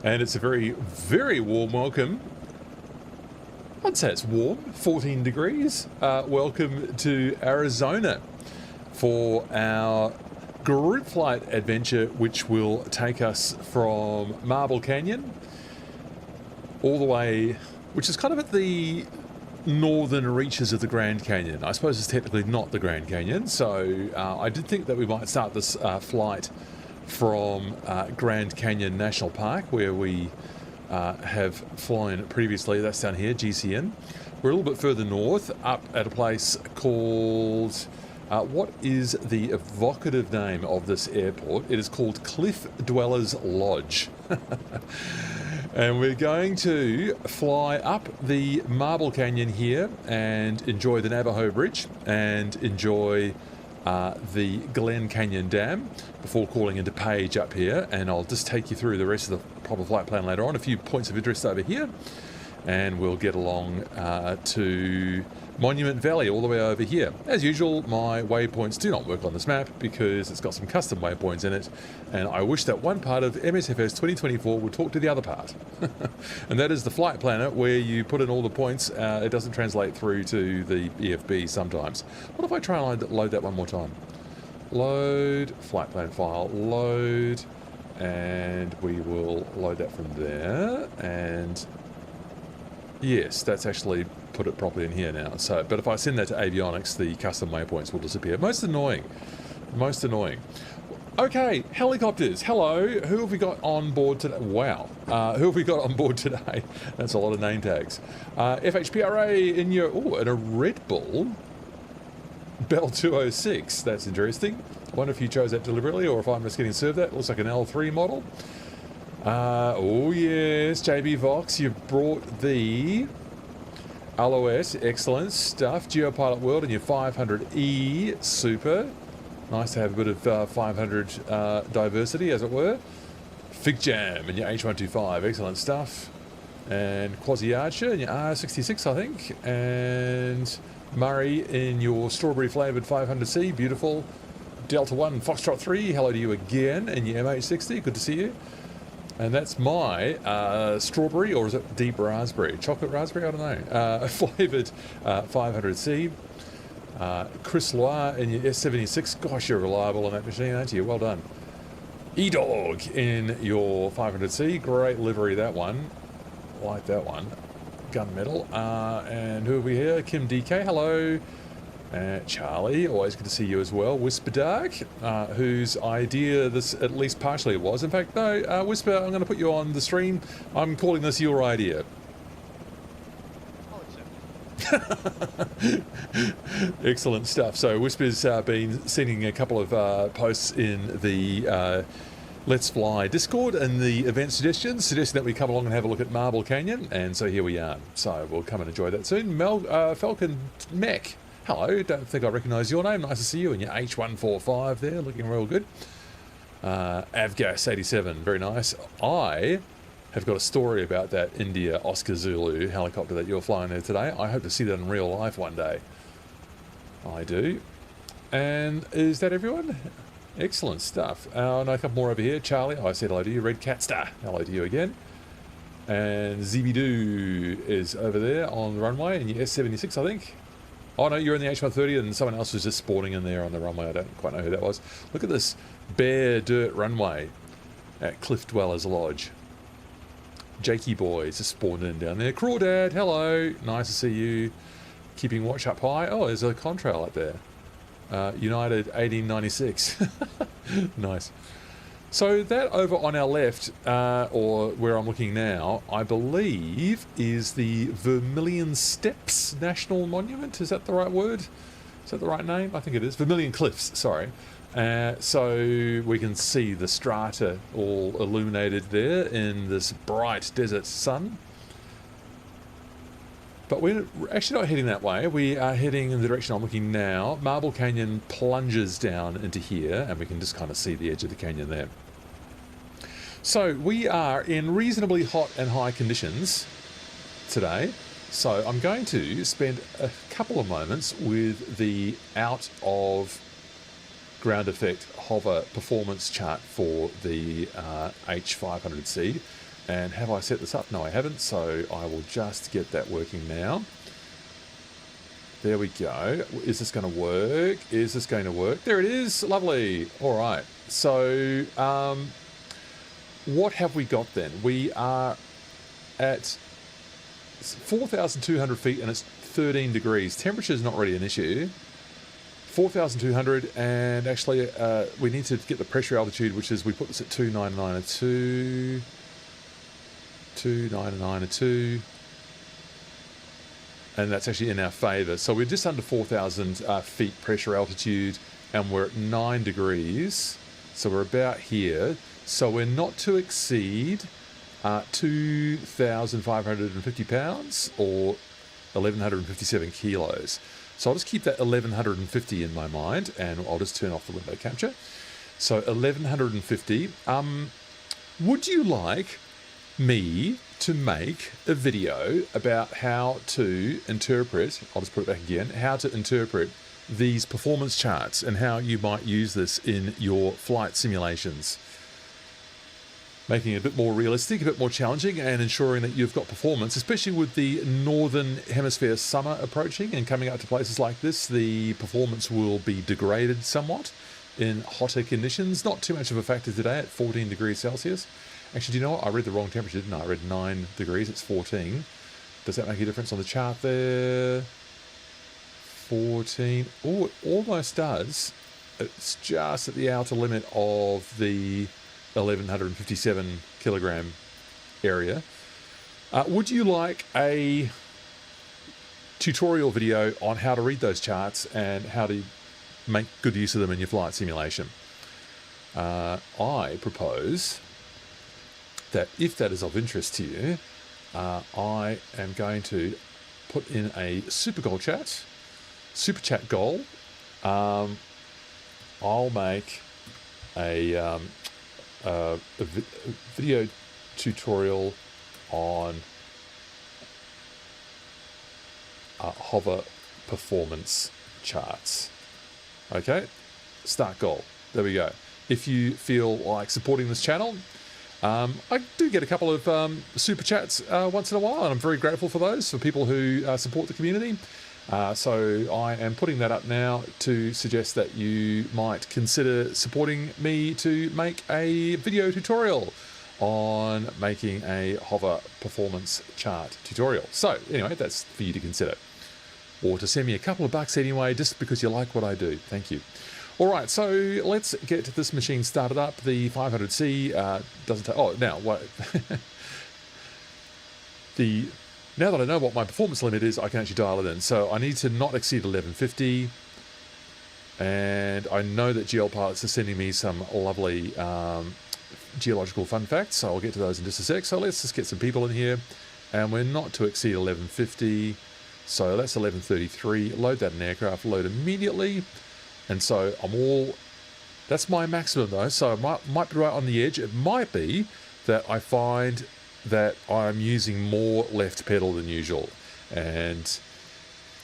And it's a very, very warm welcome. I'd say it's warm, 14 degrees. Welcome to Arizona for our group flight adventure, which will take us from Marble Canyon all the way, which is kind of at the northern reaches of the Grand Canyon. I suppose it's technically not the Grand Canyon, so I did think that we might start this flight from Grand Canyon National Park, where we have flown previously. That's down here, GCN. We're a little bit further north, up at a place called, what is the evocative name of this airport? It is called Cliff Dwellers Lodge. And we're going to fly up the Marble Canyon here and enjoy the Navajo Bridge and enjoy the Glen Canyon Dam before calling into Page up here, and I'll just take you through the rest of the proper flight plan later on. A few points of interest over here, and we'll get along to Monument Valley all the way over here. As usual, my waypoints do not work on this map because it's got some custom waypoints in it, and I wish that one part of MSFS 2024 would talk to the other part. And that is the flight planner, where you put in all the points. It doesn't translate through to the EFB sometimes. What if I try and load that one more time? Load, flight plan file, load, and we will load that from there. And yes, that's actually put it properly in here now. So, but if I send that to avionics, the custom waypoints will disappear. Most annoying. Most annoying. Okay, helicopters. Hello. Who have we got on board today? Wow. Who have we got on board today? That's a lot of name tags. FHPRA in your... Oh, and a Red Bull Bell 206. That's interesting. I wonder if you chose that deliberately or if I'm just getting served that. Looks like an L3 model. Oh, yes. JB Vox, you've brought the... LOS, excellent stuff. Geopilot World and your 500E, super. Nice to have a bit of 500 diversity, as it were. Fig Jam and your H125, excellent stuff. And Quasi Archer and your R66, I think. And Murray in your strawberry flavoured 500C, beautiful. Delta 1, Foxtrot 3, hello to you again. And your MH60, good to see you. And that's my strawberry, or is it deep raspberry? Chocolate raspberry? I don't know. Flavoured 500C. Chris Loire in your S76. Gosh, you're reliable on that machine, aren't you? Well done. E-Dog in your 500C. Great livery, that one. Like that one. Gunmetal. And who have we here? Kim DK, hello. Charlie, always good to see you as well. Whisper Dark, whose idea this at least partially was. In fact, no, Whisper, I'm going to put you on the stream. I'm calling this your idea. Excellent stuff. So Whisper's been sending a couple of posts in the Let's Fly Discord and the event suggestions, suggesting that we come along and have a look at Marble Canyon, and so here we are. So we'll come and enjoy that soon. Falcon Mech. Hello, don't think I recognise your name. Nice to see you in your H145 there, looking real good. Avgas 87, very nice. I have got a story about that India Oscar Zulu helicopter that you're flying there today. I hope to see that in real life one day. I do. And is that everyone? Excellent stuff. And a couple more over here. Charlie, I said hello to you. Red Cat Star, hello to you again. And Zibidoo is over there on the runway in your S76, I think. Oh no, you're in the H130 and someone else was just spawning in there on the runway. I don't quite know who that was. Look at this bare dirt runway at Cliff Dwellers Lodge. Jakey Boys just spawned in down there. Crawdad, hello. Nice to see you. Keeping watch up high. Oh, there's a contrail up there. United 1896. Nice. So that over on our left, or where I'm looking now, I believe is the Vermilion Steps National Monument. Is that the right word? Is that the right name? I think it is. Vermilion Cliffs, sorry. So we can see the strata all illuminated there in this bright desert sun. But we're actually not heading that way. We are heading in the direction I'm looking now. Marble Canyon plunges down into here, and we can just kind of see the edge of the canyon there. So we are in reasonably hot and high conditions today. So I'm going to spend a couple of moments with the out of ground effect hover performance chart for the H500C. And have I set this up? No, I haven't. So I will just get that working now. There we go. Is this going to work? Is this going to work? There it is. Lovely. All right. So what have we got then? We are at 4,200 feet and it's 13 degrees. Temperature is not really an issue. 4,200, and actually we need to get the pressure altitude, which is, we put this at 29902, 29902, and that's actually in our favour. So we're just under 4,000 feet pressure altitude, and we're at 9 degrees. So we're about here. So we're not to exceed 2,550 pounds or 1,157 kilos. So I'll just keep that 1,150 in my mind, and I'll just turn off the window capture. So 1,150. Would you like me to make a video about how to interpret, I'll just put it back again, how to interpret these performance charts and how you might use this in your flight simulations? Making it a bit more realistic, a bit more challenging, and ensuring that you've got performance, especially with the northern hemisphere summer approaching and coming up to places like this. The performance will be degraded somewhat in hotter conditions. Not too much of a factor today at 14 degrees Celsius. Actually, do you know what? I read the wrong temperature, didn't I? I read 9 degrees, it's 14. Does that make a difference on the chart there? 14. Oh, it almost does. It's just at the outer limit of the 1,157 kilogram area. Would you like a tutorial video on how to read those charts and how to make good use of them in your flight simulation? I propose that if that is of interest to you, I am going to put in a super chat goal. I'll make a video tutorial on hover performance charts. Okay, start goal. There we go. If you feel like supporting this channel, I do get a couple of super chats once in a while, and I'm very grateful for those, for people who support the community. So I am putting that up now to suggest that you might consider supporting me to make a video tutorial on making a hover performance chart tutorial. So anyway, that's for you to consider. Or to send me a couple of bucks anyway, just because you like what I do. Thank you. All right, so let's get this machine started up. The 500C doesn't take... Oh, now, what... Now that I know what my performance limit is, I can actually dial it in. So I need to not exceed 1150. And I know that GL Pilots are sending me some lovely geological fun facts, so I'll get to those in just a sec. So let's just get some people in here. And we're not to exceed 1150. So that's 1133. Load that in aircraft, load immediately. And so I'm all... That's my maximum though, so I might be right on the edge. It might be that I find that I'm using more left pedal than usual, and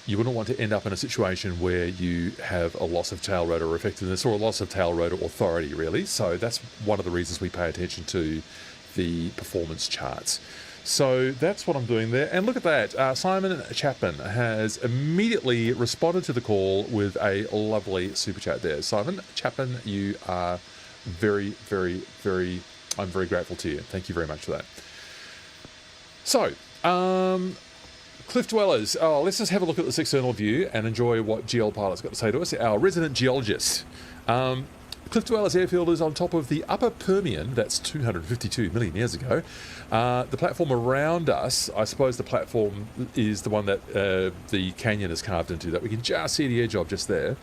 you wouldn't want to end up in a situation where you have a loss of tail rotor effectiveness or a loss of tail rotor authority, really. So that's one of the reasons we pay attention to the performance charts. So that's what I'm doing there. And look at that. Simon Chapman has immediately responded to the call with a lovely super chat there. Simon Chapman, you are very, very, very... I'm very grateful to you. Thank you very much for that. So, Cliff Dwellers. Oh, let's just have a look at this external view and enjoy what GL Pilot's got to say to us. Our resident geologist. Cliff Dwellers Airfield is on top of the Upper Permian. That's 252 million years ago. The platform around us, I suppose the platform is the one that the canyon is carved into, that we can just see the edge of just there.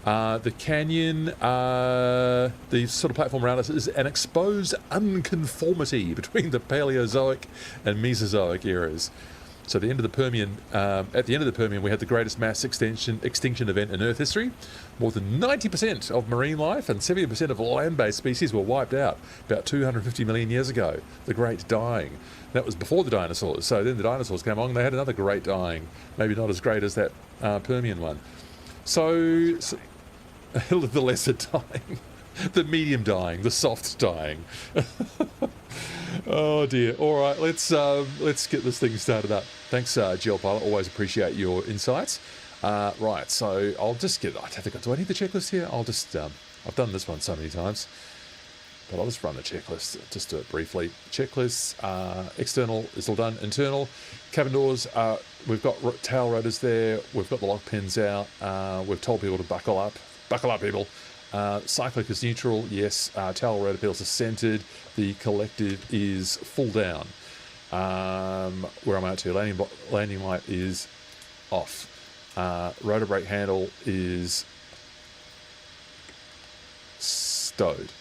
The canyon, the sort of platform around us is an exposed unconformity between the Paleozoic and Mesozoic eras. So the end of the Permian, at the end of the Permian, we had the greatest mass extinction event in Earth history. More than 90% of marine life and 70% of land-based species were wiped out about 250 million years ago. The Great Dying. That was before the dinosaurs. So then the dinosaurs came along and they had another Great Dying. Maybe not as great as that Permian one. So the lesser dying, the medium dying, the soft dying. Oh dear. All right, let's get this thing started up. Thanks, GeoPilot. Always appreciate your insights. Right, so I'll just get. I think. Do I need the checklist here? I'll just. I've done this one so many times, but I'll just run the checklist. Just do it briefly. Checklists. External is all done. Internal. Cabin doors. We've got tail rotors there. We've got the lock pins out. We've told people to buckle up. Buckle up, people. Cyclic is neutral, yes. Tail rotor pedals are centered. The collective is full down. Where am I at to? Landing light is off. Rotor brake handle is stowed.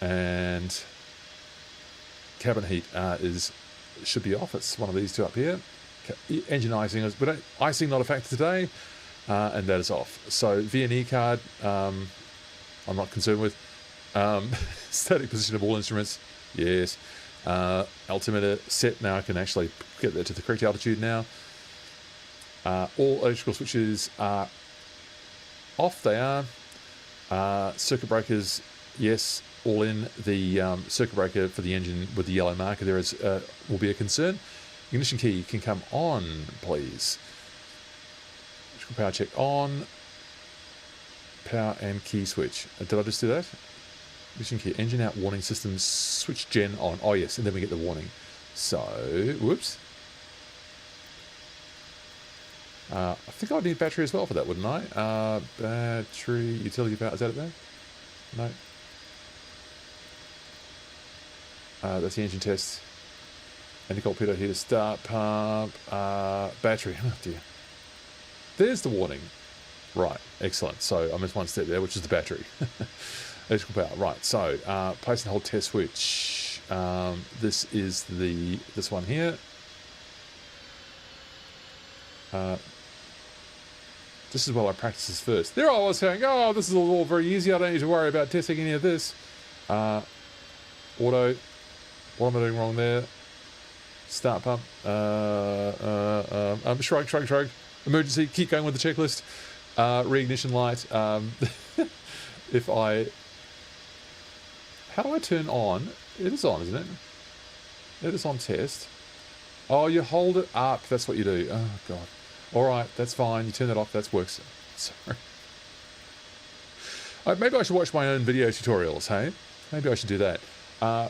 And cabin heat should be off. It's one of these two up here. Engine icing is, but icing not a factor today. And that is off. So V&E card, I'm not concerned with. Static position of all instruments, yes. Altimeter set. Now I can actually get that to the correct altitude now. All electrical switches are off. They are. Circuit breakers, yes, all in. The circuit breaker for the engine with the yellow marker there is will be a concern. Ignition key can come on, please. Electrical power check on. Power and key switch. Did I just do that? Ignition key, engine out, warning system, switch gen on. Oh yes, and then we get the warning. So, whoops. I think I'd need battery as well for that, wouldn't I? Battery, utility power, is that it there? No. That's the engine test. Anti-cold pitot heater, start pump, battery. Oh dear. There's the warning. Right, excellent. So I missed one step there, which is the battery. Electrical power. Right, so place and hold test switch. This is this one here. This is what I practice this first. There I was saying, oh, this is all very easy. I don't need to worry about testing any of this. Auto. What am I doing wrong there? Start pump. Shrug. Emergency. Keep going with the checklist. Reignition light. If I... How do I turn on? It is on, isn't it? It is on test. Oh, you hold it up. That's what you do. Oh, God. All right, that's fine. You turn that off. That works. Sorry. Maybe I should watch my own video tutorials, hey? Maybe I should do that.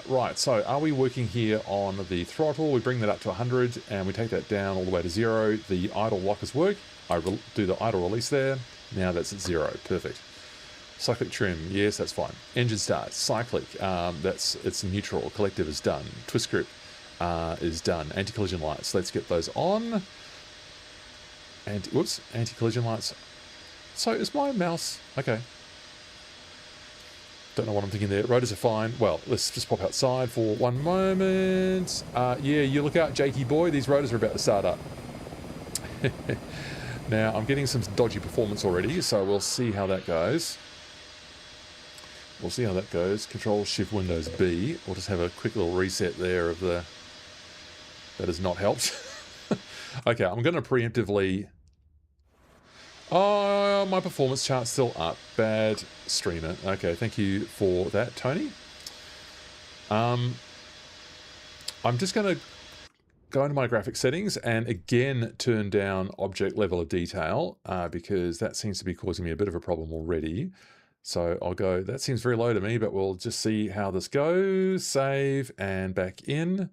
Right, so are we working here on the throttle? We bring that up to 100 and we take that down all the way to 0. The idle lockers work. I do the idle release there. Now that's at 0. Perfect. Cyclic trim. Yes, that's fine. Engine start. Cyclic. It's neutral. Collective is done. Twist grip is done. Anti-collision lights. Let's get those on. And whoops, anti-collision lights. So is my mouse... Okay. Don't know what I'm thinking there. Rotors are fine. Well, let's just pop outside for one moment. Yeah, you look out, Jakey boy. These rotors are about to start up. Now, I'm getting some dodgy performance already, so we'll see how that goes. We'll see how that goes. Control Shift Windows B. We'll just have a quick little reset there of the... That has not helped. Okay, I'm going to preemptively... Oh, my performance chart's still up. Bad streamer. Okay, thank you for that, Tony. I'm just going to go into my graphic settings and again turn down object level of detail because that seems to be causing me a bit of a problem already. So I'll go, that seems very low to me, but we'll just see how this goes. Save and back in.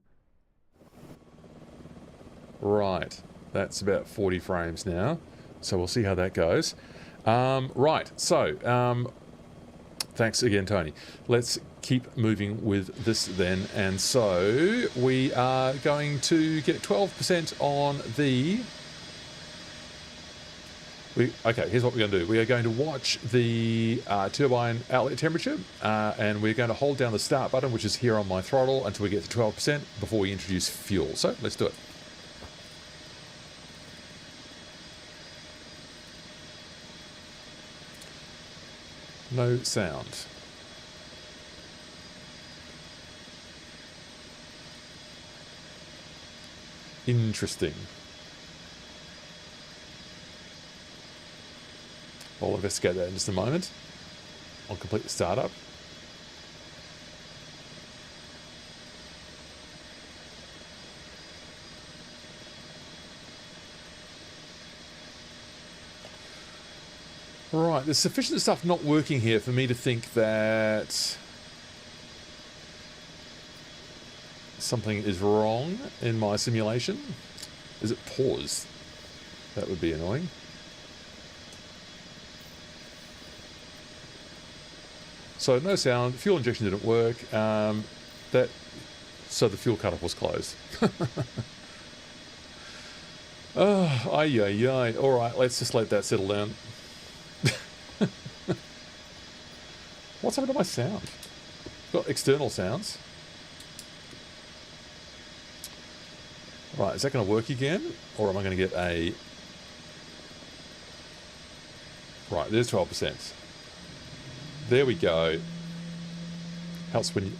Right, that's about 40 frames now. So we'll see how that goes. Right, so thanks again, Tony. Let's keep moving with this then. And so we are going to get 12% on the... Okay, here's what we're going to do. We are going to watch the turbine outlet temperature, and we're going to hold down the start button, which is here on my throttle, until we get to 12% before we introduce fuel. So let's do it. No sound. Interesting. I'll investigate that in just a moment. I'll complete the startup. Right, there's sufficient stuff not working here for me to think that something is wrong in my simulation. Is it paused? That would be annoying. So no sound, fuel injection didn't work. So the fuel cutoff was closed. Oh, ay. All right, let's just let that settle down. What's happened to my sound? Got external sounds. Right, is that going to work again? Or am I going to get a... Right, there's 12%. There we go. Helps when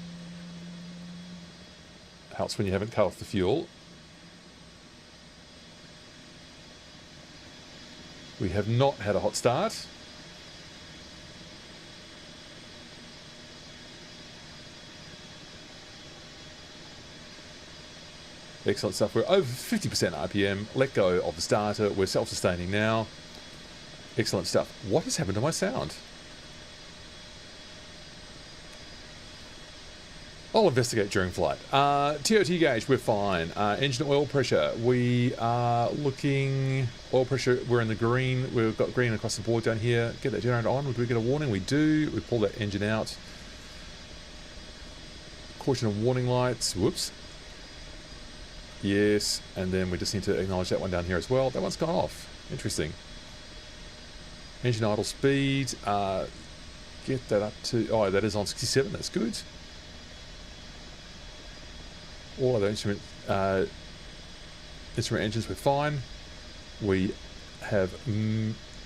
you haven't cut off the fuel. We have not had a hot start. Excellent stuff. We're over 50% RPM. Let go of the starter. We're self-sustaining now. Excellent stuff. What has happened to my sound? I'll investigate during flight. TOT gauge, we're fine. Engine oil pressure, we are looking... Oil pressure, we're in the green. We've got green across the board down here. Get that generator on. Do we get a warning? We do. We pull that engine out. Caution and warning lights. Whoops. Yes, and then we just need to acknowledge that one down here as well. That one's gone off. Interesting. Engine idle speed. Get that up to... Oh, that is on 67. That's good. All other instrument engines, we're fine. We have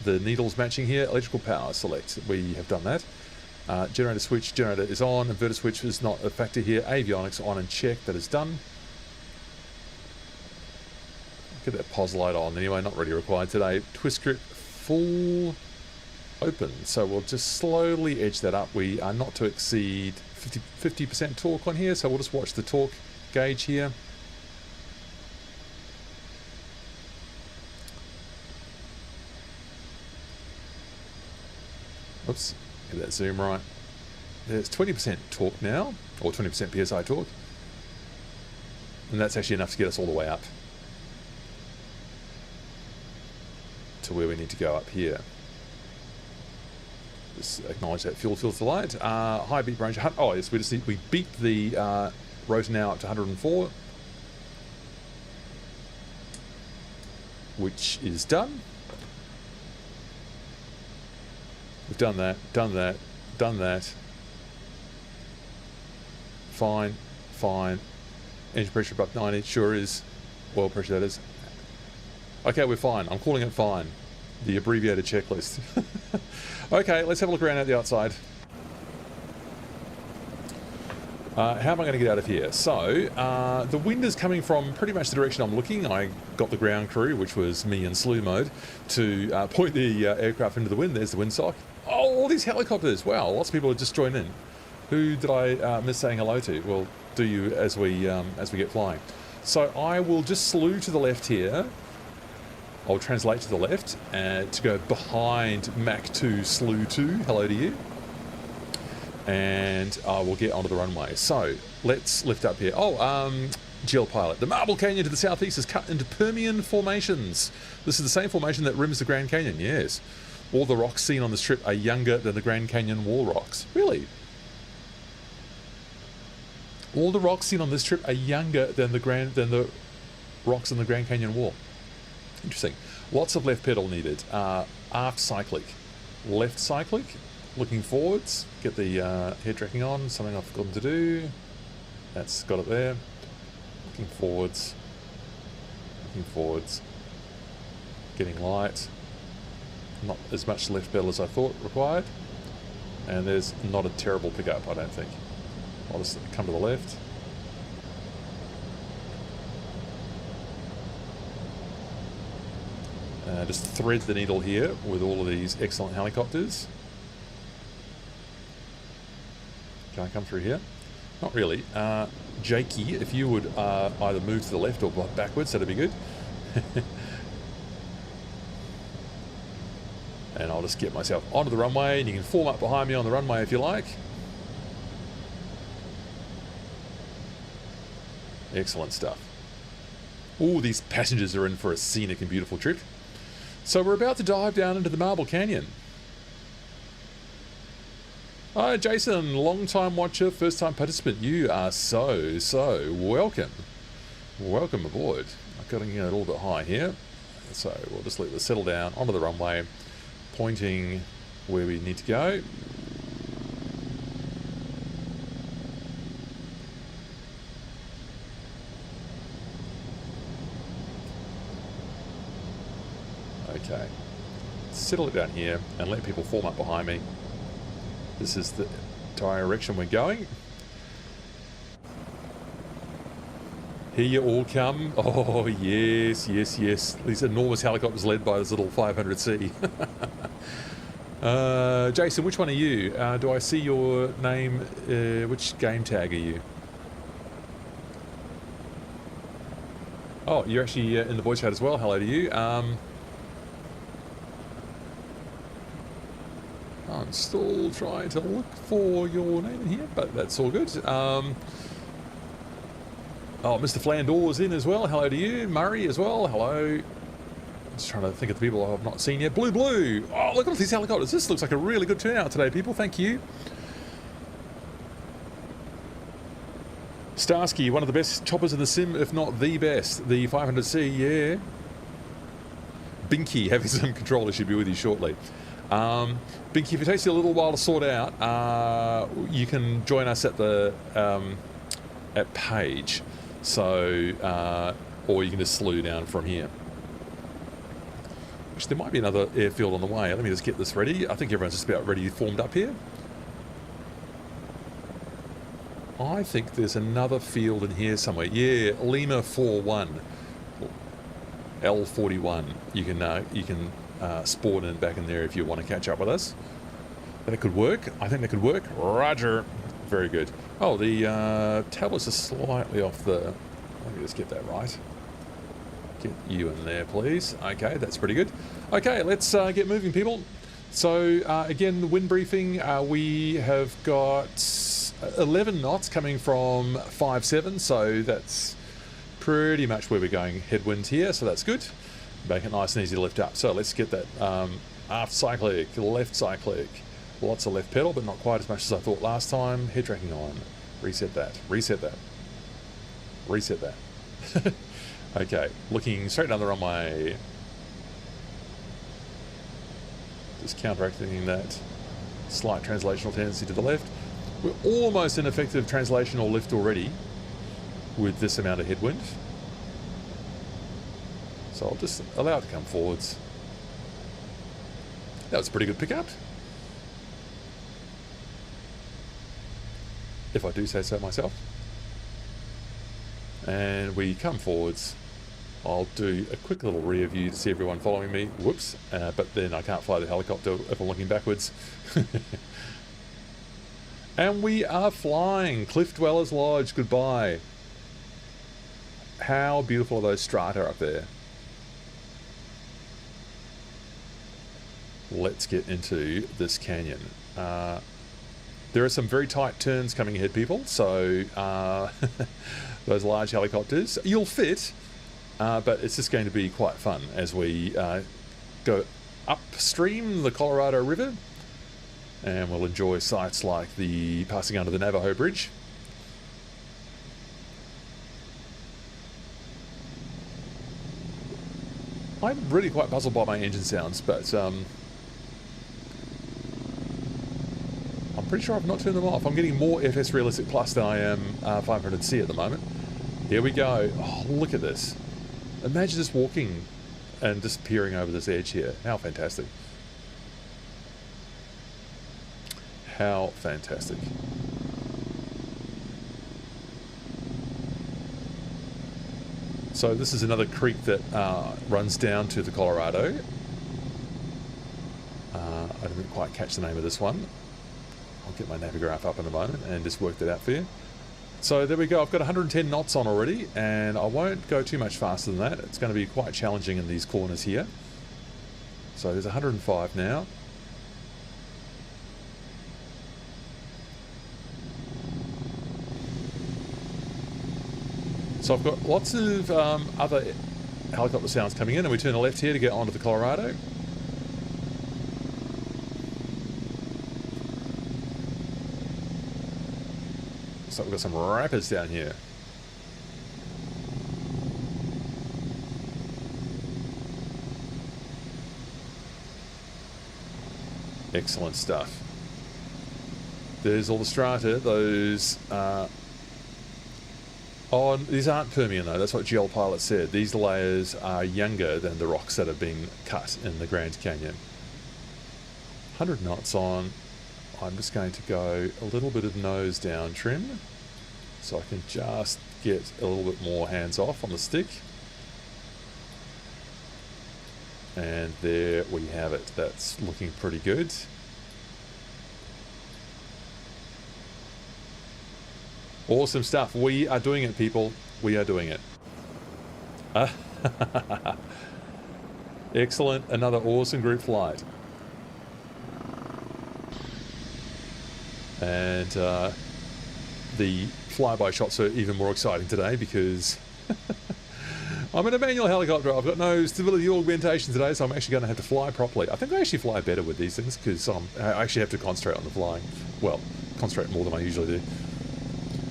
the needles matching here. Electrical power, select. We have done that. Generator switch, generator is on. Inverter switch is not a factor here. Avionics on and check. That is done. Get that pos light on. Anyway, not really required today. Twist grip, full open. So we'll just slowly edge that up. We are not to exceed 50% torque on here. So we'll just watch the torque gauge here. Oops, get that zoom right. There's 20% torque now, or 20% PSI torque. And that's actually enough to get us all the way up to where we need to go up here. Just acknowledge that fuel filter light. High beat range. Oh yes, we beat the rotor now up to 104, which is done. We've done that, done that. Fine. Engine pressure above 90, sure is. Oil pressure, that is. Okay, we're fine. I'm calling it fine. The abbreviated checklist. Okay, let's have a look around at the outside. How am I going to get out of here? So, the wind is coming from pretty much the direction I'm looking. I got the ground crew, which was me in slew mode, to point the aircraft into the wind. There's the windsock. Oh, all these helicopters. Wow, lots of people have just joined in. Who did I miss saying hello to? We'll do you as we get flying. So I will just slew to the left here. I'll translate to the left to go behind Mach 2 slew 2. Hello to you. And I will get onto the runway. So let's lift up here. Oh, GL pilot. The Marble Canyon to the southeast is cut into Permian formations. This is the same formation that rims the Grand Canyon. Yes. All the rocks seen on the strip are younger than the Grand Canyon wall rocks. Really? All the rocks seen on this trip are younger than the rocks in the Grand Canyon wall. Interesting. Lots of left pedal needed. Aft cyclic. Left cyclic. Looking forwards. Get the head tracking on. Something I've forgotten to do. That's got it there. Looking forwards. Looking forwards. Getting light. Not as much left pedal as I thought required. And there's not a terrible pickup, I don't think. I'll just come to the left. Just thread the needle here with all of these excellent helicopters. Can I come through here? Not really. Jakey, if you would either move to the left or backwards, that'd be good. And I'll just get myself onto the runway, and you can form up behind me on the runway if you like. Excellent stuff. Oh, these passengers are in for a scenic and beautiful trip. So we're about to dive down into the Marble Canyon. Hi, Jason, long-time watcher, first-time participant. You are so welcome. Welcome aboard. I've got to get a little bit high here. So we'll just let this settle down onto the runway, pointing where we need to go. Okay, settle it down here and let people form up behind me. This is the direction we're going. Here you all come. Oh, yes, yes, yes. These enormous helicopters led by this little 500C. Jason, which one are you? Do I see your name? Which game tag are you? Oh, you're actually in the voice chat as well. Hello to you. I'm still trying to look for your name in here, but that's all good. Oh, Mr. Flandor's in as well. Hello to you. Murray as well. Hello. Just trying to think of the people I've not seen yet. Blue. Oh, look at all these helicopters. This looks like a really good turnout today, people. Thank you. Starsky, one of the best choppers in the sim, if not the best. The 500C, yeah. Binky, having some control issue, be with you shortly. Binky, if it takes you a little while to sort out, you can join us at the at Page. So, or you can just slew down from here. Which there might be another airfield on the way. Let me just get this ready. I think everyone's just about ready, formed up here. I think there's another field in here somewhere. Yeah, Lima 41, L41. You can spawn in back in there if you want to catch up with us. That could work. I think that could work. Roger. Very good. Oh, the tablets are slightly off the... Let me just get that right. Get you in there, please. Okay, that's pretty good. Okay, let's get moving, people. So, again, the wind briefing. We have got 11 knots coming from 5-7, so that's pretty much where we're going headwind here, so that's good. Make it nice and easy to lift up. So let's get that aft cyclic, left cyclic. Lots of left pedal, but not quite as much as I thought last time. Head tracking on. Reset that. Reset that. Reset that. Okay, looking straight down the runway. Just counteracting that slight translational tendency to the left. We're almost in effective translational lift already with this amount of headwind. So I'll just allow it to come forwards. That was a pretty good pickup, if I do say so myself. And we come forwards. I'll do a quick little rear view to see everyone following me. Whoops. But then I can't fly the helicopter if I'm looking backwards. And we are flying. Cliff Dwellers Lodge, goodbye. How beautiful are those strata up there? Let's get into this canyon. There are some very tight turns coming ahead, people, so those large helicopters, you'll fit, but it's just going to be quite fun as we go upstream the Colorado River, and we'll enjoy sights like the passing under the Navajo Bridge. I'm really quite puzzled by my engine sounds, but I'm pretty sure I've not turned them off. I'm getting more FS Realistic Plus than I am 500C at the moment. Here we go. Oh, look at this. Imagine just walking and just peering over this edge here. How fantastic. How fantastic. So this is another creek that runs down to the Colorado. I didn't quite catch the name of this one. I'll get my Navigraph up in a moment and just work that out for you. So there we go. I've got 110 knots on already, and I won't go too much faster than that. It's going to be quite challenging in these corners here. So there's 105 now. So I've got lots of other helicopter sounds coming in, and we turn a left here to get onto the Colorado. So we've got some rapids down here. Excellent stuff. There's all the strata. Those oh, these aren't Permian though. That's what GeoPilot said. These layers are younger than the rocks that have been cut in the Grand Canyon. 100 knots on. I'm just going to go a little bit of nose down trim so I can just get a little bit more hands off on the stick. And there we have it. That's looking pretty good. Awesome stuff. We are doing it, people. We are doing it. Excellent. Another awesome group flight. And the flyby shots are even more exciting today because I'm in a manual helicopter. I've got no stability augmentation today, so I'm actually going to have to fly properly. I think I actually fly better with these things because I actually have to concentrate on the flying. Well, concentrate more than I usually do.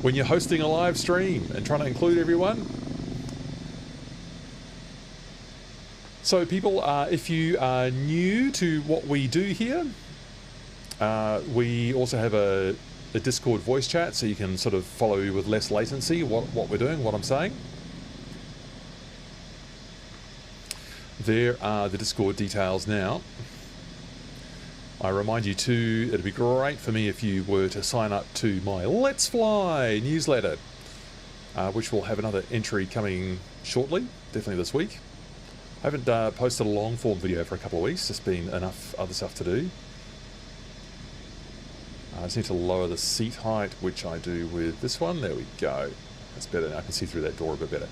When you're hosting a live stream and trying to include everyone. So people, if you are new to what we do here, we also have a Discord voice chat, so you can sort of follow with less latency what we're doing, what I'm saying. There are the Discord details now. I remind you too, it'd be great for me if you were to sign up to my Let's Fly newsletter, which will have another entry coming shortly, definitely this week. I haven't posted a long form video for a couple of weeks, just been enough other stuff to do. I just need to lower the seat height, which I do with this one. There we go. That's better now. I can see through that door a bit better.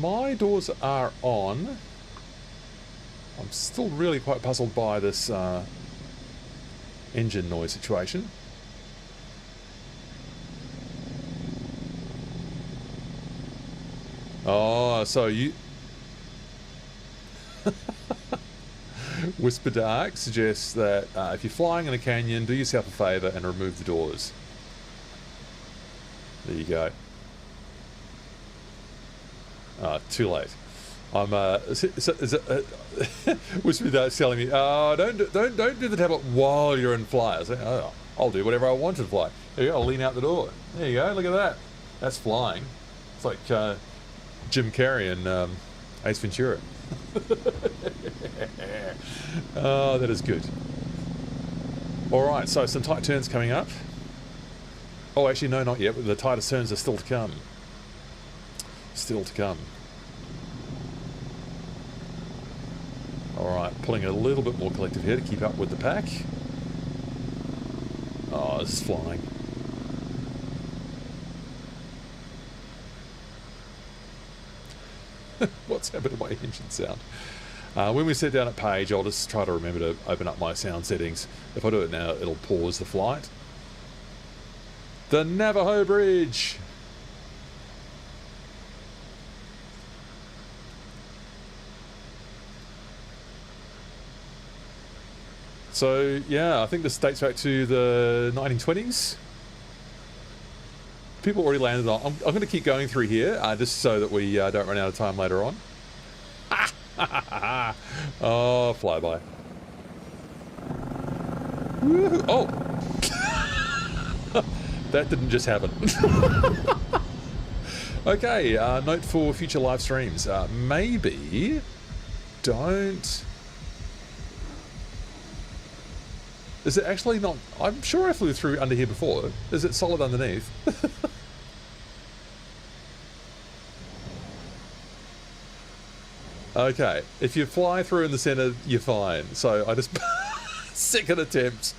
My doors are on. I'm still really quite puzzled by this engine noise situation. Oh, so you... Whisper Dark suggests that if you're flying in a canyon, do yourself a favour and remove the doors. There you go. Too late. I'm Whisper Dark's telling me, oh, don't do the tablet while you're in flight. I say, oh, I'll do whatever I want to fly. There you go. I'll lean out the door. There you go. Look at that. That's flying. It's like Jim Carrey and Ace Ventura. Oh, that is good. Alright, so some tight turns coming up. Oh, actually, no, not yet. The tightest turns are still to come. Still to come. Alright, pulling a little bit more collective here to keep up with the pack. Oh, this is flying. What's happened to my engine sound? When we sit down at page, I'll just try to remember to open up my sound settings. If I do it now, it'll pause the flight. The Navajo Bridge! So, yeah, I think this dates back to the 1920s. People already landed on... I'm going to keep going through here, just so that we don't run out of time later on. Oh, flyby. Woo-hoo. Oh! That didn't just happen. Okay, note for future live streams. Maybe don't... Is it actually not... I'm sure I flew through under here before. Is it solid underneath? Okay, if you fly through in the center, you're fine. So I just... Second attempt.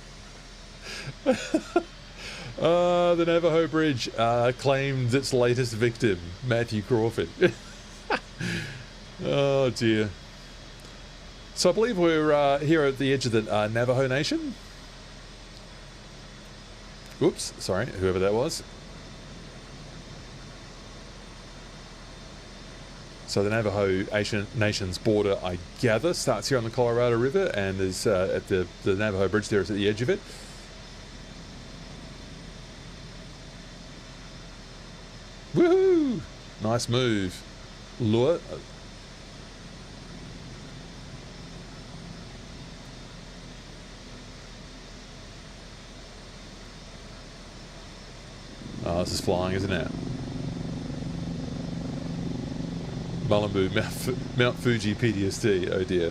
The Navajo Bridge claimed its latest victim, Matthew Crawford. Oh dear. So I believe we're here at the edge of the Navajo Nation. Oops, sorry, whoever that was. So the Navajo Nation's border, I gather, starts here on the Colorado River and is at the Navajo Bridge there is at the edge of it. Woohoo! Nice move. Lure. Oh, this is flying, isn't it? Mullumboo, Mount Fuji PTSD, oh dear.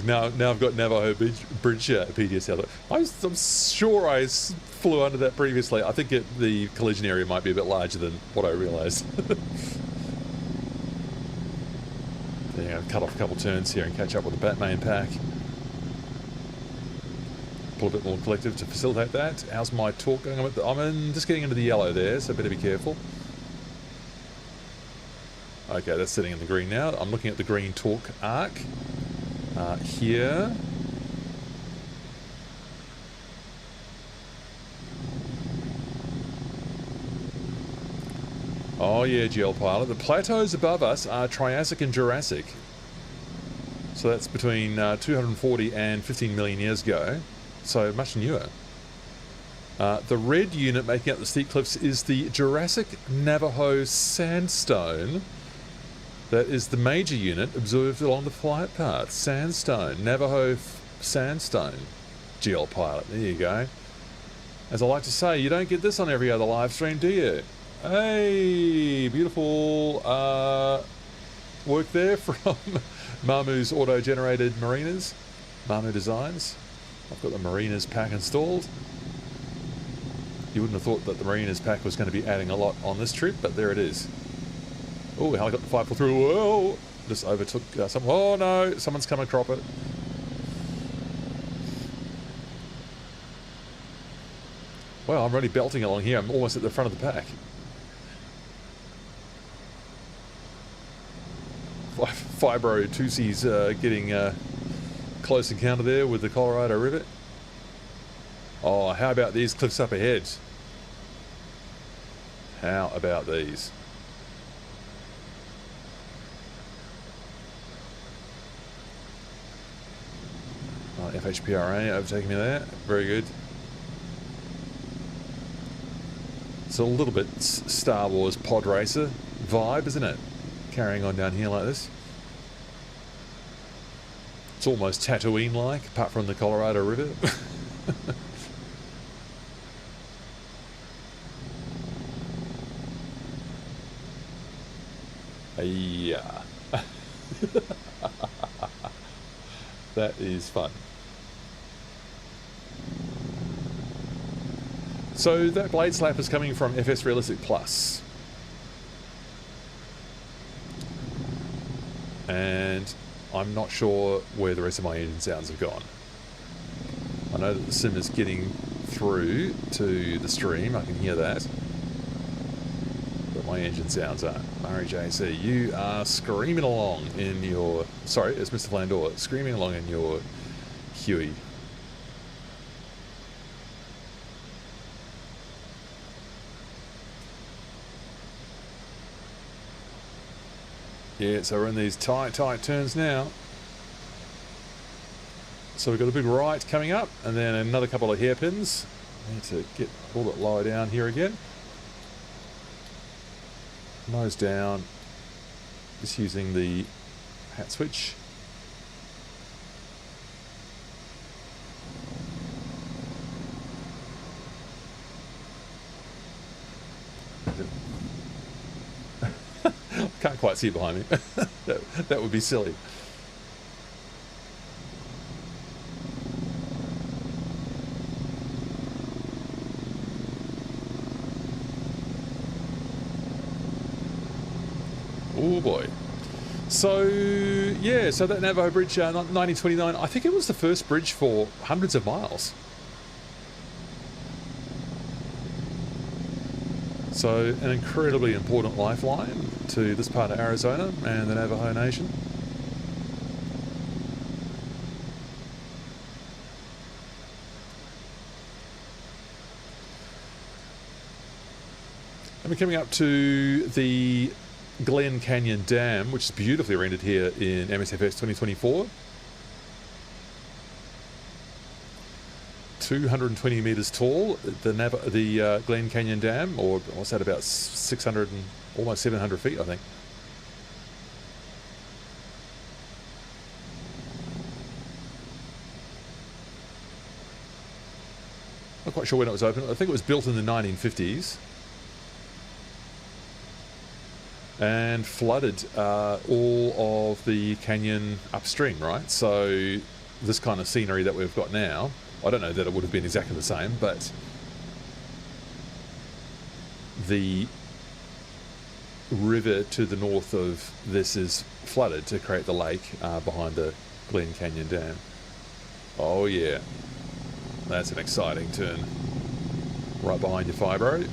Now I've got Navajo Bridge PTSD. I'm sure I flew under that previously. I think the collision area might be a bit larger than what I realised. Yeah, cut off a couple turns here and catch up with the main pack. Pull a bit more collective to facilitate that. How's my torque going? I'm just getting into the yellow there, so better be careful. Okay, that's sitting in the green now. I'm looking at the green torque arc here. Oh yeah, GL pilot. The plateaus above us are Triassic and Jurassic. So that's between 240 and 15 million years ago. So much newer. The red unit making up the steep cliffs is the Jurassic Navajo Sandstone. That is the major unit observed along the flight path. Sandstone, Navajo Sandstone. GL pilot, there you go. As I like to say, you don't get this on every other live stream, do you? Hey, beautiful work there from Mamu's auto-generated marinas. Mamu Designs. I've got the Marinas pack installed. You wouldn't have thought that the Marinas pack was going to be adding a lot on this trip, but there it is. Oh, helicopter 5 through. Whoa! Just overtook some. Oh no! Someone's come and crop it. Well, I'm really belting along here. I'm almost at the front of the pack. Fibro Tusi's getting close encounter there with the Colorado River. Oh, how about these cliffs up ahead? How about these? Oh, FHPRA overtaking me there. Very good. It's a little bit Star Wars pod racer vibe, isn't it? Carrying on down here like this. It's almost Tatooine-like, apart from the Colorado River. Yeah. That is fun. So that blade slap is coming from FS Realistic Plus. And I'm not sure where the rest of my engine sounds have gone. I know that the sim is getting through to the stream, I can hear that. But my engine sounds aren't. Murray JC, you are screaming along in your... Sorry, it's Mr. Flandor, screaming along in your Huey. Yeah, so we're in these tight turns now. So we've got a big right coming up, and then another couple of hairpins. I need to get a little bit lower down here again. Nose down. Just using the hat switch. Can't quite see behind me. that would be silly. Oh boy. So, yeah, so that Navajo Bridge, 1929, I think it was the first bridge for hundreds of miles. So, an incredibly important lifeline to this part of Arizona and the Navajo Nation. And we're coming up to the Glen Canyon Dam, which is beautifully rendered here in MSFS 2024. 220 metres tall, the Glen Canyon Dam, or what's that, about 600 and almost 700 feet, I think. Not quite sure when it was opened. I think it was built in the 1950s. And flooded all of the canyon upstream, right? So this kind of scenery that we've got now, I don't know that it would have been exactly the same, but the river to the north of this is flooded to create the lake behind the Glen Canyon Dam. Oh yeah, that's an exciting turn. Right behind your fibro.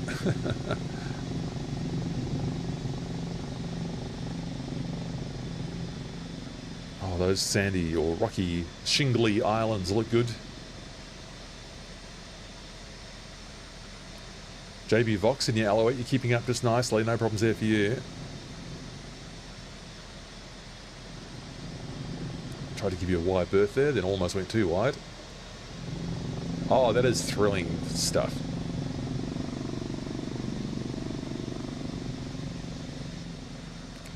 Oh, those sandy or rocky, shingly islands look good. JB Vox in your Alouette, you're keeping up just nicely. No problems there for you. Tried to give you a wide berth there, then almost went too wide. Oh, that is thrilling stuff.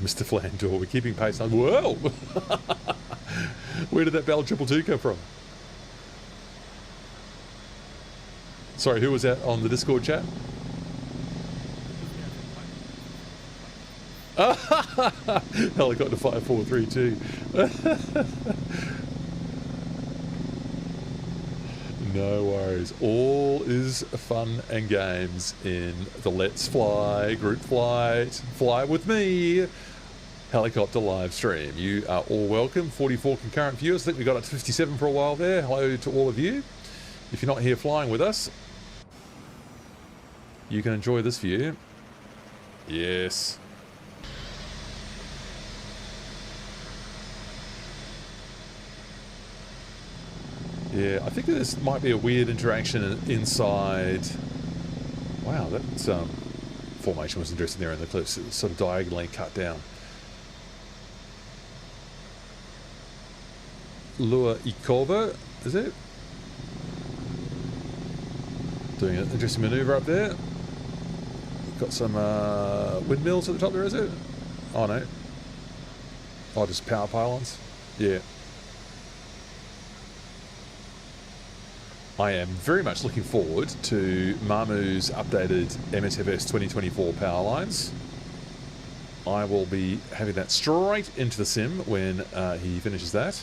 Mr. Flandor, we're keeping pace. Whoa! Where did that Bell 222 come from? Sorry, who was that on the Discord chat? Helicopter 5432. No worries. All is fun and games in the Let's Fly group flight. Fly with me. Helicopter live stream. You are all welcome. 44 concurrent viewers. I think we got up to 57 for a while there. Hello to all of you. If you're not here flying with us, you can enjoy this view. Yes. Yeah, I think this might be a weird interaction inside. Wow, that formation was interesting there in the cliffs. It's sort of diagonally cut down. Lua Ikova, is it? Doing an interesting maneuver up there. Got some windmills at the top there, is it? Oh no. Oh, just power pylons. Yeah. I am very much looking forward to Mamu's updated MSFS 2024 power lines. I will be having that straight into the sim when he finishes that.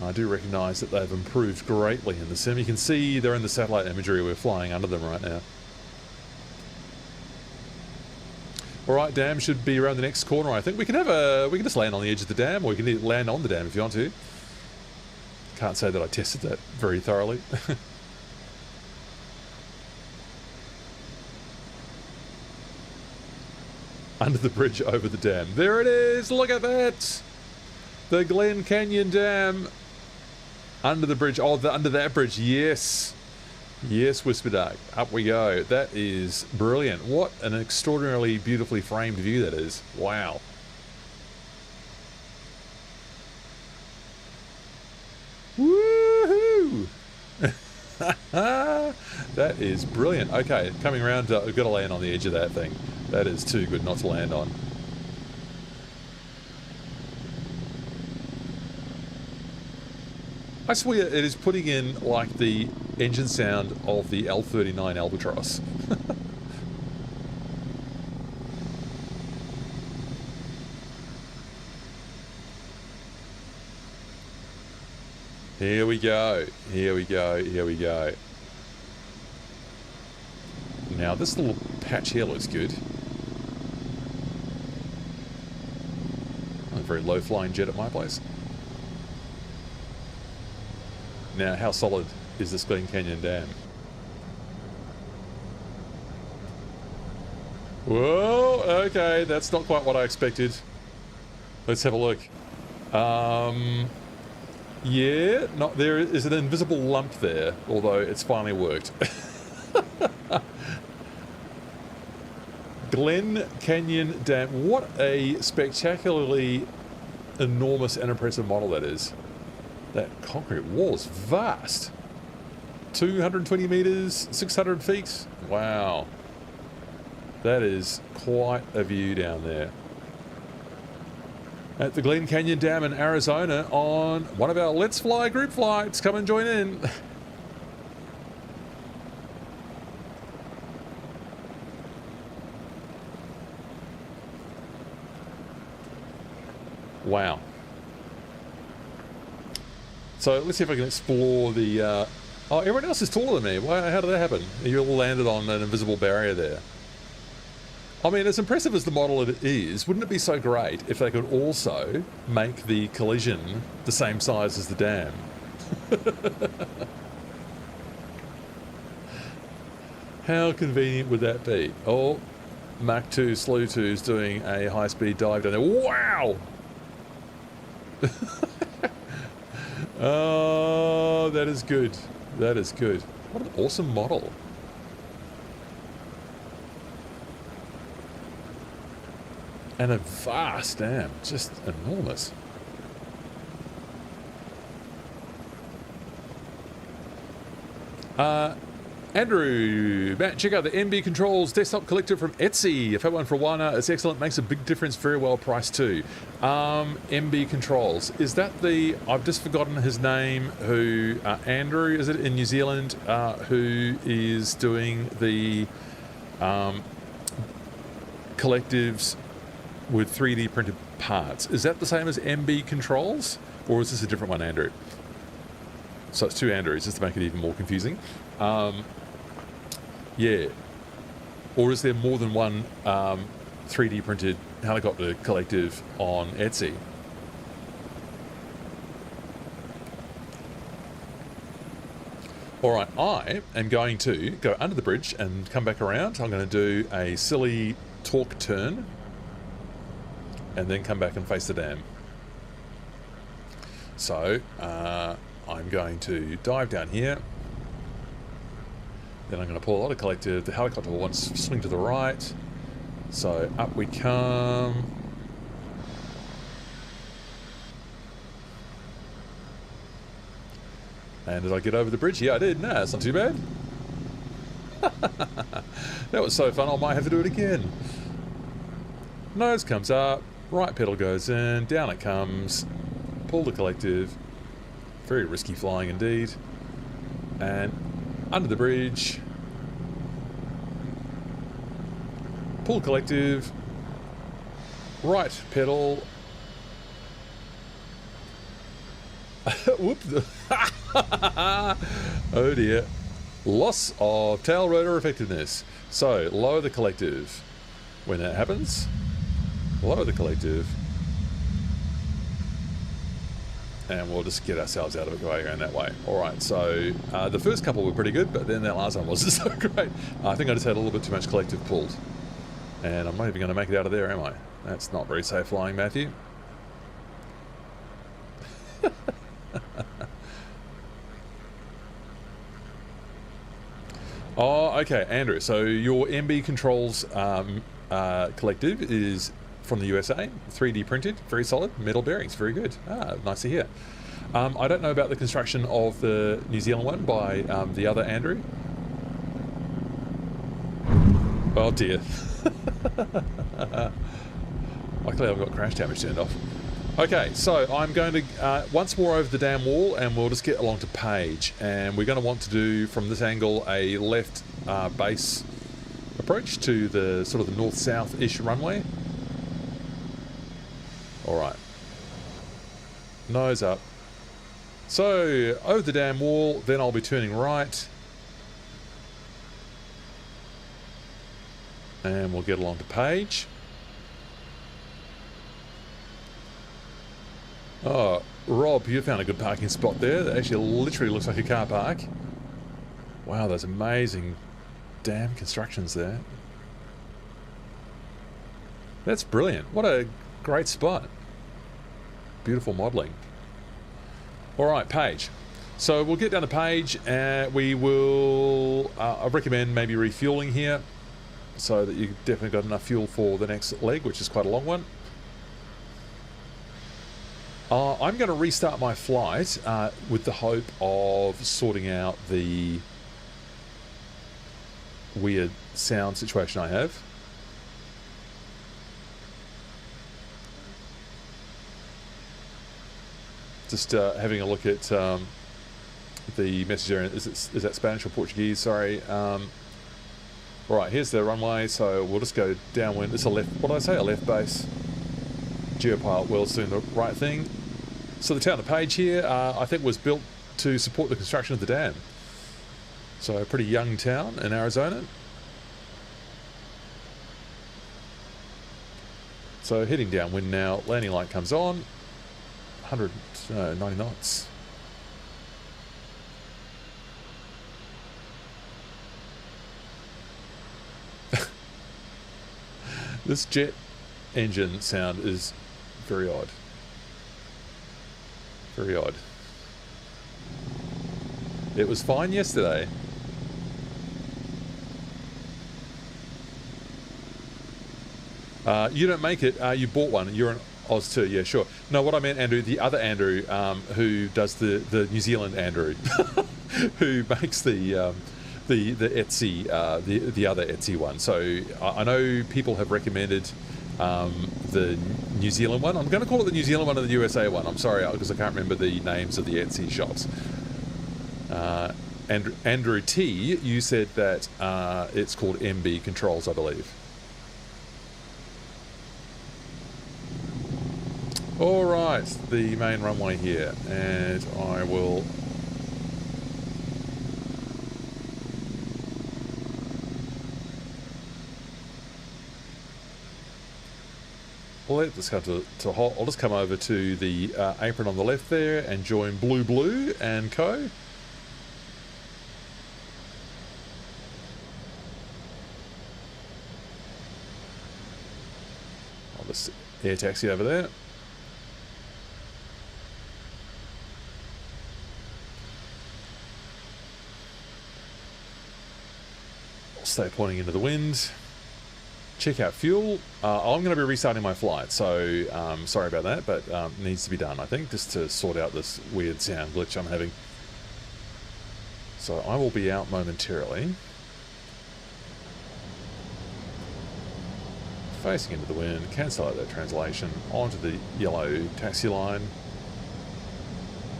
I do recognise that they've improved greatly in the sim. You can see they're in the satellite imagery. We're flying under them right now. All right, dam should be around the next corner. I think we can just land on the edge of the dam, or we can land on the dam if you want to. Can't say that I tested that very thoroughly. Under the bridge over the dam. There it is. Look at that. The Glen Canyon Dam. Under the bridge. Oh, under that bridge. Yes. Yes, Whisper Dark. Up we go. That is brilliant. What an extraordinarily beautifully framed view that is. Wow. Woohoo! That is brilliant. Okay, coming around, we've got to land on the edge of that thing. That is too good not to land on. I swear it is putting in like the engine sound of the L-39 Albatross. Here we go. Here we go. Here we go. Now this little patch here looks good. very low flying jet at my place. Now, how solid is this Glen Canyon Dam? Whoa, okay, that's not quite what I expected. Let's have a look. Yeah, not there is an invisible lump there, although it's finally worked. Glen Canyon Dam. What a spectacularly enormous and impressive model that is. That concrete wall is vast. 220 meters, 600 feet. Wow. That is quite a view down there. At the Glen Canyon Dam in Arizona on one of our Let's Fly group flights. Come and join in. Wow. So let's see if I can explore the... Oh, everyone else is taller than me. How did that happen? You all landed on an invisible barrier there. I mean, as impressive as the model it is, wouldn't it be so great if they could also make the collision the same size as the dam? How convenient would that be? Oh, Mach 2 Slew 2 is doing a high-speed dive down there. Wow! Oh, that is good. That is good. What an awesome model. And a vast dam, just enormous. Andrew, Matt, check out the MB Controls desktop collector from Etsy. I've had one for a while now. It's excellent. Makes a big difference. Very well priced too. MB Controls. Is that the... I've just forgotten his name. Who... Andrew, is it, in New Zealand? Who is doing the collectives with 3D printed parts. Is that the same as MB Controls? Or is this a different one, Andrew? So it's two Andrews, just to make it even more confusing. Yeah. Or is there more than one 3D printed helicopter collective on Etsy? Alright, I am going to go under the bridge and come back around. I'm going to do a silly torque turn and then come back and face the dam. So, I'm going to dive down here. Then I'm going to pull a lot of collective. The helicopter will want to swing to the right. So up we come. And did I get over the bridge? Yeah, I did. Nah, it's not too bad. That was so fun, I might have to do it again. Nose comes up, right pedal goes in, down it comes, pull the collective. Very risky flying indeed. And under the bridge, pull collective, right pedal. Whoops. Oh dear. Loss of tail rotor effectiveness. So lower the collective. When that happens, lower the collective. And we'll just get ourselves out of it going around that way. Alright, so the first couple were pretty good, but then that last one wasn't so great. I think I just had a little bit too much collective pulled. And I'm not even going to make it out of there, am I? That's not very safe flying, Matthew. Oh, okay, Andrew. So your MB Controls collective is from the USA, 3D printed, very solid, metal bearings, very good. Nice to hear. I don't know about the construction of the New Zealand one by the other Andrew. Oh dear. Luckily I've got crash damage turned off. Okay, so I'm going to once more over the dam wall, and we'll just get along to Page, and we're going to want to do from this angle a left base approach to the sort of the north-south-ish runway. Alright. Nose up. So, over the dam wall, then I'll be turning right. And we'll get along to Page. Oh, Rob, you found a good parking spot there. That actually literally looks like a car park. Wow, those amazing dam constructions there. That's brilliant. What a great spot. Beautiful modelling. All right, Paige. So we'll get down the Page and we will... I recommend maybe refueling here so that you've definitely got enough fuel for the next leg, which is quite a long one. I'm going to restart my flight with the hope of sorting out the weird sound situation I have. Just having a look at the message area. Is that Spanish or Portuguese? Sorry. Right, here's the runway, so we'll just go downwind. It's a left, what did I say? A left base. Geopilot World's doing the right thing. So the town of Page here, I think was built to support the construction of the dam. So a pretty young town in Arizona. So heading downwind now, landing light comes on. 190 knots. This jet engine sound is very odd. Very odd. It was fine yesterday. You don't make it. You bought one. You're an Oz too. Yeah, sure. No, what I meant, Andrew, the other Andrew, who does the New Zealand Andrew, who makes the Etsy, the other Etsy one. So I know people have recommended the New Zealand one. I'm going to call it the New Zealand one and the USA one. I'm sorry, because I can't remember the names of the Etsy shops. Andrew T, you said that it's called MB Controls, I believe. All right, the main runway here, and I will... Let this come to a halt. I'll just come over to the apron on the left there and join Blue and Co. I'll just air taxi over there. I'll stay pointing into the wind. Check out fuel. I'm going to be restarting my flight, so sorry about that, but needs to be done, I think, just to sort out this weird sound glitch I'm having. So I will be out momentarily. Facing into the wind, cancel out that translation, onto the yellow taxi line.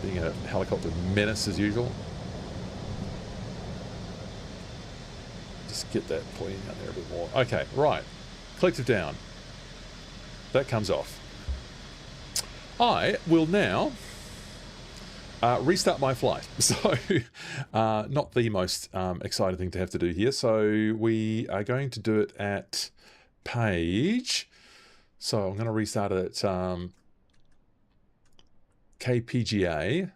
Being a helicopter menace as usual. Just get that pointing out there a bit more. Okay, right. Collective down. That comes off. I will now restart my flight. So, not the most exciting thing to have to do here. So, we are going to do it at Page. So, I'm going to restart it at KPGA.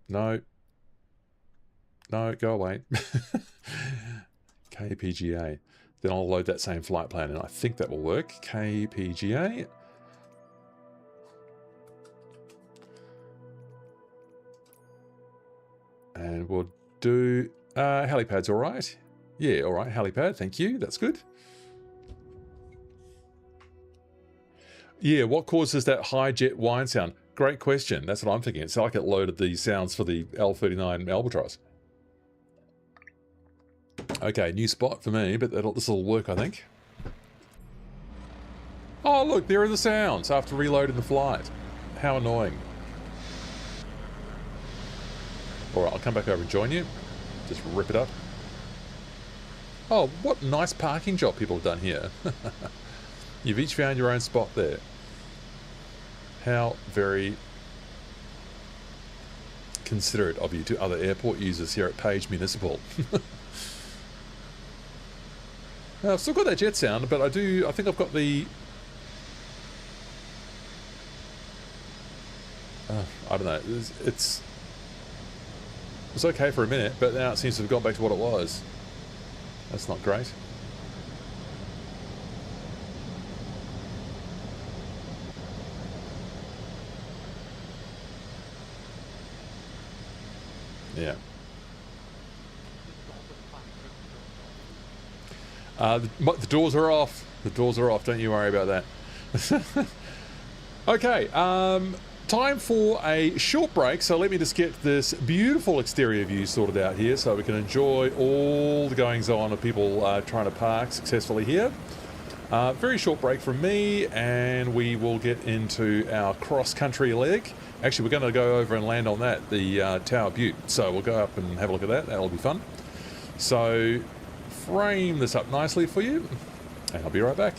No, go away. KPGA. Then I'll load that same flight plan and I think that will work. KPGA. And we'll do helipad's all right. Yeah, all right, helipad, thank you. That's good. Yeah, what causes that high jet whine sound? Great question. That's what I'm thinking. It's like it loaded the sounds for the L39 Albatross. Okay, new spot for me, but this will work, I think. Oh, look, there are the sounds after reloading the flight. How annoying. All right, I'll come back over and join you. Just rip it up. Oh, what nice parking job people have done here. You've each found your own spot there. How very considerate of you to other airport users here at Page Municipal. I've still got that jet sound, but I think I've got the... I don't know. It was okay for a minute, but now it seems to have gone back to what it was. That's not great. Yeah. The doors are off. The doors are off. Don't you worry about that. Okay. Time for a short break. So let me just get this beautiful exterior view sorted out here so we can enjoy all the goings on of people trying to park successfully here. Very short break from me, and we will get into our cross-country leg. Actually, we're going to go over and land on that, the Tower Butte. So we'll go up and have a look at that. That'll be fun. So frame this up nicely for you, and I'll be right back.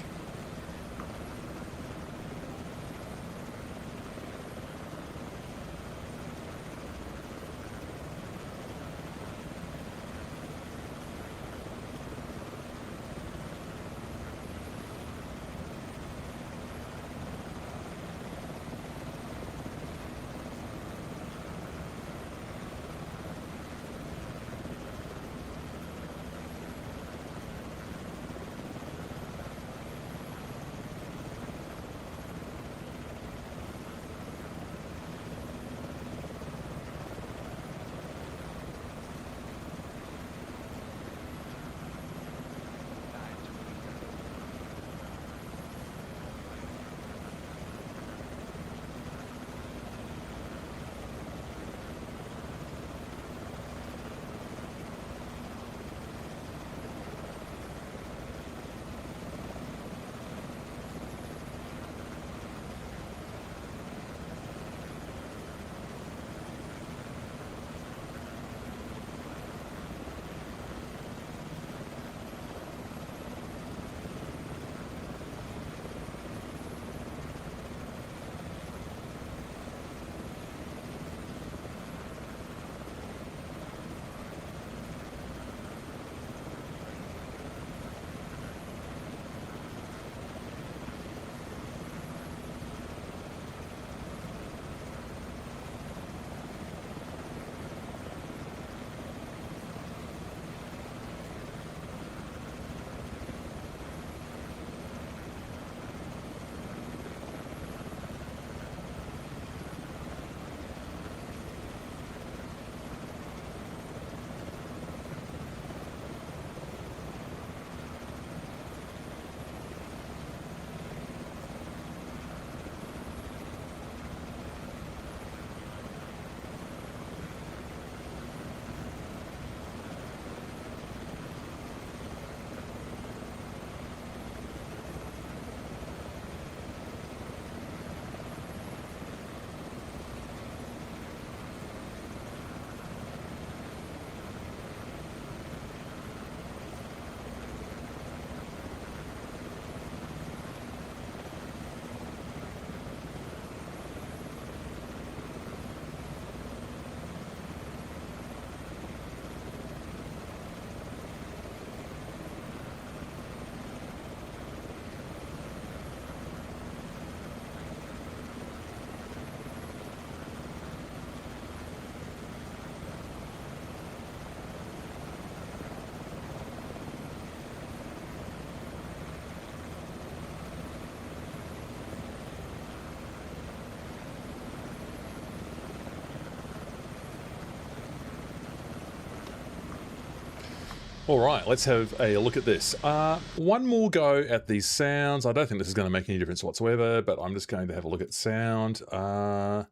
All right, let's have a look at this. One more go at these sounds. I don't think this is going to make any difference whatsoever, but I'm just going to have a look at sound. Other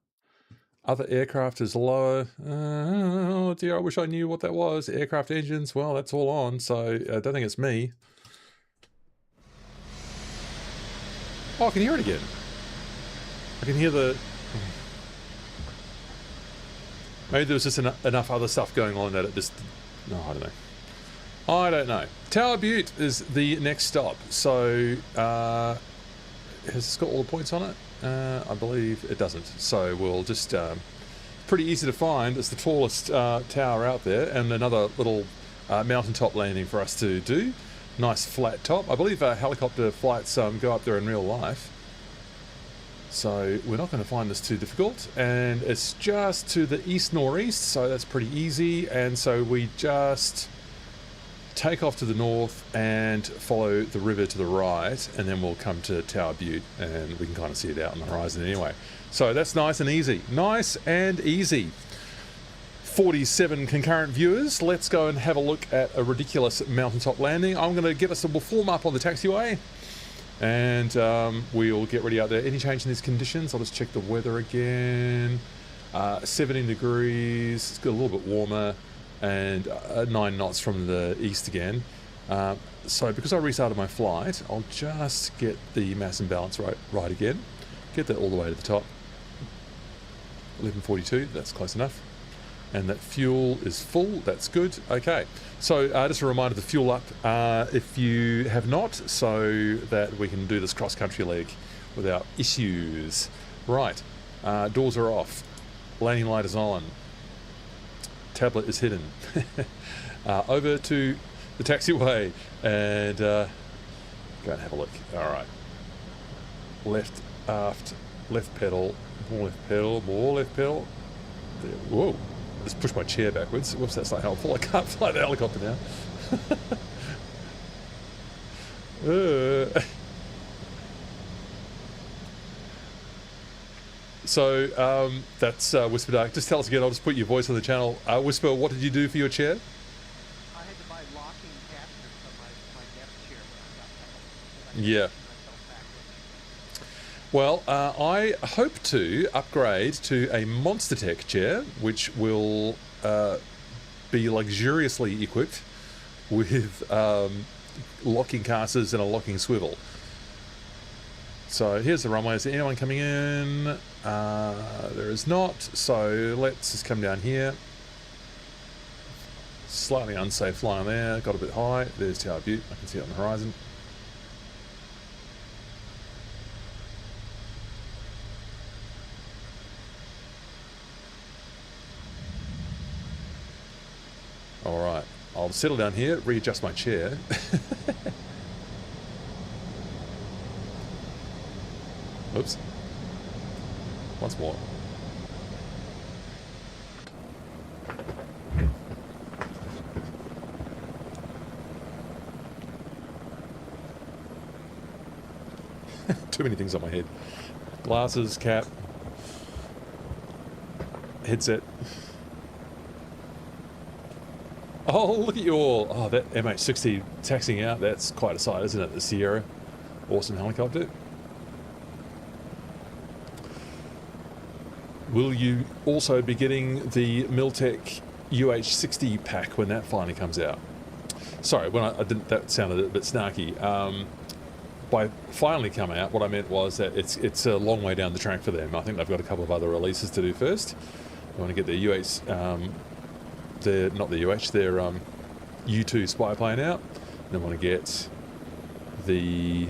aircraft is lower. Oh dear, I wish I knew what that was. Aircraft engines, well, that's all on, so I don't think it's me. Oh, I can hear it again. I can hear the... Maybe there was just enough other stuff going on that it just... No, I don't know. I don't know. Tower Butte is the next stop. So, has this got all the points on it? I believe it doesn't. So we'll just... pretty easy to find. It's the tallest tower out there, and another little mountaintop landing for us to do. Nice flat top. I believe helicopter flights go up there in real life. So we're not going to find this too difficult, and it's just to the east-northeast, so that's pretty easy. And so we just take off to the north and follow the river to the right, and then we'll come to Tower Butte, and we can kind of see it out on the horizon anyway. So that's nice and easy. Nice and easy. 47 concurrent viewers. Let's go and have a look at a ridiculous mountaintop landing. I'm going to get us a warm up on the taxiway, and we'll get ready out there. Any change in these conditions? I'll just check the weather again. 17 degrees. It's got a little bit warmer, and 9 knots from the east again. So because I restarted my flight, I'll just get the mass and balance right again. Get that all the way to the top. 1142, that's close enough. And that fuel is full, that's good. Okay, so just a reminder to fuel up if you have not, so that we can do this cross-country leg without issues. Right, doors are off, landing light is on, tablet is hidden. Over to the taxiway and go and have a look. All right, left, aft, left pedal, more left pedal, more left pedal. There. Whoa. Just push my chair backwards. Whoops, that's not helpful. I can't fly the helicopter now. So that's Whisper Dark. Just tell us again. I'll just put your voice on the channel. Whisper, what did you do for your chair? I had to buy locking casters for my desk chair when I got back. Yeah. Well, I hope to upgrade to a Monster Tech chair, which will be luxuriously equipped with locking casters and a locking swivel. So here's the runway. Is there anyone coming in? There is not. So let's just come down here. Slightly unsafe flying there. Got a bit high. There's Tower Butte. I can see it on the horizon. All right, I'll settle down here, readjust my chair. Oops. Once more. Too many things on my head. Glasses, cap, headset. Oh, look at you all. Oh, that MH60 taxiing out. That's quite a sight, isn't it? The Sierra. Awesome helicopter. Will you also be getting the Miltech UH60 pack when that finally comes out? Sorry, when I didn't, that sounded a bit snarky. By finally come out, what I meant was that it's a long way down the track for them. I think they've got a couple of other releases to do first. They want to get their not the UH, their U2 spy plane out. And they want to get the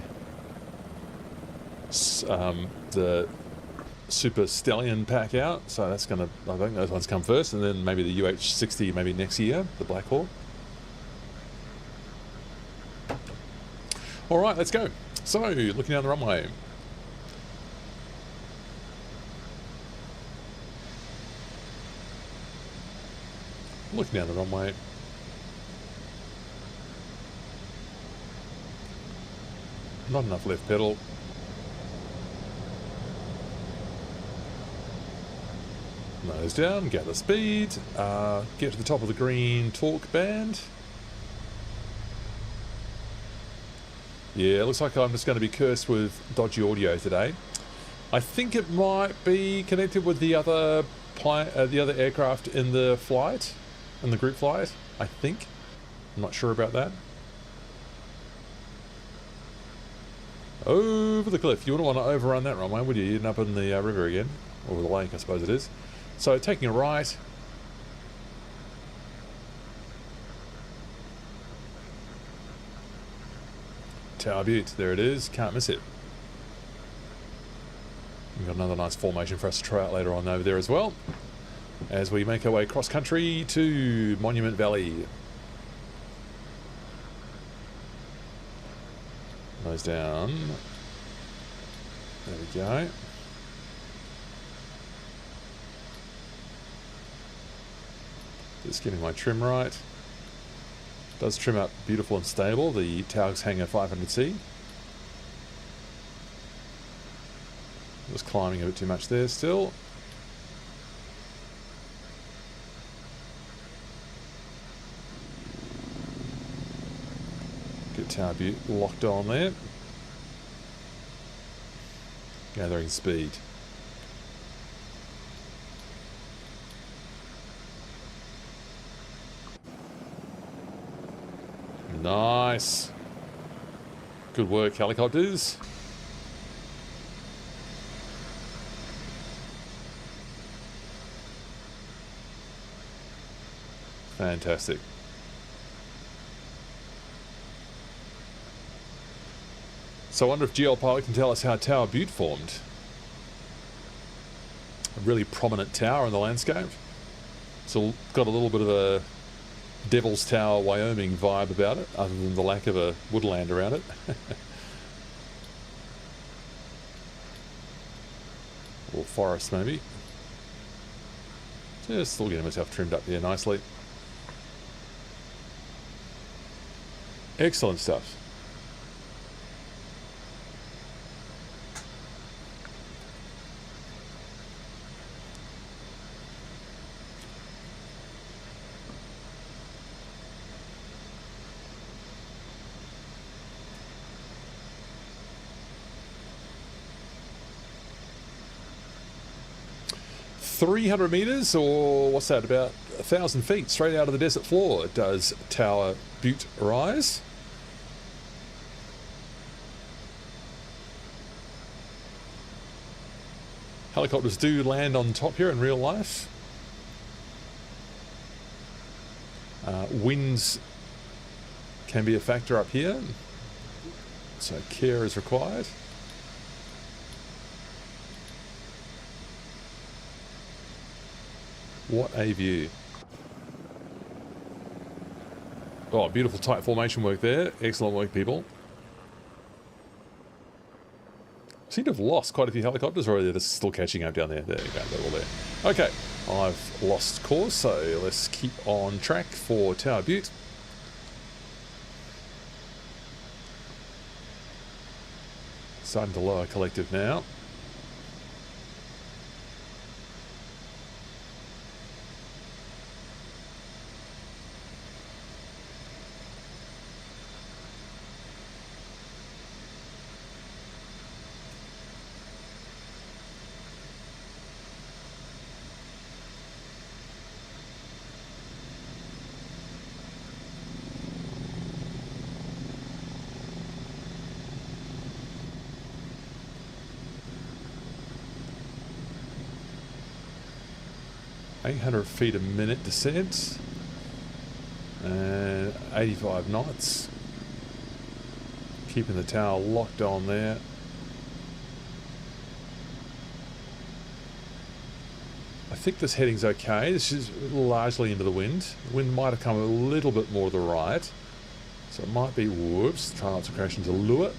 Super Stallion pack out. So that's going to, I think those ones come first, and then maybe the UH60 maybe next year, the Black Hawk. All right, let's go. So, looking down the runway. Looking down the runway. Not enough left pedal. Nose down, gather speed, get to the top of the green torque band. Yeah, it looks like I'm just going to be cursed with dodgy audio today. I think it might be connected with the other aircraft in the flight. In the group flight, I think. I'm not sure about that. Over the cliff. You wouldn't want to overrun that runway, would you? You'd end up in the river again. Or the lake, I suppose it is. So, taking a right. Tower Butte. There it is. Can't miss it. We've got another nice formation for us to try out later on over there as well, as we make our way cross country to Monument Valley. Nose down. There we go. Just getting my trim right. Does trim up beautiful and stable, the Taugs Hanger 500C. Just climbing a bit too much there still. Get Tower Butte locked on there. Gathering speed. Nice. Good work, helicopters. Fantastic. So I wonder if GL Pilot can tell us how Tower Butte formed. A really prominent tower in the landscape. So got a little bit of a Devil's Tower, Wyoming vibe about it, other than the lack of a woodland around it. Or forest maybe. Just still getting myself trimmed up here nicely. Excellent stuff. $300 meters, or what's that, about 1,000 feet straight out of the desert floor does Tower Butte rise. Helicopters do land on top here in real life. Winds can be a factor up here, so care is required. What a view. Oh, beautiful tight formation work there. Excellent work, people. Seem to have lost quite a few helicopters, or are they still catching up down there? There you go, they're all there. Okay, I've lost course, so let's keep on track for Tower Butte. Starting to lower collective now. .800 feet a minute descent and 85 knots. Keeping the tower locked on there. I think this heading's okay. This is largely into the wind. The wind might have come a little bit more to the right, so it might be, whoops, try not to crash into Lure.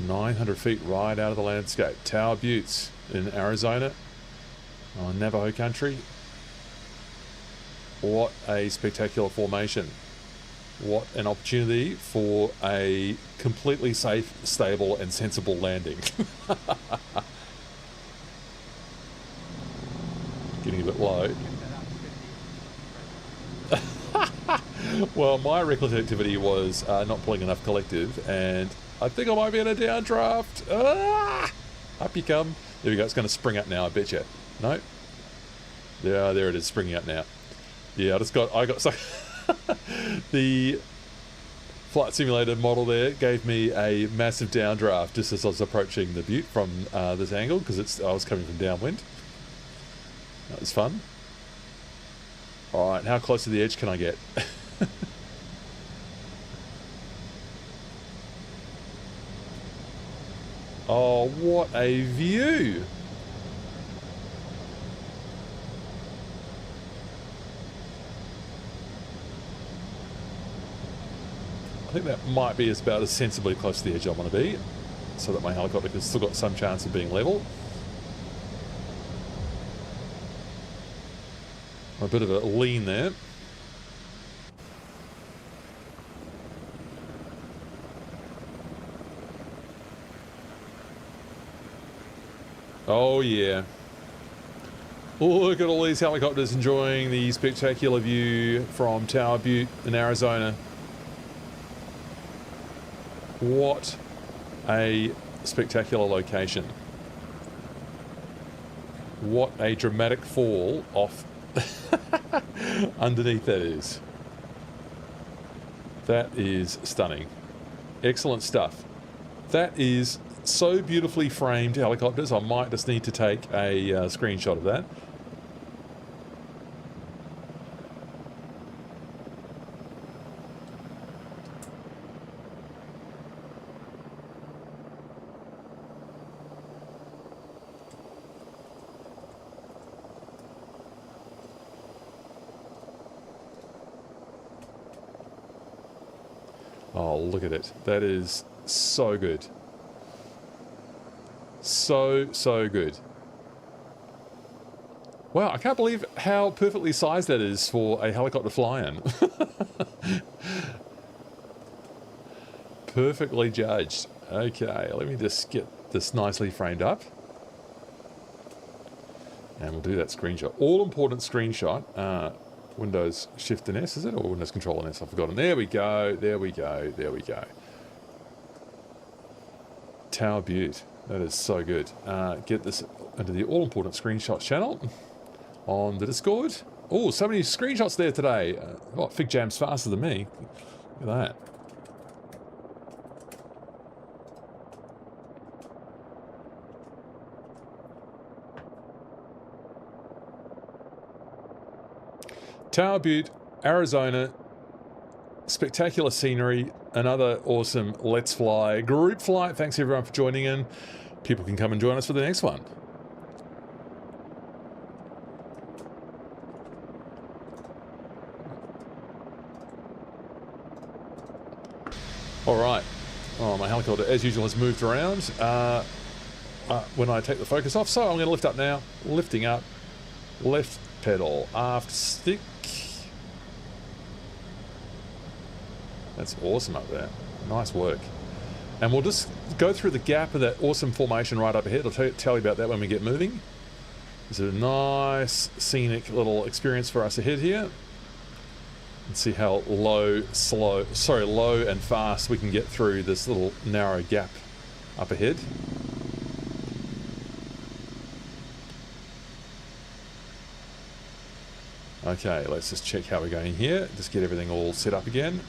.900 feet right out of the landscape. Tower Buttes in Arizona, on Navajo country. What a spectacular formation. What an opportunity for a completely safe, stable and sensible landing. Getting a bit low. Well, my reckless activity was not pulling enough collective, and I think I might be in a downdraft. Ah! Up you come. There we go. It's going to spring up now, I bet you. No? Yeah, there it is, springing up now. Yeah, I got so the flight simulator model there gave me a massive downdraft just as I was approaching the butte from this angle, because I was coming from downwind. That was fun. All right, how close to the edge can I get? Oh, what a view! think that might be about as sensibly close to the edge I want to be, so that my helicopter has still got some chance of being level. A bit of a lean there. Oh yeah. Look at all these helicopters enjoying the spectacular view from Tower Butte in Arizona. What a spectacular location. What a dramatic fall off underneath that is. That is stunning. Excellent stuff. That is so beautifully framed helicopters. I might just need to take a screenshot of that. Oh, look at it. That is so good. So good. Wow, I can't believe how perfectly sized that is for a helicopter fly-in. Perfectly judged. Okay, let me just get this nicely framed up. And we'll do that screenshot. All-important screenshot. Windows Shift and S, is it? Or Windows Control and S? I've forgotten. There we go. There we go. There we go. Tower Butte. That is so good. Get this into the all-important screenshots channel on the Discord. Oh, so many screenshots there today. Fig Jam's faster than me. Look at that. Tower Butte, Arizona. Spectacular scenery. Another awesome Let's Fly group flight. Thanks everyone for joining in. People can come and join us for the next one. All right. Oh, my helicopter, as usual, has moved around when I take the focus off. So I'm going to lift up now. Lifting up. Left pedal. Aft stick. That's awesome up there. Nice work. And we'll just go through the gap of that awesome formation right up ahead. I'll tell you about that when we get moving. It's a nice scenic little experience for us ahead here. And see how low and fast we can get through this little narrow gap up ahead. Okay, let's just check how we're going here. Just get everything all set up again.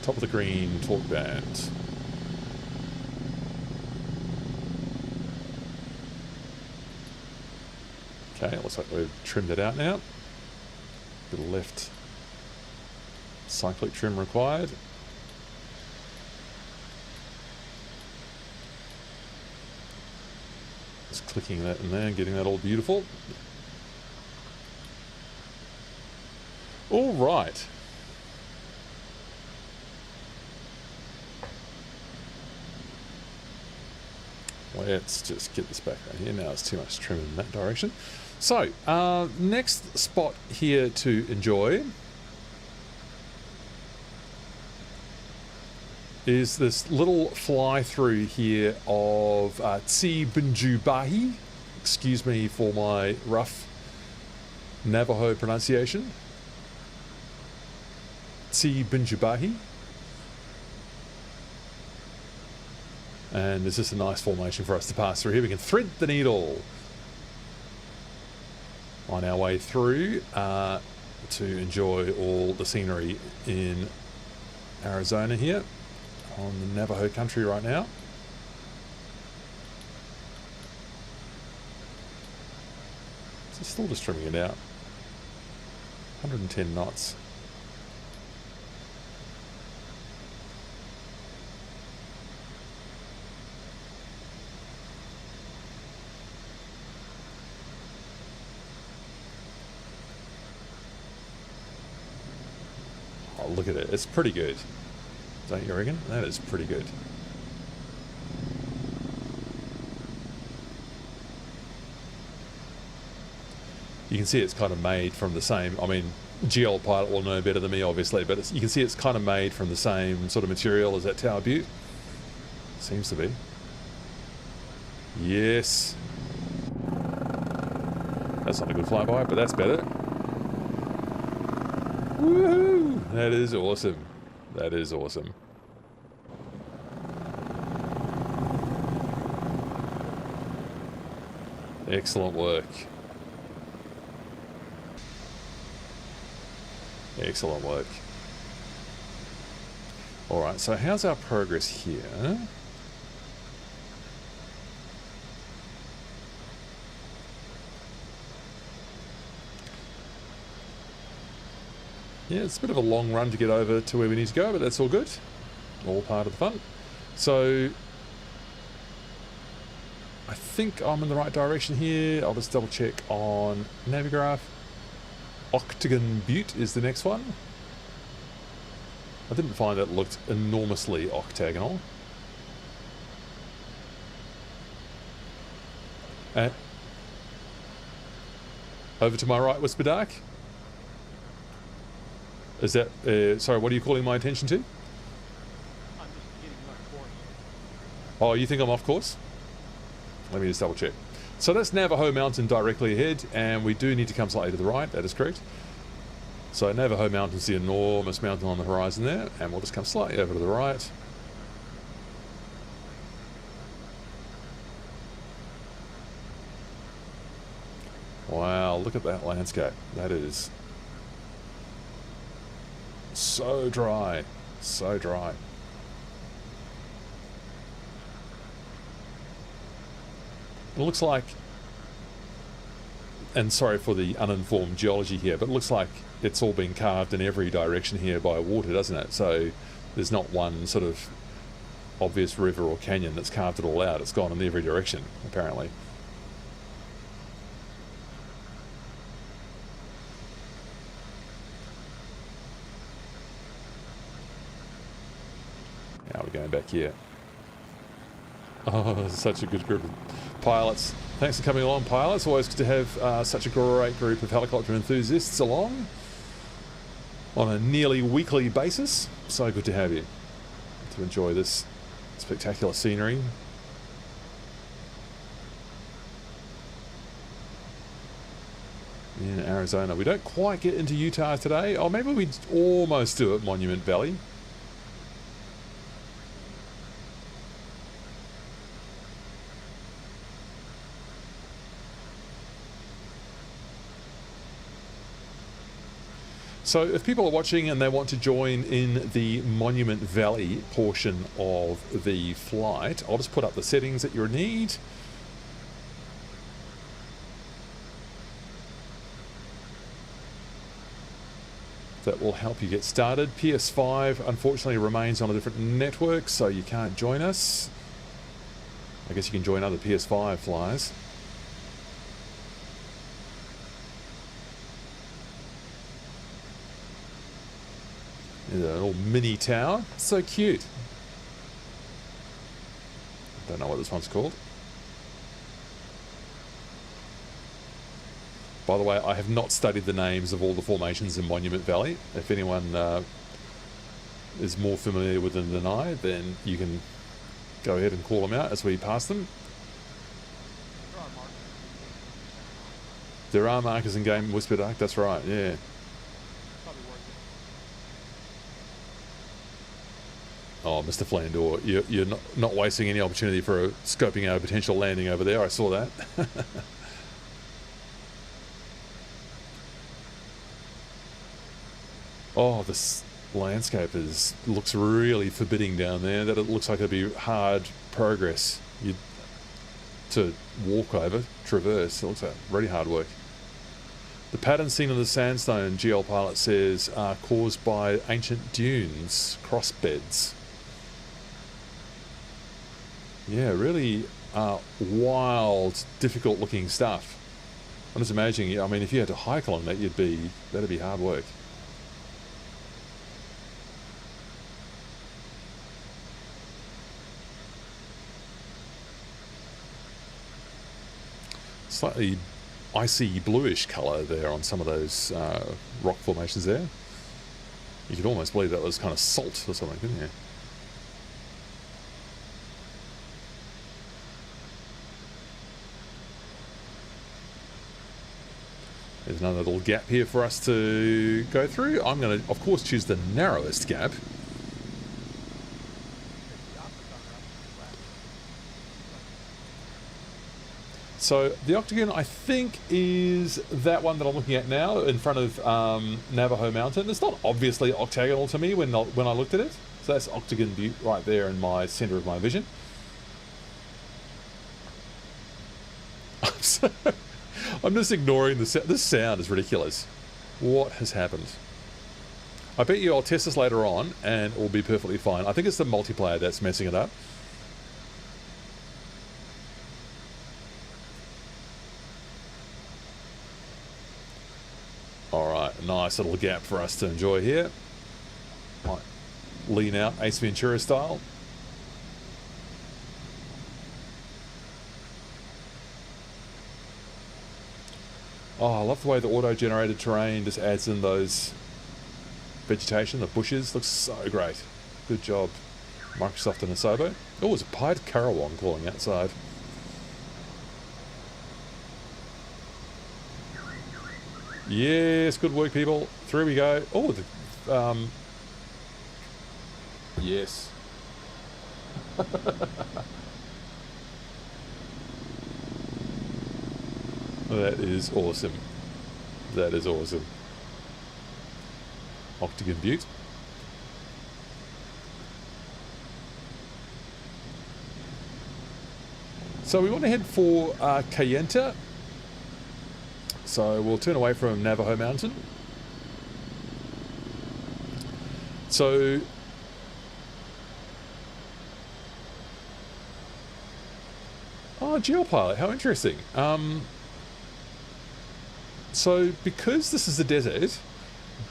Top of the green, torque band. Okay, looks like we've trimmed it out now. Bit of left cyclic trim required. Just clicking that in there and getting that all beautiful. All right. Let's just get this back right here. Now it's too much trim in that direction. So, next spot here to enjoy is this little fly through here of Binjoobaahi. Excuse me for my rough Navajo pronunciation. Binjoobaahi. And there's just a nice formation for us to pass through here. We can thread the needle on our way through to enjoy all the scenery in Arizona here on the Navajo country right now. So still just trimming it out. 110 knots. Oh, look at it. It's pretty good. Don't you reckon? That is pretty good. You can see it's kind of made from the same, I mean, GL Pilot will know better than me, obviously, but you can see it's kind of made from the same sort of material as that Tower Butte. Seems to be. Yes. That's not a good flyby, but that's better. Woohoo! That is awesome. That is awesome. Excellent work. Excellent work. Alright, so how's our progress here? Yeah, it's a bit of a long run to get over to where we need to go, but that's all good. All part of the fun. So, I think I'm in the right direction here. I'll just double check on Navigraph. Octagon Butte is the next one. I didn't find that looked enormously octagonal. Over to my right, Whisper Dark. Is that, sorry, what are you calling my attention to? I'm just getting my course. Oh, you think I'm off course? Let me just double check. So that's Navajo Mountain directly ahead, and we do need to come slightly to the right, that is correct. So Navajo Mountain's the enormous mountain on the horizon there, and we'll just come slightly over to the right. Wow, look at that landscape. That is so dry, so dry. It looks like, and sorry for the uninformed geology here, but it looks like it's all been carved in every direction here by water, doesn't it? So there's not one sort of obvious river or canyon that's carved it all out. It's gone in every direction, apparently. Now we're going back here. Oh, such a good group of pilots. Thanks for coming along, pilots. Always good to have such a great group of helicopter enthusiasts along on a nearly weekly basis. So good to have you to enjoy this spectacular scenery. In Arizona. We don't quite get into Utah today. Oh, maybe we almost do it, Monument Valley. So if people are watching and they want to join in the Monument Valley portion of the flight, I'll just put up the settings that you need. That will help you get started. PS5 unfortunately remains on a different network, so you can't join us. I guess you can join other PS5 flyers. There's a little mini tower. So cute. Don't know what this one's called. By the way, I have not studied the names of all the formations in Monument Valley. If anyone is more familiar with them than I, then you can go ahead and call them out as we pass them. There are markers in game, Whisper Dark, that's right, yeah. Oh, Mr. Flandor, you're not wasting any opportunity for scoping out a potential landing over there. I saw that. Oh, this landscape looks really forbidding down there. That it looks like it'd be hard progress to walk over, traverse. It looks like really hard work. The patterns seen in the sandstone, GL Pilot says, are caused by ancient dunes, cross beds. Yeah, really wild, difficult looking stuff. I'm just imagining, I mean, if you had to hike along that, that'd be hard work. slightly icy bluish colour there on some of those rock formations there. You could almost believe that was kind of salt or something, couldn't you? There's another little gap here for us to go through. I'm going to, of course, choose the narrowest gap. So the Octagon, I think, is that one that I'm looking at now in front of Navajo Mountain. It's not obviously octagonal to me when I looked at it. So that's Octagon Butte right there in my centre of my vision. I'm just ignoring the sound. This sound is ridiculous. What has happened? I bet you I'll test this later on and it will be perfectly fine. I think it's the multiplayer that's messing it up. Alright, nice little gap for us to enjoy here. Might lean out Ace Ventura style. Oh, I love the way the auto-generated terrain just adds in those vegetation, the bushes. Looks so great. Good job, Microsoft and Asobo. Oh, there's a pied currawong calling outside. Yes, good work, people. Through we go. Oh, yes. That is awesome. That is awesome. Octagon Butte. So we want to head for Kayenta. So we'll turn away from Navajo Mountain. So geopilot, how interesting. So because this is a desert,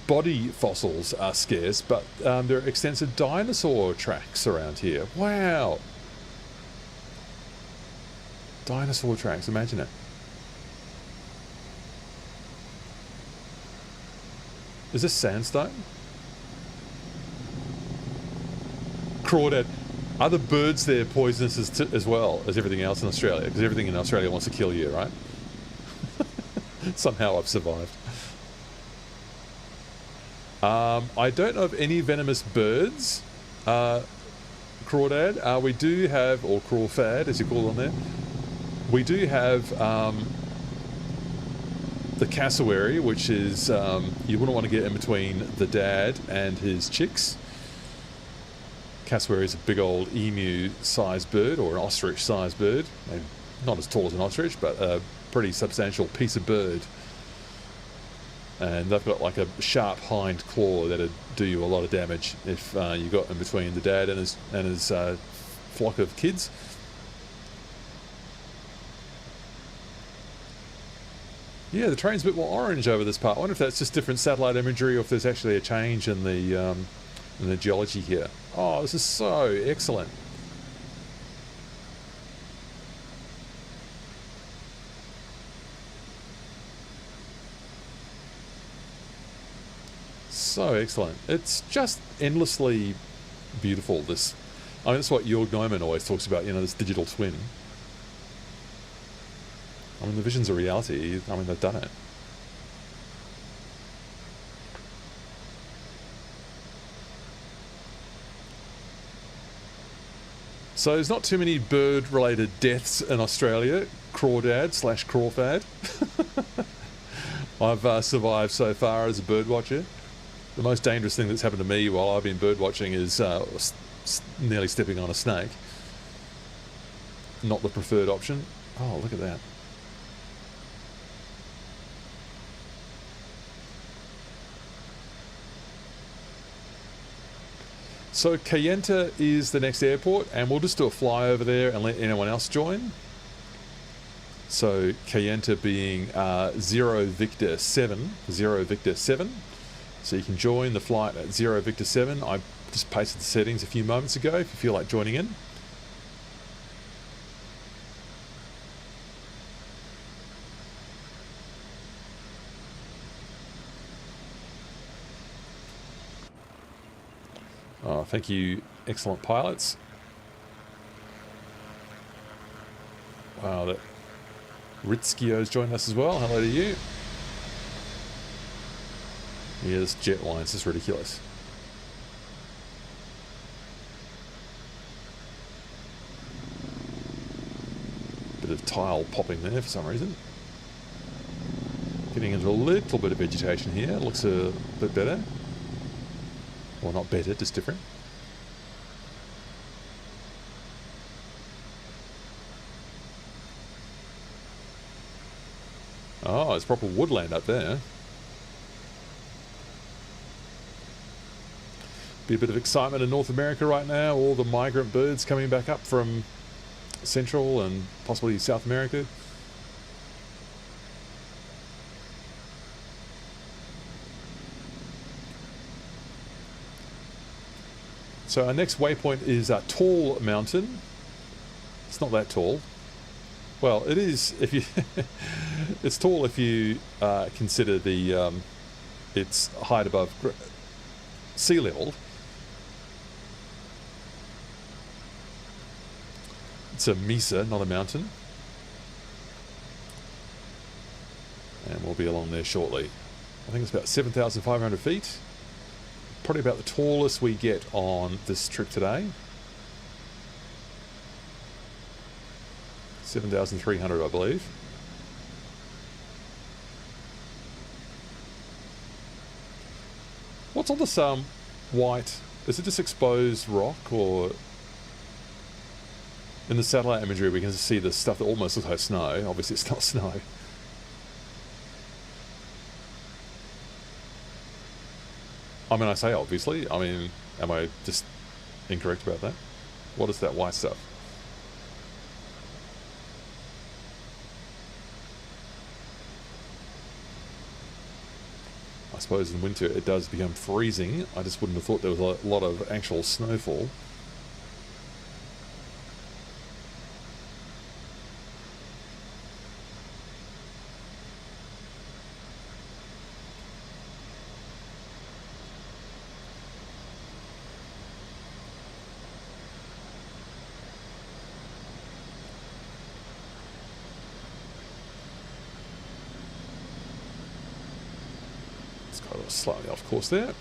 body fossils are scarce, but there are extensive dinosaur tracks around here. Wow. Dinosaur tracks, imagine it. Is this sandstone? Crawdad. Are the birds there poisonous as well as everything else in Australia? Because everything in Australia wants to kill you, right? Somehow I've survived. I don't know of any venomous birds, Crawdad. We do have, or Crawfad as you call them there, we do have the cassowary, which is, you wouldn't want to get in between the dad and his chicks. Cassowary is a big old emu-sized bird, or an ostrich-sized bird. Maybe not as tall as an ostrich, but a pretty substantial piece of bird. And they've got like a sharp hind claw that'd do you a lot of damage if you got in between the dad and his flock of kids. Yeah, the train's a bit more orange over this part. I wonder if that's just different satellite imagery or if there's actually a change in the geology here. Oh, this is so excellent. So excellent. It's just endlessly beautiful, this. I mean, that's what Jörg Neumann always talks about, you know, this digital twin. I mean, the vision's a reality. I mean, they've done it. So there's not too many bird-related deaths in Australia. Crawdad / Crawfad. I've survived so far as a bird watcher. The most dangerous thing that's happened to me while I've been bird watching is nearly stepping on a snake. Not the preferred option. Oh, look at that. So Kayenta is the next airport, and we'll just do a flyover there and let anyone else join. So Kayenta being 0 Victor 7, 0 Victor 7. So you can join the flight at 0 Victor 7. I just pasted the settings a few moments ago if you feel like joining in. Oh, thank you, excellent pilots. Wow, that Ritzkio's joined us as well. Hello to you. Yeah, this jet line's just ridiculous. Bit of tile popping there for some reason. Getting into a little bit of vegetation here. Looks a bit better. Well, not better, just different. Oh, it's proper woodland up there. Be a bit of excitement in North America right now. All the migrant birds coming back up from Central and possibly South America. So our next waypoint is a Tall Mountain. It's not that tall. Well, it is if you. It's tall if you consider the its height above sea level. It's a mesa, not a mountain. And we'll be along there shortly. I think it's about 7,500 feet. Probably about the tallest we get on this trip today. 7,300, I believe. What's all this white? Is it just exposed rock, or in the satellite imagery we can see the stuff that almost looks like snow? Obviously it's not snow. I mean, I say obviously. I mean, am I just incorrect about that? What is that white stuff? I suppose in winter it does become freezing. I just wouldn't have thought there was a lot of actual snowfall. Slightly off course there.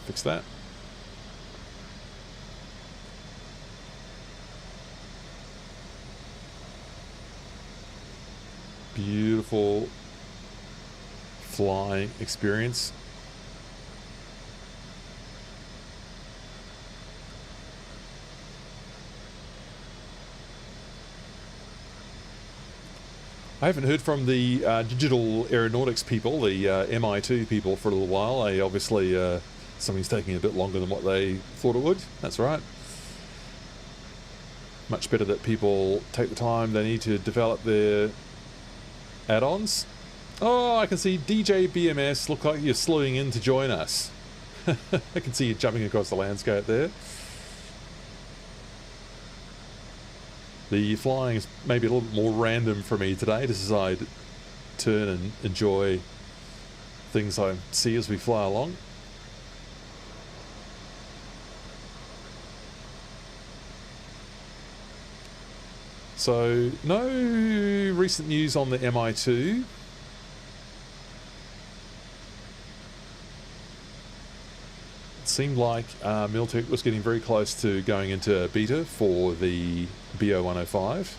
Fix that. Beautiful flying experience. I haven't heard from the digital aeronautics people, the MI2 people, for a little while. They obviously, something's taking a bit longer than what they thought it would. That's right. Much better that people take the time they need to develop their add-ons. Oh, I can see DJ BMS. Look like you're slewing in to join us. I can see you jumping across the landscape there. The flying is maybe a little bit more random for me today, just as I turn and enjoy things I see as we fly along. So, no recent news on the MI2. It seemed like Miltech was getting very close to going into beta for the BO-105.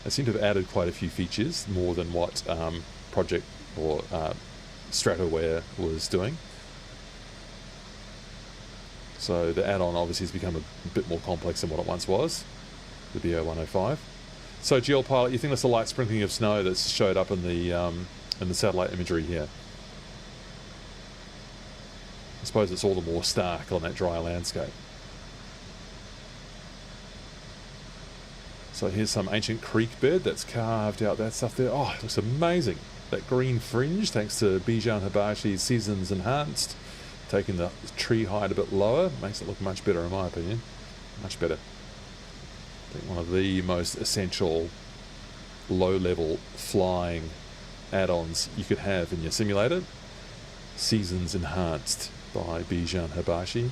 They seem to have added quite a few features, more than what Project or Stratoware was doing. So the add-on obviously has become a bit more complex than what it once was, the BO-105. So GL Pilot, you think that's a light sprinkling of snow that's showed up in the satellite imagery here? I suppose it's all the more stark on that dry landscape. So here's some ancient creek bed that's carved out that stuff there. Oh, it looks amazing. That green fringe, thanks to Bijan Hibashi's Seasons Enhanced, taking the tree height a bit lower, makes it look much better in my opinion. Much better. I think one of the most essential low-level flying add-ons you could have in your simulator. Seasons Enhanced. by Binjoobaahi.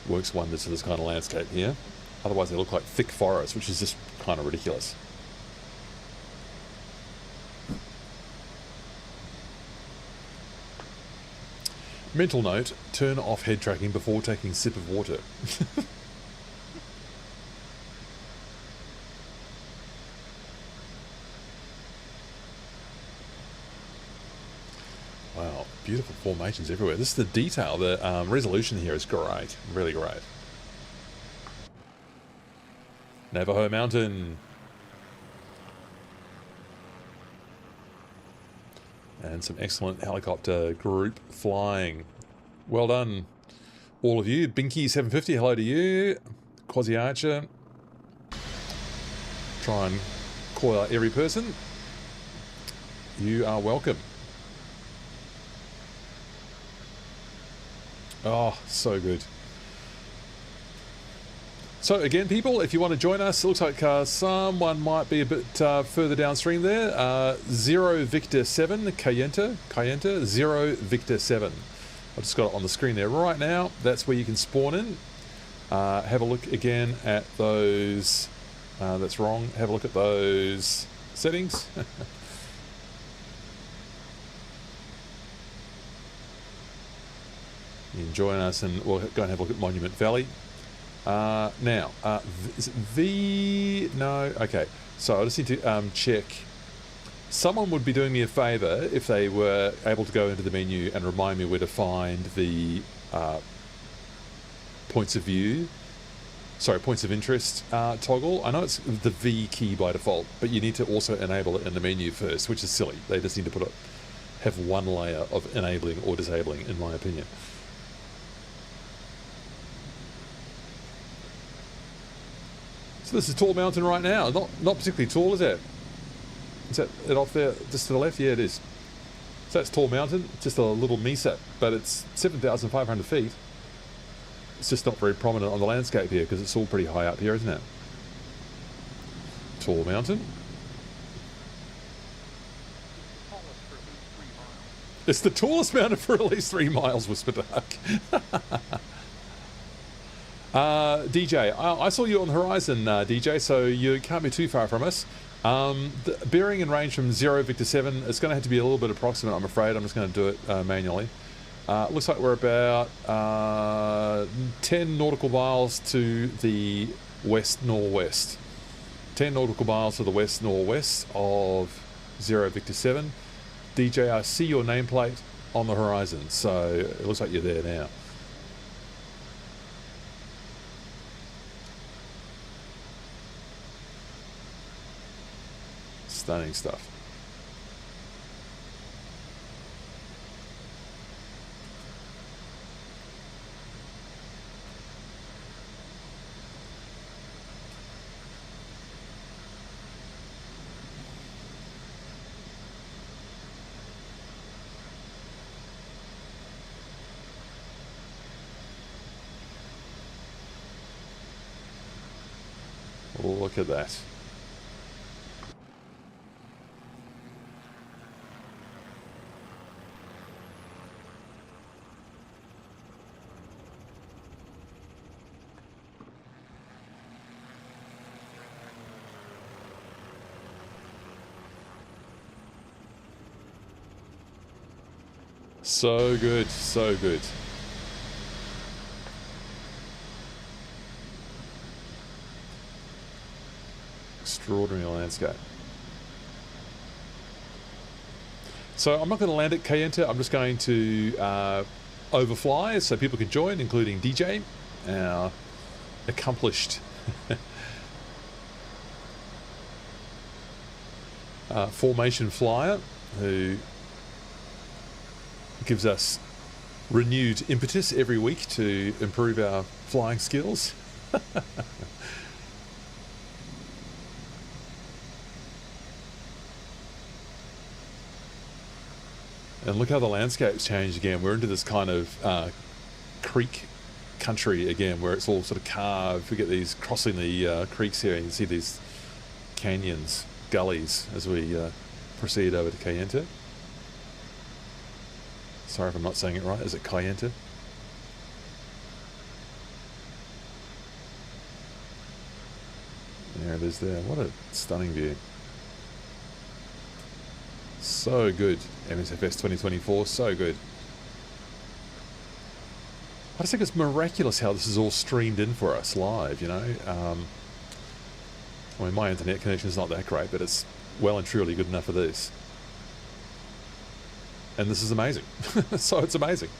Works wonders for this kind of landscape here. Otherwise they look like thick forests, which is just kind of ridiculous. Mental note, turn off head tracking before taking a sip of water. Wow, beautiful formations everywhere. This is the detail, the resolution here is great, really great. Navajo Mountain. And some excellent helicopter group flying. Well done, all of you. Binky750, hello to you. Quasi Archer. Try and call out every person. You are welcome. Oh, so good. So again, people, if you want to join us, it looks like someone might be a bit further downstream there. 0 Victor 7, Kayenta, 0 Victor 7. I've just got it on the screen there right now. That's where you can spawn in. Have a look again at those. That's wrong. Have a look at those settings. You can join us and we'll go and have a look at Monument Valley. Now, is it V? No, okay. So I just need to check. Someone would be doing me a favour if they were able to go into the menu and remind me where to find the points of interest toggle. I know it's the V key by default, but you need to also enable it in the menu first, which is silly. They just need to have one layer of enabling or disabling, in my opinion. So this is Tall Mountain right now. Not particularly tall, is it? Is that it off there, just to the left? Yeah, it is. So that's Tall Mountain, just a little mesa, but it's 7,500 feet. It's just not very prominent on the landscape here because it's all pretty high up here, isn't it? Tall Mountain. It's the tallest mountain for at least 3 miles, Whisper Duck. DJ, I saw you on the horizon, DJ, so you can't be too far from us. The bearing and range from 0 Victor 7, it's going to have to be a little bit approximate, I'm afraid. I'm just going to do it manually. Looks like we're about 10 nautical miles to the west-northwest. 10 nautical miles to the west-northwest of 0 Victor 7. DJ, I see your nameplate on the horizon, so it looks like you're there now. Stunning stuff. Look at that. So good, so good. Extraordinary landscape. So I'm not going to land at Kayenta, I'm just going to overfly so people can join, including DJ, our accomplished formation flyer, who gives us renewed impetus every week to improve our flying skills. And look how the landscape's changed again. We're into this kind of creek country again, where it's all sort of carved. We get these crossing the creeks here, and you see these canyons, gullies, as we proceed over to Kayenta. Sorry if I'm not saying it right. Is it Kayenta? There it is there. What a stunning view. So good. MSFS 2024, so good. I just think it's miraculous how this is all streamed in for us live, you know. I mean, my internet connection is not that great, but it's well and truly good enough for this. And this is amazing. So it's amazing.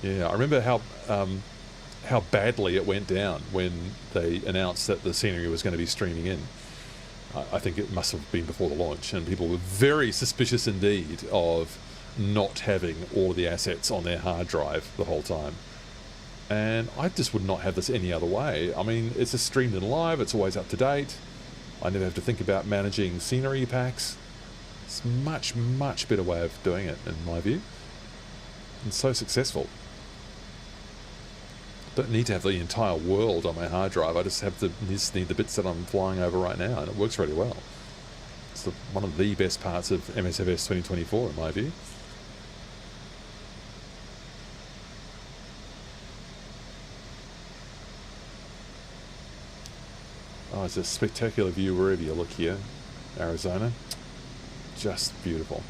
Yeah, I remember how badly it went down when they announced that the scenery was going to be streaming in. I think it must have been before the launch, and people were very suspicious indeed of not having all of the assets on their hard drive the whole time. And I just would not have this any other way. I mean, it's just streamed in live, it's always up to date. I never have to think about managing scenery packs. It's a much, much better way of doing it, in my view. And so successful. Don't need to have the entire world on my hard drive. I just need the bits that I'm flying over right now, and it works really well. It's one of the best parts of MSFS 2024, in my view. Oh, it's a spectacular view wherever you look here. Arizona. Just beautiful.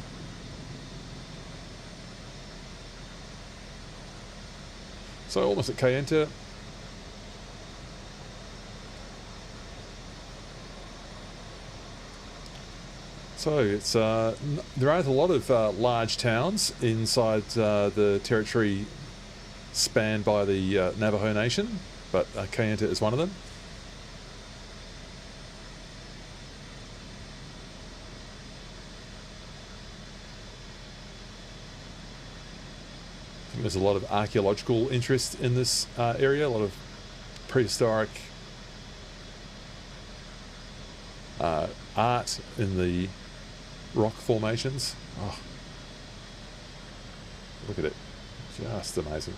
So almost at Kayenta. So it's there aren't a lot of large towns inside the territory spanned by the Navajo Nation, but Kayenta is one of them. There's a lot of archaeological interest in this area, a lot of prehistoric art in the rock formations. Oh, look at it, just amazing.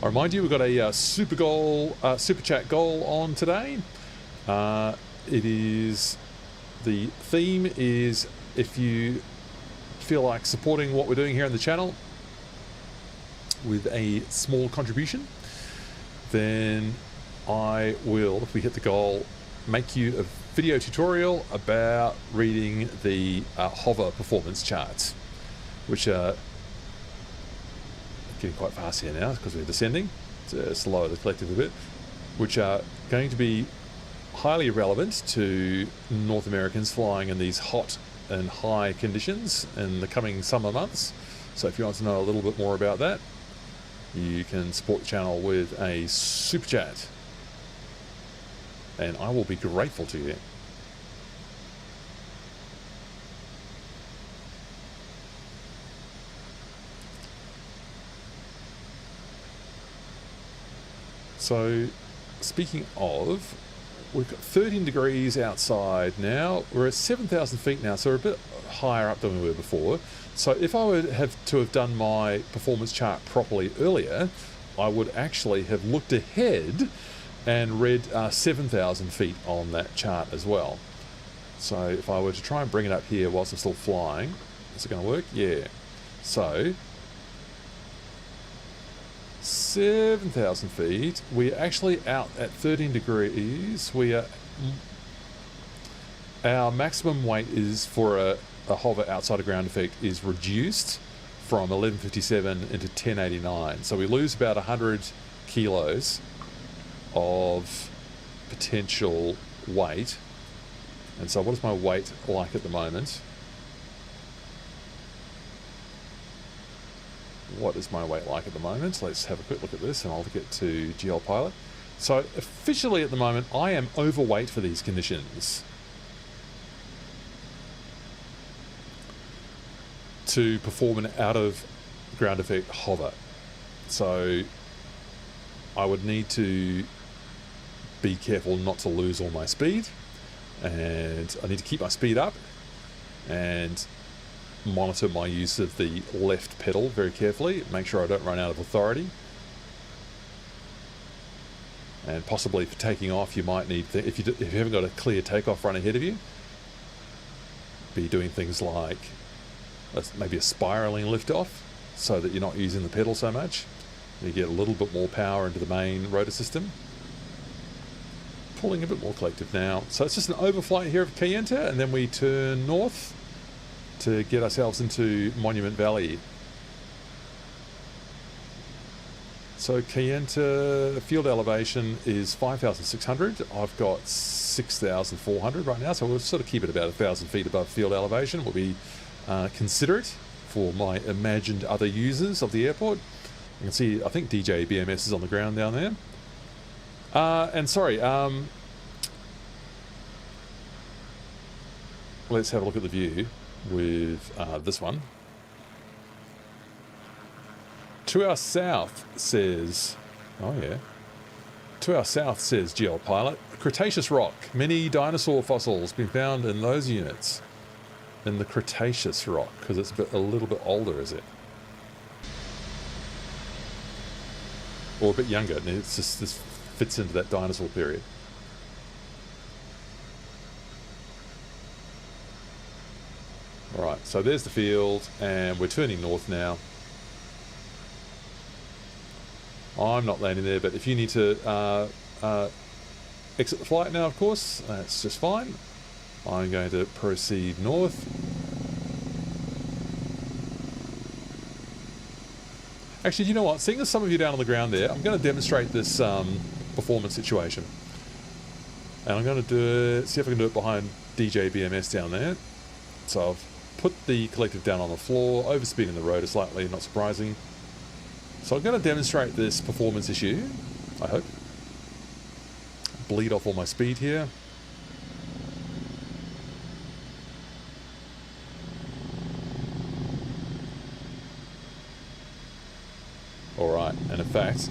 I remind you, we've got a super chat goal on today. The theme is, if you feel like supporting what we're doing here on the channel with a small contribution, then I will, if we hit the goal, make you a video tutorial about reading the hover performance charts, which are getting quite fast here now because we're descending to slow the collective a bit, which are going to be highly relevant to North Americans flying in these hot and high conditions in the coming summer months. So if you want to know a little bit more about that, you can support the channel with a super chat, and I will be grateful to you. So, speaking of, we've got 13 degrees outside now. We're at 7,000 feet now, so we're a bit higher up than we were before. So if I would have to have done my performance chart properly earlier, I would actually have looked ahead and read 7,000 feet on that chart as well. So if I were to try and bring it up here whilst I'm still flying, is it going to work? Yeah. So 7,000 feet, we're actually out at 13 degrees. Our maximum weight is for a hover outside of ground effect is reduced from 1157 into 1089. So we lose about 100 kilos of potential weight. And so what is my weight like at the moment? What is my weight like at the moment? Let's have a quick look at this, and I'll get to GL Pilot. So officially at the moment, I am overweight for these conditions to perform an out of ground effect hover. So I would need to be careful not to lose all my speed, and I need to keep my speed up and monitor my use of the left pedal very carefully, make sure I don't run out of authority. And possibly for taking off, you might need, if you haven't got a clear takeoff run ahead of you, be doing things like maybe a spiraling liftoff, so that you're not using the pedal so much. You get a little bit more power into the main rotor system. Pulling a bit more collective now. So it's just an overflight here of Kayenta, and then we turn north to get ourselves into Monument Valley. So Kayenta field elevation is 5,600. I've got 6,400 right now, so we'll sort of keep it about 1,000 feet above field elevation. We'll be considerate for my imagined other users of the airport. You can see, I think DJ BMS is on the ground down there. And sorry, let's have a look at the view with this one. To our south says, oh yeah, to our south says GeoPilot, Cretaceous rock, many dinosaur fossils been found in those units. In the Cretaceous rock, because it's a little bit older, is it? Or a bit younger, and it's just, this fits into that dinosaur period. Alright, so there's the field, and we're turning north now. I'm not landing there, but if you need to exit the flight now, of course, that's just fine. I'm going to proceed north. Actually, you know what? Seeing as some of you down on the ground there, I'm going to demonstrate this performance situation. And I'm going to do it, see if I can do it behind DJ BMS down there. So I've put the collective down on the floor, overspeeding the rotor slightly, not surprising. So I'm going to demonstrate this performance issue, I hope. Bleed off all my speed here. Alright, and in fact,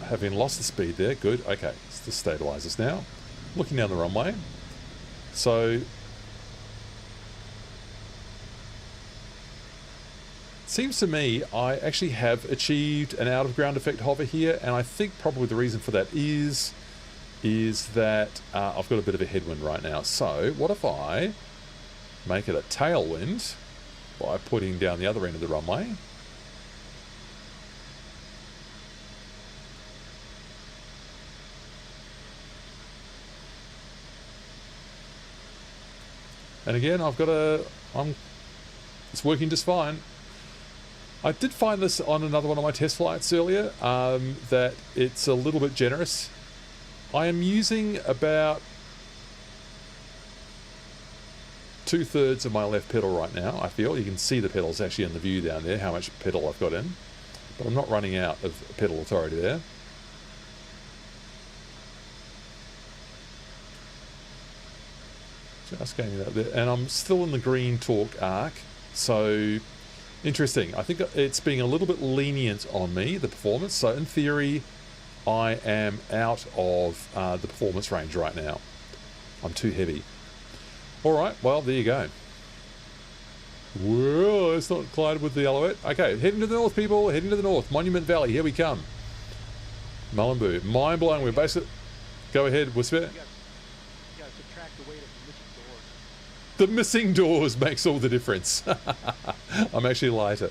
having lost the speed there, good, okay, let's just stabilise this now. Looking down the runway. So, seems to me I actually have achieved an out of ground effect hover here, and I think probably the reason for that is that I've got a bit of a headwind right now. So what if I make it a tailwind by putting down the other end of the runway? And again, it's working just fine. I did find this on another one of my test flights earlier, that it's a little bit generous. I am using about 2/3 of my left pedal right now, I feel. You can see the pedals actually in the view down there, how much pedal I've got in. But I'm not running out of pedal authority there. Just going out there. And I'm still in the green torque arc, so interesting. I think it's being a little bit lenient on me, the performance. So in theory, I am out of the performance range right now. I'm too heavy. Alright, well, there you go. Whoa, let's not collide with the Alouette. Okay, heading to the north, people. Heading to the north. Monument Valley, here we come. Mullumboo. Mind-blowing. We're basically... Go ahead, Whisper. You gotta subtract the weight of the missing doors. The missing doors makes all the difference. I'm actually lighter.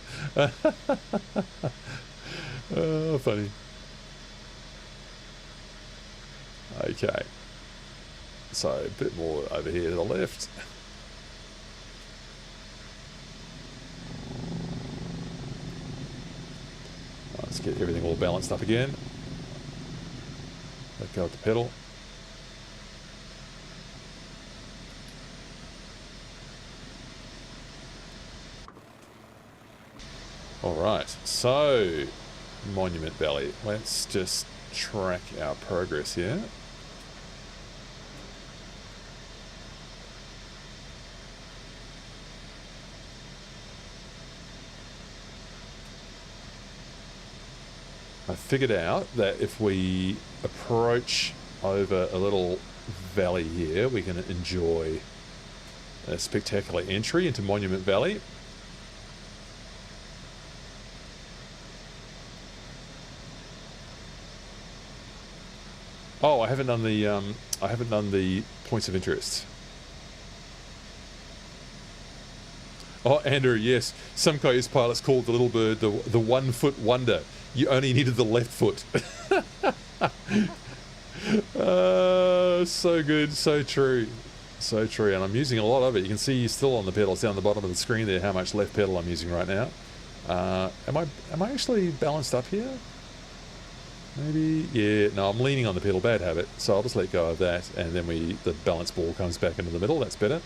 Oh, funny. Okay. So, a bit more over here to the left. Let's get everything all balanced up again. Let go of the pedal. Alright, so Monument Valley. Let's just track our progress here. I figured out that if we approach over a little valley here, we can enjoy a spectacular entry into Monument Valley. Oh, I haven't done the points of interest. Oh, Andrew, yes. Some Coyote pilots called the little bird the 1 foot wonder. You only needed the left foot. So good, so true. So true, and I'm using a lot of it. You can see still on the pedals down the bottom of the screen there how much left pedal I'm using right now. Am I actually balanced up here? Maybe, yeah, no, I'm leaning on the pedal, bad habit. So I'll just let go of that, and then the balance ball comes back into the middle. That's better.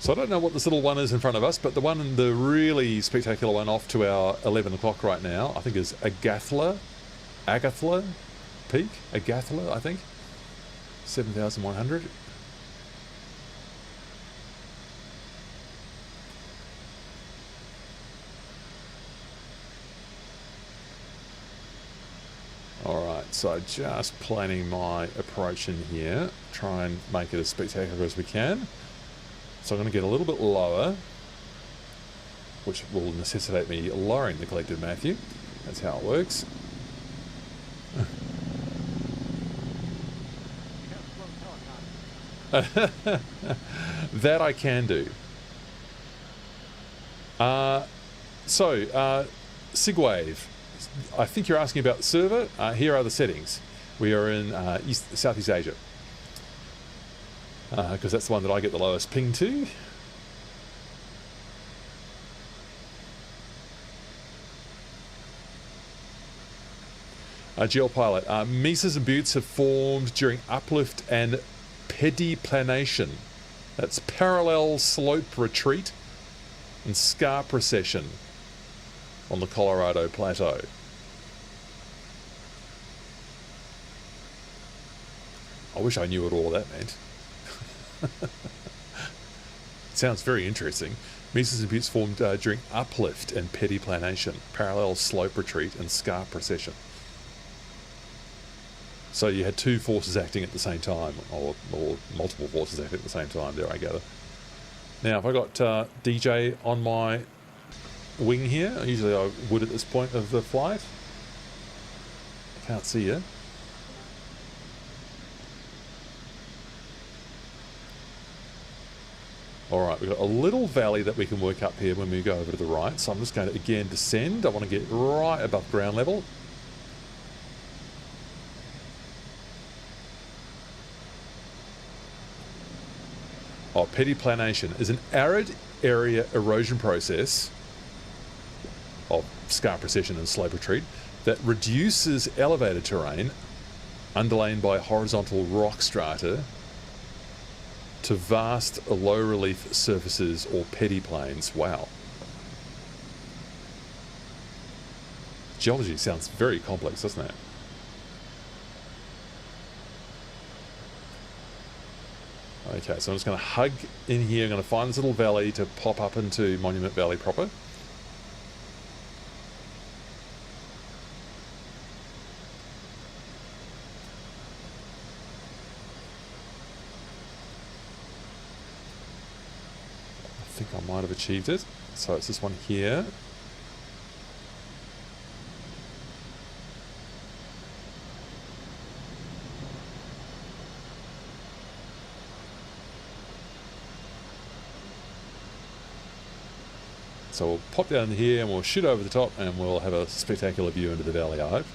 So I don't know what this little one is in front of us, but the really spectacular one off to our 11 o'clock right now, I think is Agathla Peak? Agathla, I think. 7,100. Alright, so just planning my approach in here. Try and make it as spectacular as we can. So I'm going to get a little bit lower, which will necessitate me lowering the collective Matthew. That's how it works. That I can do. Sigwave. I think you're asking about the server. Here are the settings. We are in Southeast Asia. Because that's the one that I get the lowest ping to. Geopilot. Mesas and buttes have formed during uplift and pediplanation. That's parallel slope retreat and scarp recession on the Colorado Plateau. I wish I knew what all that meant. It sounds very interesting. Mesas and buttes formed during uplift and pediplanation, parallel slope retreat and scarp recession. So you had two forces acting at the same time, or multiple forces acting at the same time, there I gather. Now, if I got DJ on my wing here, usually I would at this point of the flight. I can't see you. Alright, we've got a little valley that we can work up here when we go over to the right. So I'm just going to again descend. I want to get right above ground level. Oh, pediplanation is an arid area erosion process of scarp recession and slope retreat that reduces elevated terrain underlain by horizontal rock strata to vast low relief surfaces or pediplanes. Wow. Geology sounds very complex, doesn't it? Okay, so I'm just going to hug in here. I'm going to find this little valley to pop up into Monument Valley proper. I think I might have achieved it. So it's this one here. So we'll pop down here and we'll shoot over the top and we'll have a spectacular view into the valley, I hope.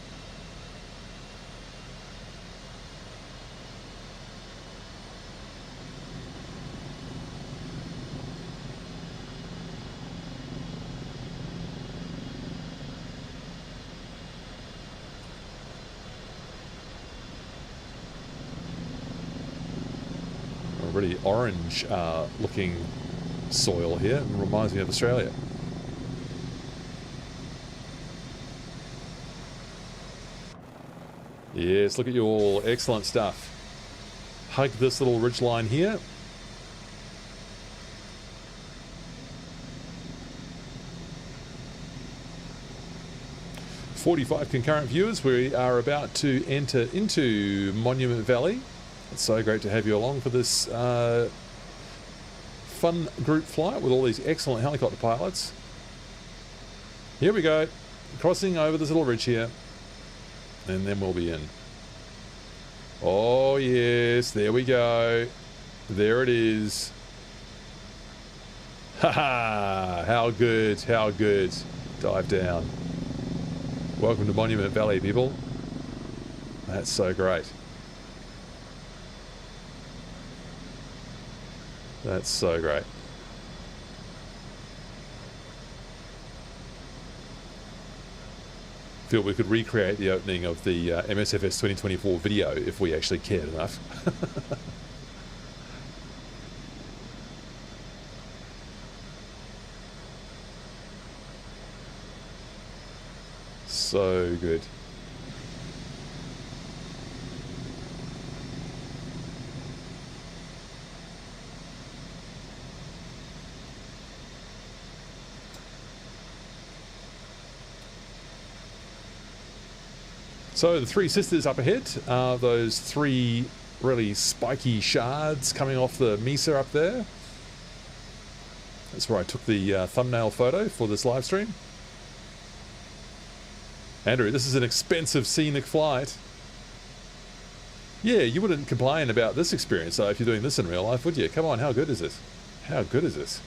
A really orange looking soil here. It reminds me of Australia. Yes, look at you all. Excellent stuff. Hug this little ridge line here. "45 concurrent viewers. We are about to enter into Monument Valley. It's so great to have you along for this fun group flight with all these excellent helicopter pilots. Here we go. Crossing over this little ridge here. And then we'll be in. Oh, yes. There we go. There it is. Haha. How good. How good. Dive down. Welcome to Monument Valley, people. That's so great. That's so great. Feel we could recreate the opening of the MSFS 2024 video if we actually cared enough. So good. So the Three Sisters up ahead are those three really spiky shards coming off the mesa up there. That's where I took the thumbnail photo for this live stream. Andrew, this is an expensive scenic flight. Yeah, you wouldn't complain about this experience though if you're doing this in real life, would you? Come on, how good is this? How good is this?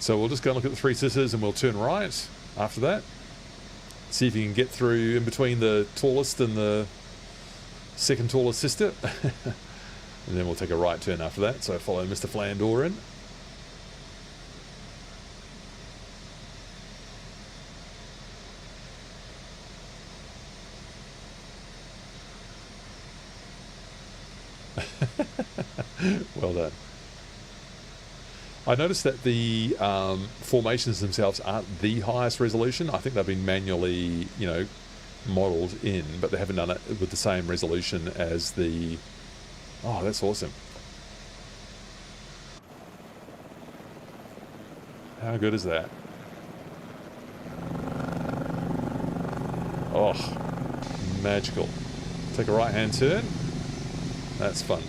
So we'll just go and look at the Three Sisters and we'll turn right after that. See if you can get through in between the tallest and the second tallest sister. And then we'll take a right turn after that. So follow Mr. Flandor in. Well done. I noticed that the formations themselves aren't the highest resolution. I think they've been manually, you know, modelled in, but they haven't done it with the same resolution as the... Oh, that's awesome. How good is that? Oh, magical. Take a right-hand turn. That's fun.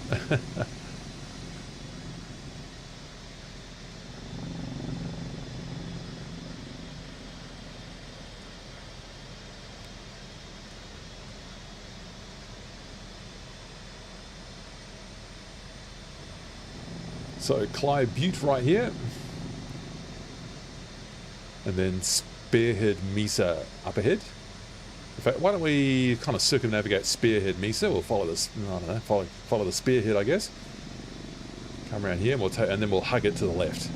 So Tower Butte right here, and then Spearhead Mesa up ahead. In fact, why don't we kind of circumnavigate Spearhead Mesa? We'll follow this. I don't know. Follow the Spearhead, I guess. Come around here, and we'll take, and then we'll hug it to the left.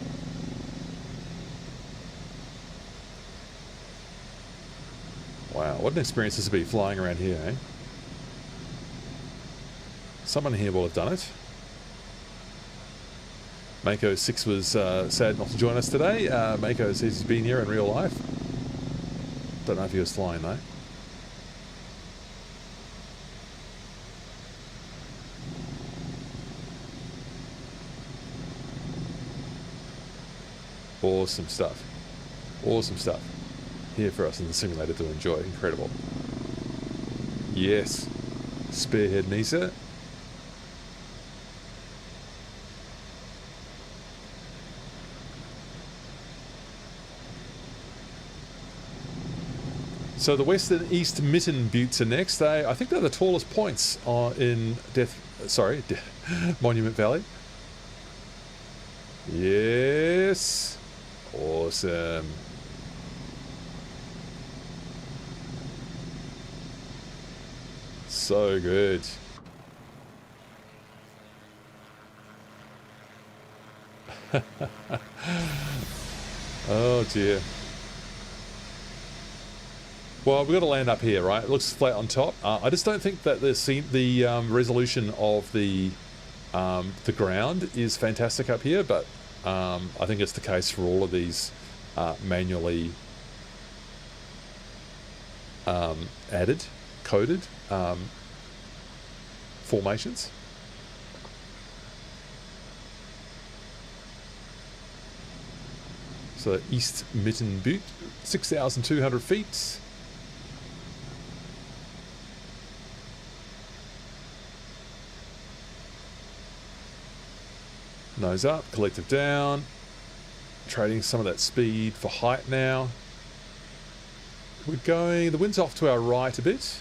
Wow, what an experience this will be flying around here, eh? Someone here will have done it. Mako 6 was sad not to join us today. Mako says he's been here in real life. Don't know if he was flying though. Awesome stuff. Awesome stuff. Here for us in the simulator to enjoy. Incredible. Yes. Spearhead Mesa. So the west and east Mitten Buttes are next. I think they're the tallest points in Monument Valley. Yes. Awesome. So good. Oh dear. Well, we've got to land up here, right? It looks flat on top. I just don't think that the resolution of the The ground is fantastic up here, but I think it's the case for all of these manually coded formations. So East Mitten Butte, 6,200 feet. Nose up, collective down. Trading some of that speed for height now. We're going, the wind's off to our right a bit.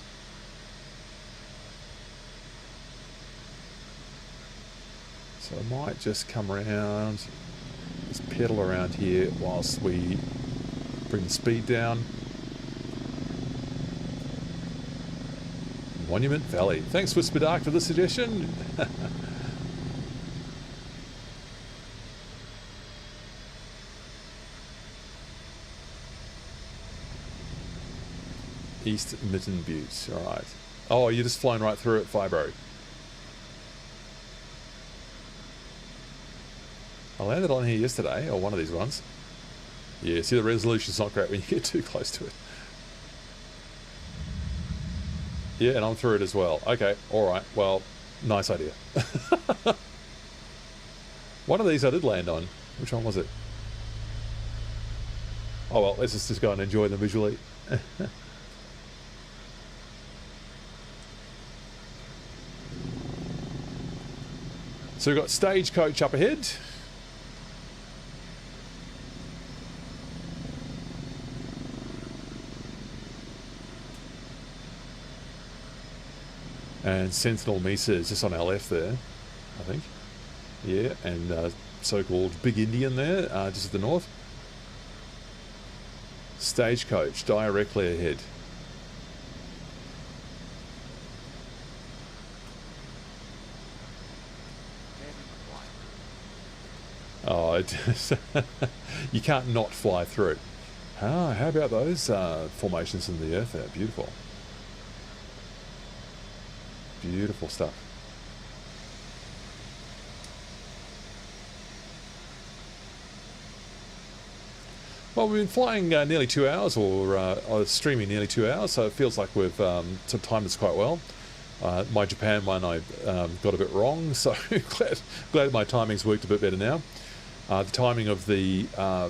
So I might just come around, just pedal around here whilst we bring the speed down. Monument Valley. Thanks, Whisper Dark, for the suggestion. East Mitten Butte. All right. Oh, you're just flying right through it, Fibro. I landed on here yesterday, or one of these ones. Yeah, see, the resolution's not great when you get too close to it. Yeah, and I'm through it as well. Okay, all right. Well, nice idea. One of these I did land on. Which one was it? Oh, well, let's just go and enjoy them visually. So we've got Stagecoach up ahead. And Sentinel Mesa is just on our left there, I think. Yeah, and so-called Big Indian there, just at the north. Stagecoach directly ahead. Oh, you can't not fly through. Ah, how about those formations in the earth there? Beautiful. Beautiful stuff. Well, we've been flying nearly 2 hours, or streaming nearly 2 hours, so it feels like we've timed this quite well. My Japan one I got a bit wrong, so glad my timing's worked a bit better now. The timing of the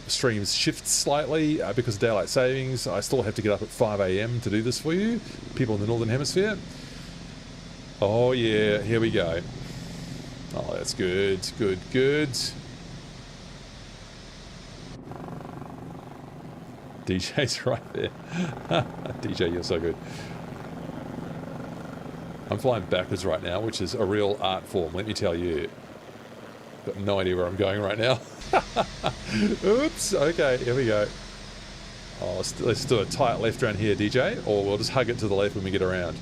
streams shifts slightly because of daylight savings. I still have to get up at 5 AM to do this for you, people in the Northern Hemisphere. Oh yeah, here we go. Oh, that's good, good, good. DJ's right there. DJ, you're so good. I'm flying backwards right now, which is a real art form, let me tell you. Got no idea where I'm going right now. Oops, okay, here we go. Oh, let's do a tight left around here, DJ, or we'll just hug it to the left when we get around.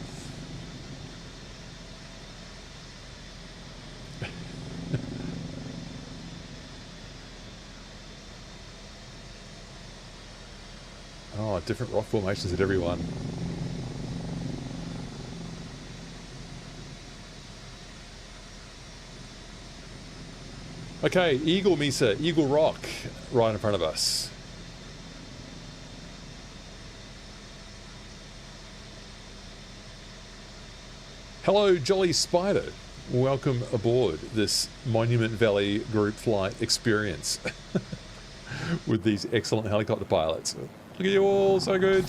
Oh, different rock formations at every one. Okay, Eagle Mesa, Eagle Rock, right in front of us. Hello, Jolly Spider. Welcome aboard this Monument Valley group flight experience with these excellent helicopter pilots. Look at you all, so good.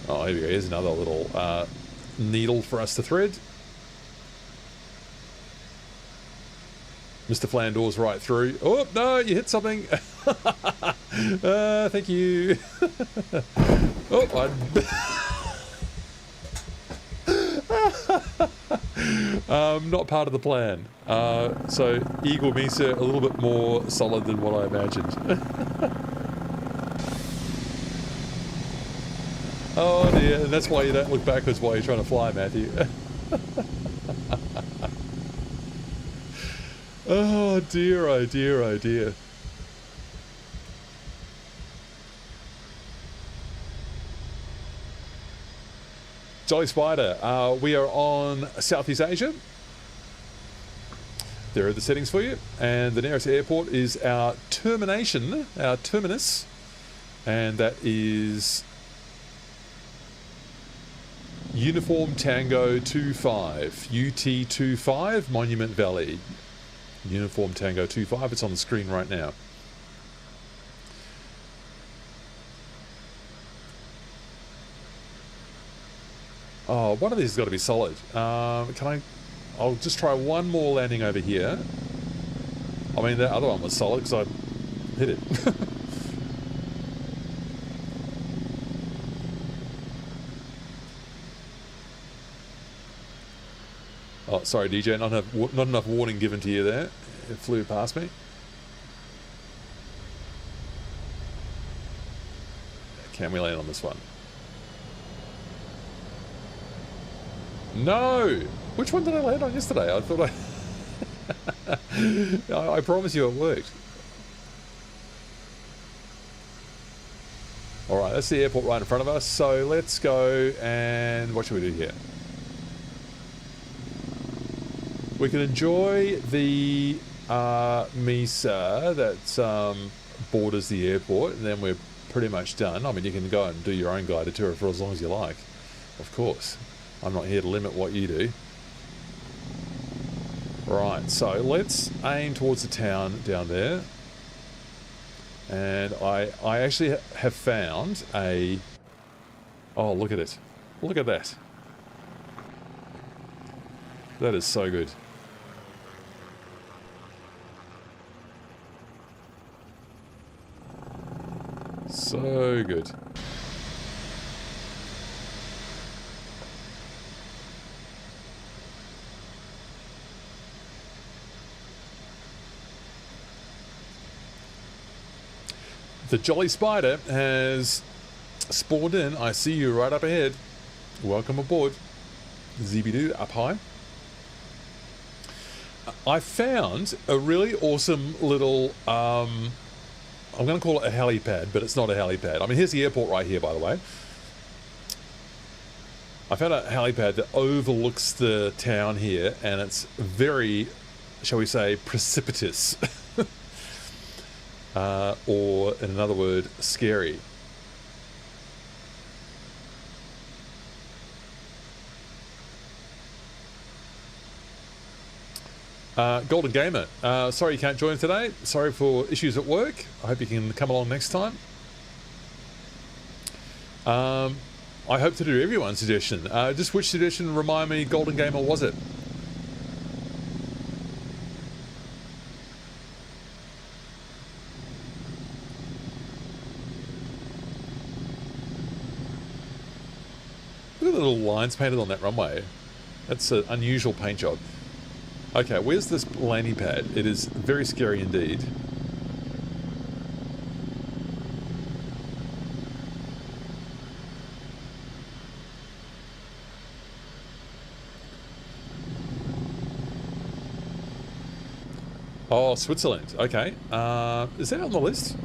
Oh, here we go. Here's another little needle for us to thread. Mr. Flandor's right through. Oh, no, you hit something. Thank you. Not part of the plan. So Eagle Mesa a little bit more solid than what I imagined. Oh dear, and that's why you don't look backwards while you're trying to fly, Matthew. Oh dear, oh dear, oh dear. Jolly Spider, we are on Southeast Asia. There are the settings for you, and the nearest airport is our terminus, and that is Uniform Tango 25, UT25, Monument Valley. Uniform Tango 25, it's on the screen right now. Oh, one of these has got to be solid. I'll just try one more landing over here. I mean, that other one was solid because I hit it. Oh, sorry, DJ, not enough warning given to you there. It flew past me. Can we land on this one? No! Which one did I land on yesterday? I thought I promise you it worked. Alright, that's the airport right in front of us. So let's go and what should we do here? We can enjoy the mesa that borders the airport, and then we're pretty much done. I mean, you can go and do your own guided tour for as long as you like, of course. I'm not here to limit what you do. Right, so let's aim towards the town down there. And I actually have found a... Oh, look at it. Look at that. That is so good. So good. The Jolly Spider has spawned in. I see you right up ahead. Welcome aboard. Zebidoo up high. I found a really awesome little, I'm going to call it a helipad, but it's not a helipad. I mean, here's the airport right here, by the way. I found a helipad that overlooks the town here, and it's very, shall we say, precipitous. Or, in another word, scary. Golden Gamer, sorry you can't join today. Sorry for issues at work. I hope you can come along next time. I hope to do everyone's suggestion. Just which suggestion, remind me, Golden Gamer, was it? Look at the little lines painted on that runway. That's an unusual paint job. Okay, where's this landing pad? It is very scary indeed. Oh, Switzerland. Okay. Is that on the list?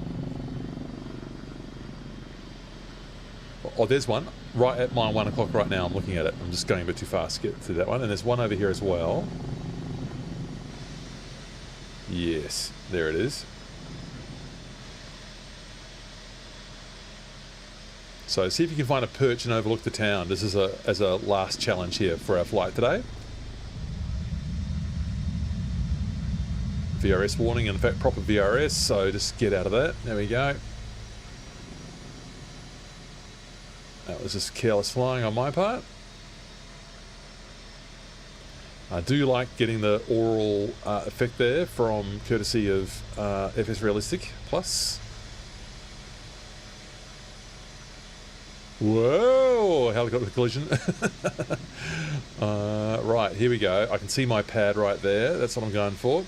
Oh, there's one. Right at my 1 o'clock right now. I'm looking at it. I'm just going a bit too fast to get to that one. And there's one over here as well. Yes, there it is. So see if you can find a perch and overlook the town. This is as a last challenge here for our flight today. VRS warning, in fact proper VRS, so just get out of that. There we go. That was just careless flying on my part. I do like getting the aural effect there from courtesy of FS Realistic Plus. Whoa! Helicopter collision. Right, here we go. I can see my pad right there. That's what I'm going for.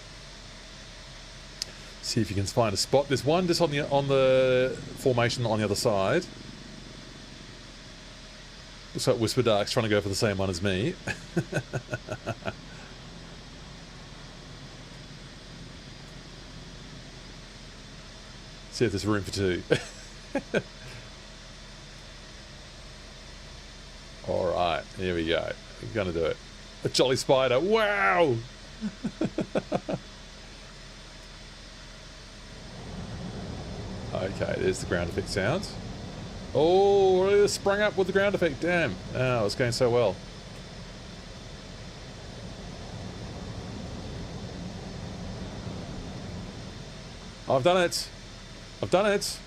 See if you can find a spot. There's one just on the formation on the other side. Looks like Whisper Dark's trying to go for the same one as me. See if there's room for two. Alright. Here we go. We're gonna do it. A jolly spider. Wow! Okay, there's the ground effect sounds. Oh, it sprung up with the ground effect. Damn. Oh, it's going so well. I've done it. I've done it.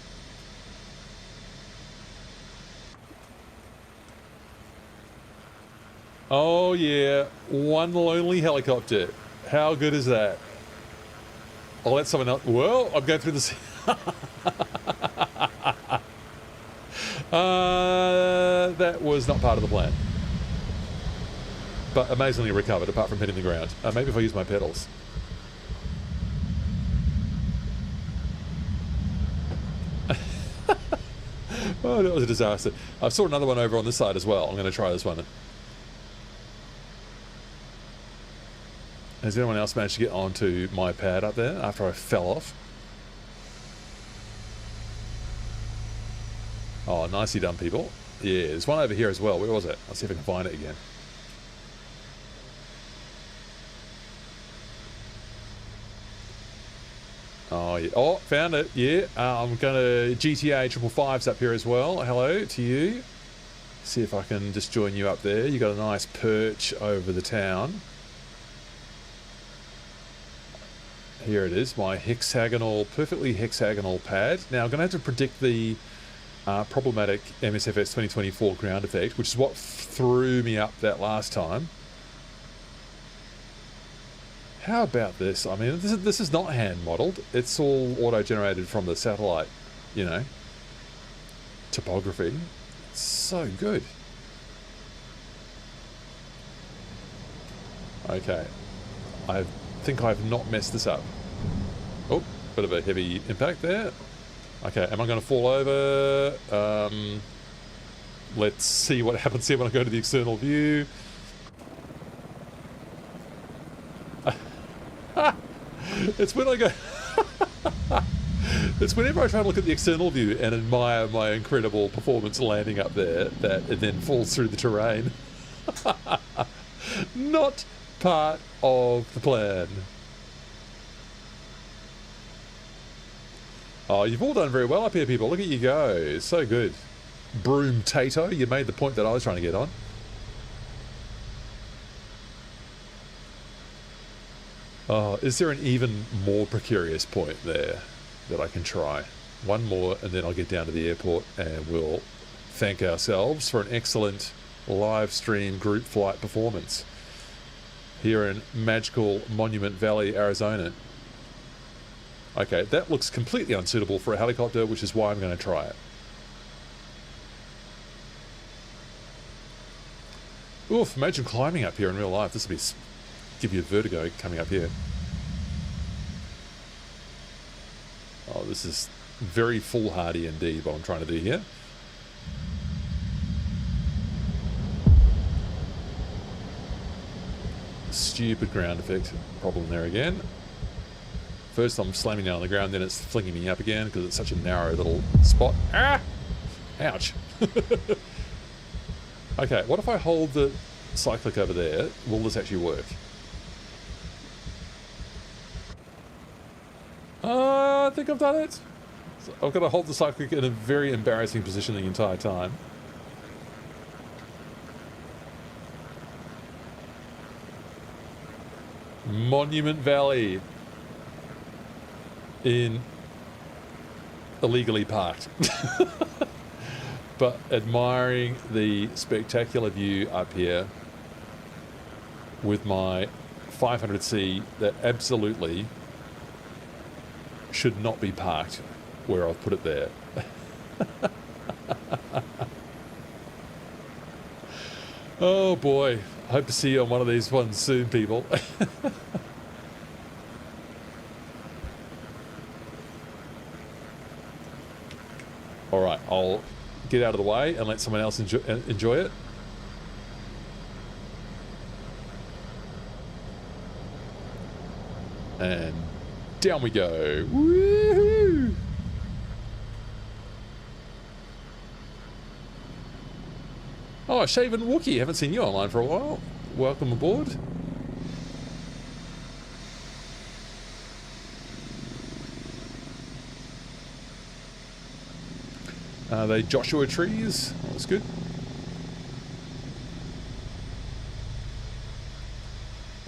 Oh yeah, one lonely helicopter. How good is that? I'll let someone else. Well, I'm going through this. That was not part of the plan. But amazingly recovered, apart from hitting the ground. Maybe if I use my pedals. Oh, that was a disaster. I saw another one over on this side as well. I'm going to try this one. Has anyone else managed to get onto my pad up there after I fell off? Oh, nicely done, people. Yeah, there's one over here as well. Where was it? I'll see if I can find it again. Oh, yeah. Oh, found it. Yeah, I'm going to GTA 555's up here as well. Hello to you. See if I can just join you up there. You got a nice perch over the town. Here it is, my hexagonal, perfectly hexagonal pad. Now I'm going to have to predict the problematic MSFS 2024 ground effect, which is what threw me up that last time. How about this? I mean, this is not hand modeled. It's all auto-generated from the satellite, you know, topography. It's so good. Okay, I think I've not messed this up. Oh, bit of a heavy impact there. Okay, am I going to fall over? Let's see what happens here when I go to the external view. It's when I go... It's whenever I try to look at the external view and admire my incredible performance landing up there that it then falls through the terrain. Not part of the plan. Oh, you've all done very well up here, people. Look at you go. It's so good. Broom Tato, you made the point that I was trying to get on. Oh, is there an even more precarious point there that I can try? One more and then I'll get down to the airport and we'll thank ourselves for an excellent live stream group flight performance here in magical Monument Valley, Arizona. Okay, that looks completely unsuitable for a helicopter, which is why I'm going to try it. Oof, imagine climbing up here in real life. This would be... give you a vertigo coming up here. Oh, this is very foolhardy indeed what I'm trying to do here. Stupid ground effect problem there again. First I'm slamming down on the ground, then it's flinging me up again because it's such a narrow little spot. Ah! Ouch. Okay, what if I hold the cyclic over there? Will this actually work? I think I've done it. So I've got to hold the cyclic in a very embarrassing position the entire time. Monument Valley in illegally parked. But admiring the spectacular view up here with my 500C that absolutely should not be parked where I've put it there. Oh boy, hope to see you on one of these ones soon, people. Alright, I'll get out of the way and let someone else enjoy it. And down we go. Woohoo! Oh, Oh, Shaven Wookie, haven't seen you online for a while. Welcome aboard. Are they Joshua trees? Oh, that's good.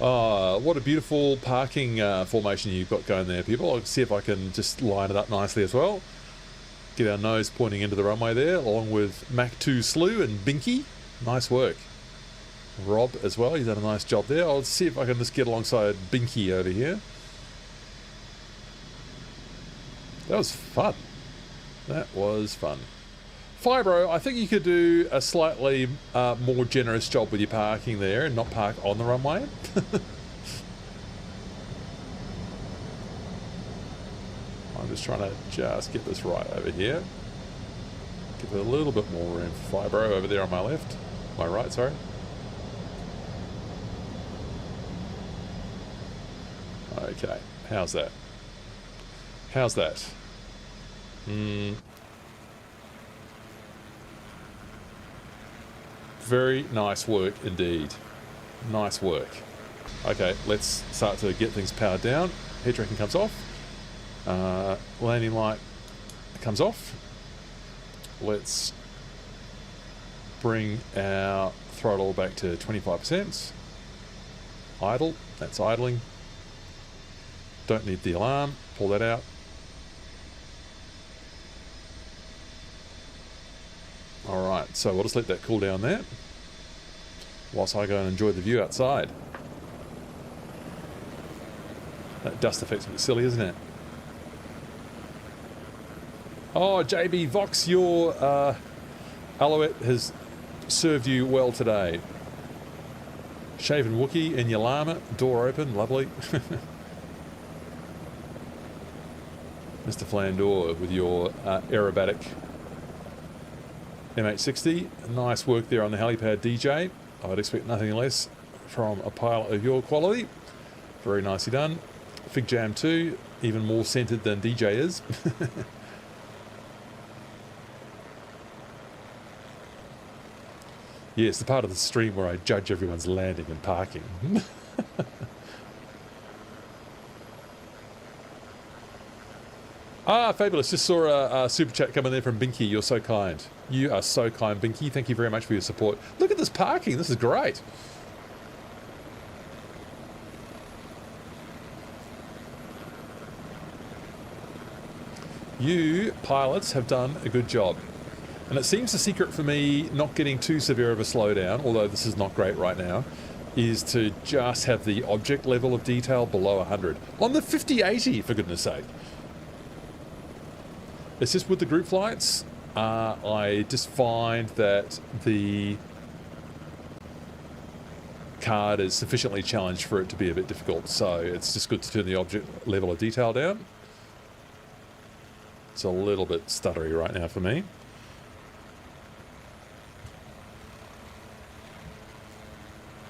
Oh, what a beautiful parking formation you've got going there, people. I'll see if I can just line it up nicely as well. Get our nose pointing into the runway there, along with Mac 2 Slew and Binky. Nice work. Rob as well, he's done a nice job there. I'll see if I can just get alongside Binky over here. That was fun. That was fun. Fibro, I think you could do a slightly more generous job with your parking there and not park on the runway. I'm just trying to get this right over here. Give it a little bit more room for Fibro over there on my left. My right, sorry. Okay, how's that? How's that? Very nice work indeed. Nice work. Okay, let's start to get things powered down. Head tracking comes off. Landing light comes off. Let's bring our throttle back to 25%. Idle, that's idling. Don't need the alarm, pull that out. Alright, so we'll just let that cool down there whilst I go and enjoy the view outside. That dust effect's a bit silly, isn't it? Oh, JB Vox, your Alouette has served you well today. Shaven Wookie in your llama, door open, lovely. Mr. Flandor with your aerobatic MH60. Nice work there on the helipad, DJ. I would expect nothing less from a pilot of your quality. Very nicely done. Fig Jam 2, even more centered than DJ is. Yes, the part of the stream where I judge everyone's landing and parking. Ah, fabulous. Just saw a super chat coming there from Binky. You're so kind. You are so kind, Binky. Thank you very much for your support. Look at this parking. This is great. You pilots have done a good job. And it seems the secret for me not getting too severe of a slowdown, although this is not great right now, is to just have the object level of detail below 100. On the 5080, for goodness sake. It's just with the group flights, I just find that the card is sufficiently challenged for it to be a bit difficult. So it's just good to turn the object level of detail down. It's a little bit stuttery right now for me.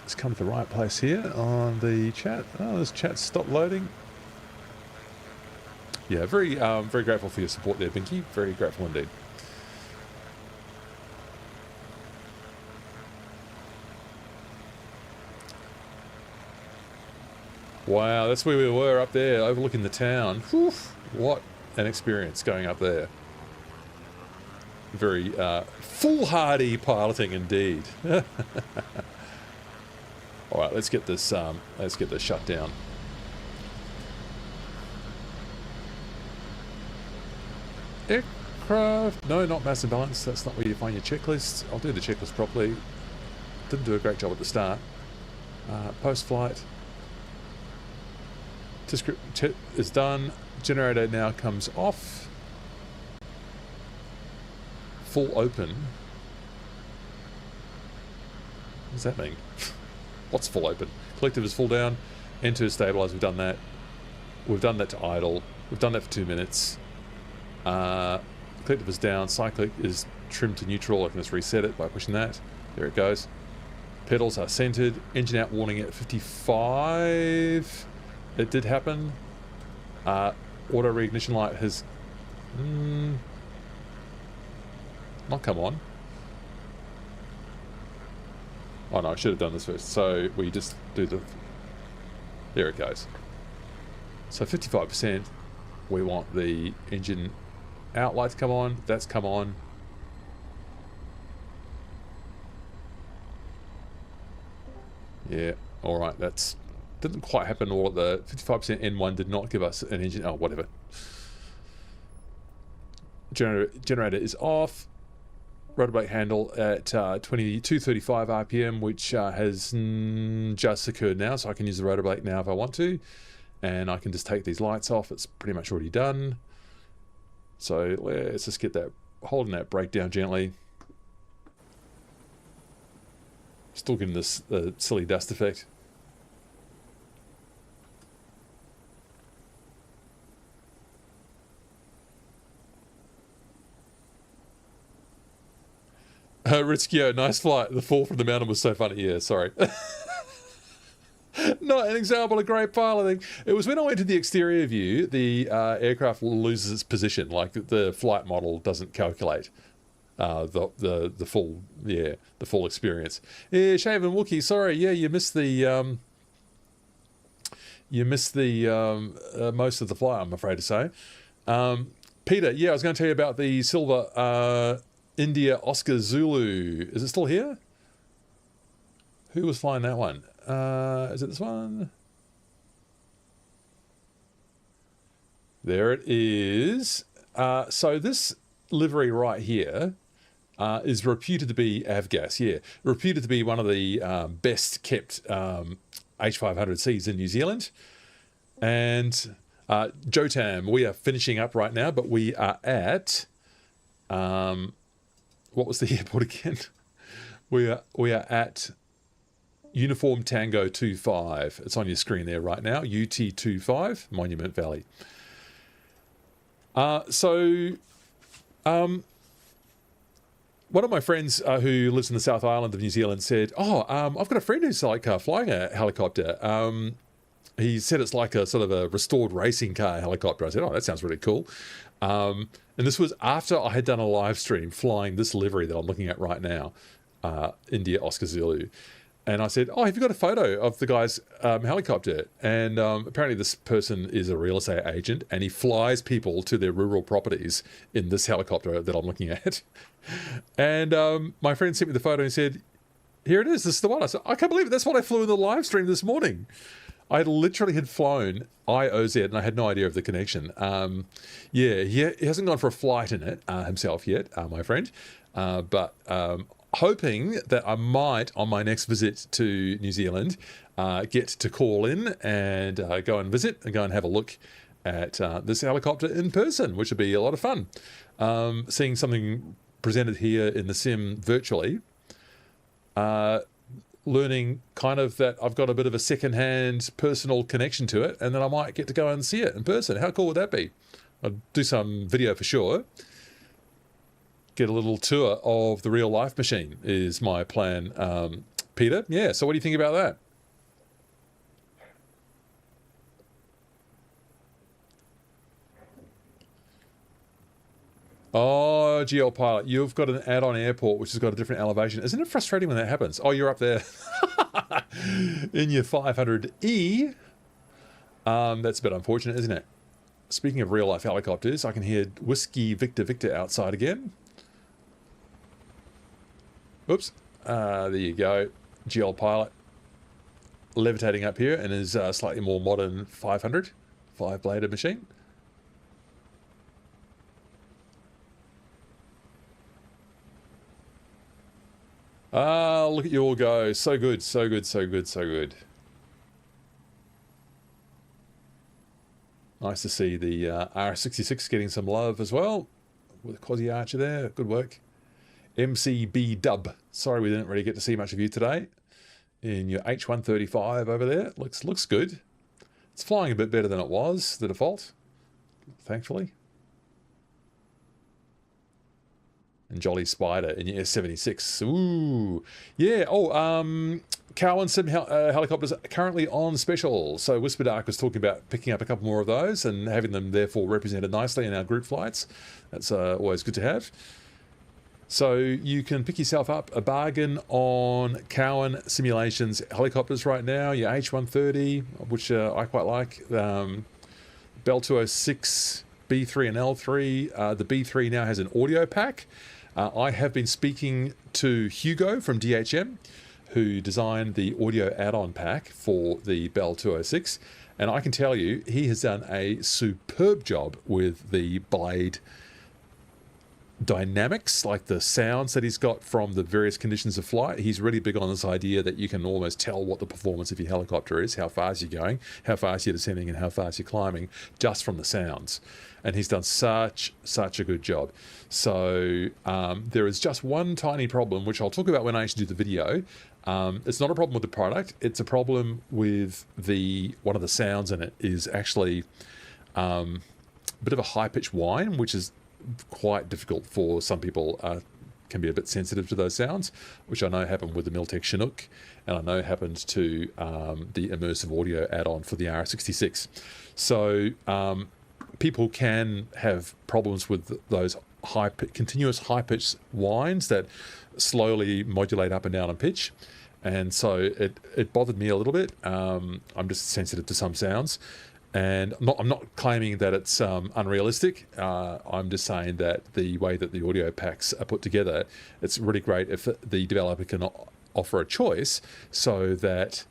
Let's come to the right place here on the chat. Oh, this chat's stopped loading. Yeah, very grateful for your support there, Binky. Very grateful indeed. Wow, that's where we were up there, overlooking the town. Whew, what an experience going up there. Very foolhardy piloting indeed. All right, let's get this shut down. Aircraft, no, not mass imbalance. That's not where you find your checklist. I'll do the checklist properly. Didn't do a great job at the start. Post-flight. Script is done. Generator now comes off. Full open. What does that mean? What's full open? Collective is full down. Enter is stabilized. We've done that. We've done that to idle. We've done that for 2 minutes. Collective is down. Cyclic is trimmed to neutral. I can just reset it by pushing that. There it goes. Pedals are centered. Engine out warning at 55. It did happen. Auto reignition light has not come on. Oh no, I should have done this first. So we just do the... There it goes. So 55%, we want the engine out light to come on. That's come on. Yeah, alright, that's... Didn't quite happen all at the 55% N1 did not give us an engine... Oh, whatever. Generator is off. Rotor blade handle at 2235 RPM, which has just occurred now, so I can use the rotor blade now if I want to. And I can just take these lights off. It's pretty much already done. So let's just get that, holding that brake down gently. Still getting this silly dust effect. Ritzkio, nice flight. The fall from the mountain was so funny. Yeah, sorry. Not an example of great piloting. It was when I went to the exterior view, the aircraft loses its position. Like the flight model doesn't calculate the full experience. Yeah, Shaven Wookie, sorry. Yeah, you missed the most of the flight, I'm afraid to say. Peter, yeah, I was going to tell you about the silver India Oscar Zulu. Is it still here? Who was flying that one? Is it this one? There it is. So this livery right here is reputed to be Avgas. Yeah, reputed to be one of the best kept H500Cs in New Zealand. And Jotam, we are finishing up right now, but we are at what was the airport again? We are at Uniform Tango 25. It's on your screen there right now. UT25, Monument Valley. One of my friends who lives in the South Island of New Zealand said, I've got a friend who's like flying a helicopter. He said it's like a sort of a restored racing car helicopter. I said, that sounds really cool. And this was after I had done a live stream flying this livery that I'm looking at right now, India Oscar Zulu. And I said, have you got a photo of the guy's helicopter? And apparently this person is a real estate agent and he flies people to their rural properties in this helicopter that I'm looking at. And my friend sent me the photo and said, here it is, this is the one. I said, I can't believe it, that's what I flew in the live stream this morning. I literally had flown IOZ and I had no idea of the connection. He hasn't gone for a flight in it himself yet, my friend. But hoping that I might, on my next visit to New Zealand, get to call in and go and visit and go and have a look at this helicopter in person, which would be a lot of fun. Seeing something presented here in the sim virtually. Learning kind of that I've got a bit of a second-hand personal connection to it, and then I might get to go and see it in person. How cool would that be? I'll do some video for sure. Get a little tour of the real-life machine is my plan, Peter. Yeah, so what do you think about that? Oh, GL Pilot, you've got an add-on airport which has got a different elevation. Isn't it frustrating when that happens? Oh, you're up there in your 500E. That's a bit unfortunate, isn't it? Speaking of real-life helicopters, I can hear Whiskey Victor Victor outside again. Oops. There you go. GL Pilot levitating up here in his slightly more modern 500, five-bladed machine. Look at you all go. So good, so good, so good, so good. Nice to see the R66 getting some love as well. With Quasi Archer there. Good work. MCB Dub. Sorry we didn't really get to see much of you today. In your H135 over there. Looks good. It's flying a bit better than it was, the default. Thankfully. And Jolly Spider in your S76. Ooh. Yeah. Cowan Sim helicopters are currently on special. So Whisper Dark was talking about picking up a couple more of those and having them therefore represented nicely in our group flights. That's always good to have. So you can pick yourself up a bargain on Cowan Simulations helicopters right now. Your H130, which I quite like. Bell 206, B3 and L3. The B3 now has an audio pack. I have been speaking to Hugo from DHM, who designed the audio add-on pack for the Bell 206. And I can tell you, he has done a superb job with the blade dynamics, like the sounds that he's got from the various conditions of flight. He's really big on this idea that you can almost tell what the performance of your helicopter is, how fast you're going, how fast you're descending, and how fast you're climbing, just from the sounds. And he's done such a good job. So there is just one tiny problem, which I'll talk about when I actually do the video. It's not a problem with the product. It's a problem with one of the sounds in it is actually a bit of a high-pitched whine, which is quite difficult for some people, can be a bit sensitive to those sounds, which I know happened with the Miltech Chinook, and I know happened to the immersive audio add-on for the RS66. So people can have problems with those continuous high-pitched whines that slowly modulate up and down in pitch. And so it bothered me a little bit. I'm just sensitive to some sounds. And I'm not claiming that it's unrealistic. I'm just saying that the way that the audio packs are put together, it's really great if the developer can offer a choice so that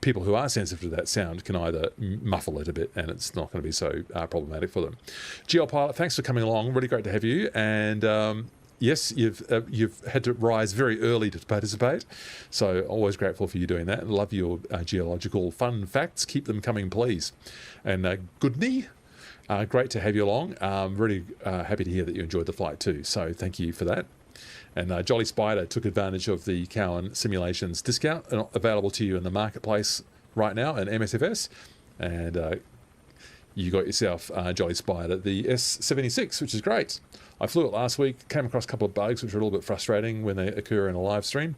people who are sensitive to that sound can either muffle it a bit and it's not going to be so problematic for them. GL Pilot, thanks for coming along. Really great to have you. And yes, you've had to rise very early to participate, so always grateful for you doing that. And love your geological fun facts. Keep them coming, please. And Goodney, great to have you along. Really happy to hear that you enjoyed the flight too. So thank you for that. And Jolly Spider took advantage of the Cowan Simulations discount available to you in the marketplace right now in MSFS, and you got yourself Jolly Spider, the S76, which is great. I flew it last week, came across a couple of bugs which are a little bit frustrating when they occur in a live stream,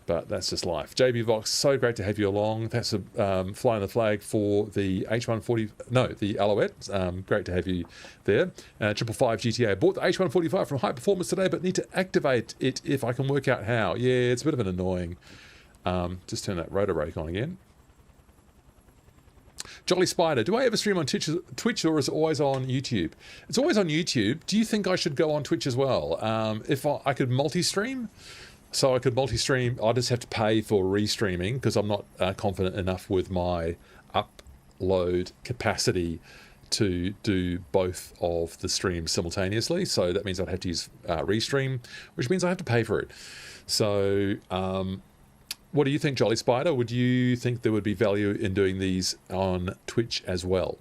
but that's just life. JB Vox, so great to have you along. Thanks for flying the flag for the the Alouette. Great to have you there. 555 GTA. Bought the H145 from High Performance today, but need to activate it if I can work out how. Yeah, it's a bit of an annoying. Just turn that rotor brake on again. Jolly Spider, do I ever stream on Twitch or is it always on YouTube? It's always on YouTube. Do you think I should go on Twitch as well? If I could multi-stream, so I could multi-stream, I just have to pay for restreaming because I'm not confident enough with my upload capacity to do both of the streams simultaneously. So that means I'd have to use restream, which means I have to pay for it. So what do you think, Jolly Spider? Would you think there would be value in doing these on Twitch as well?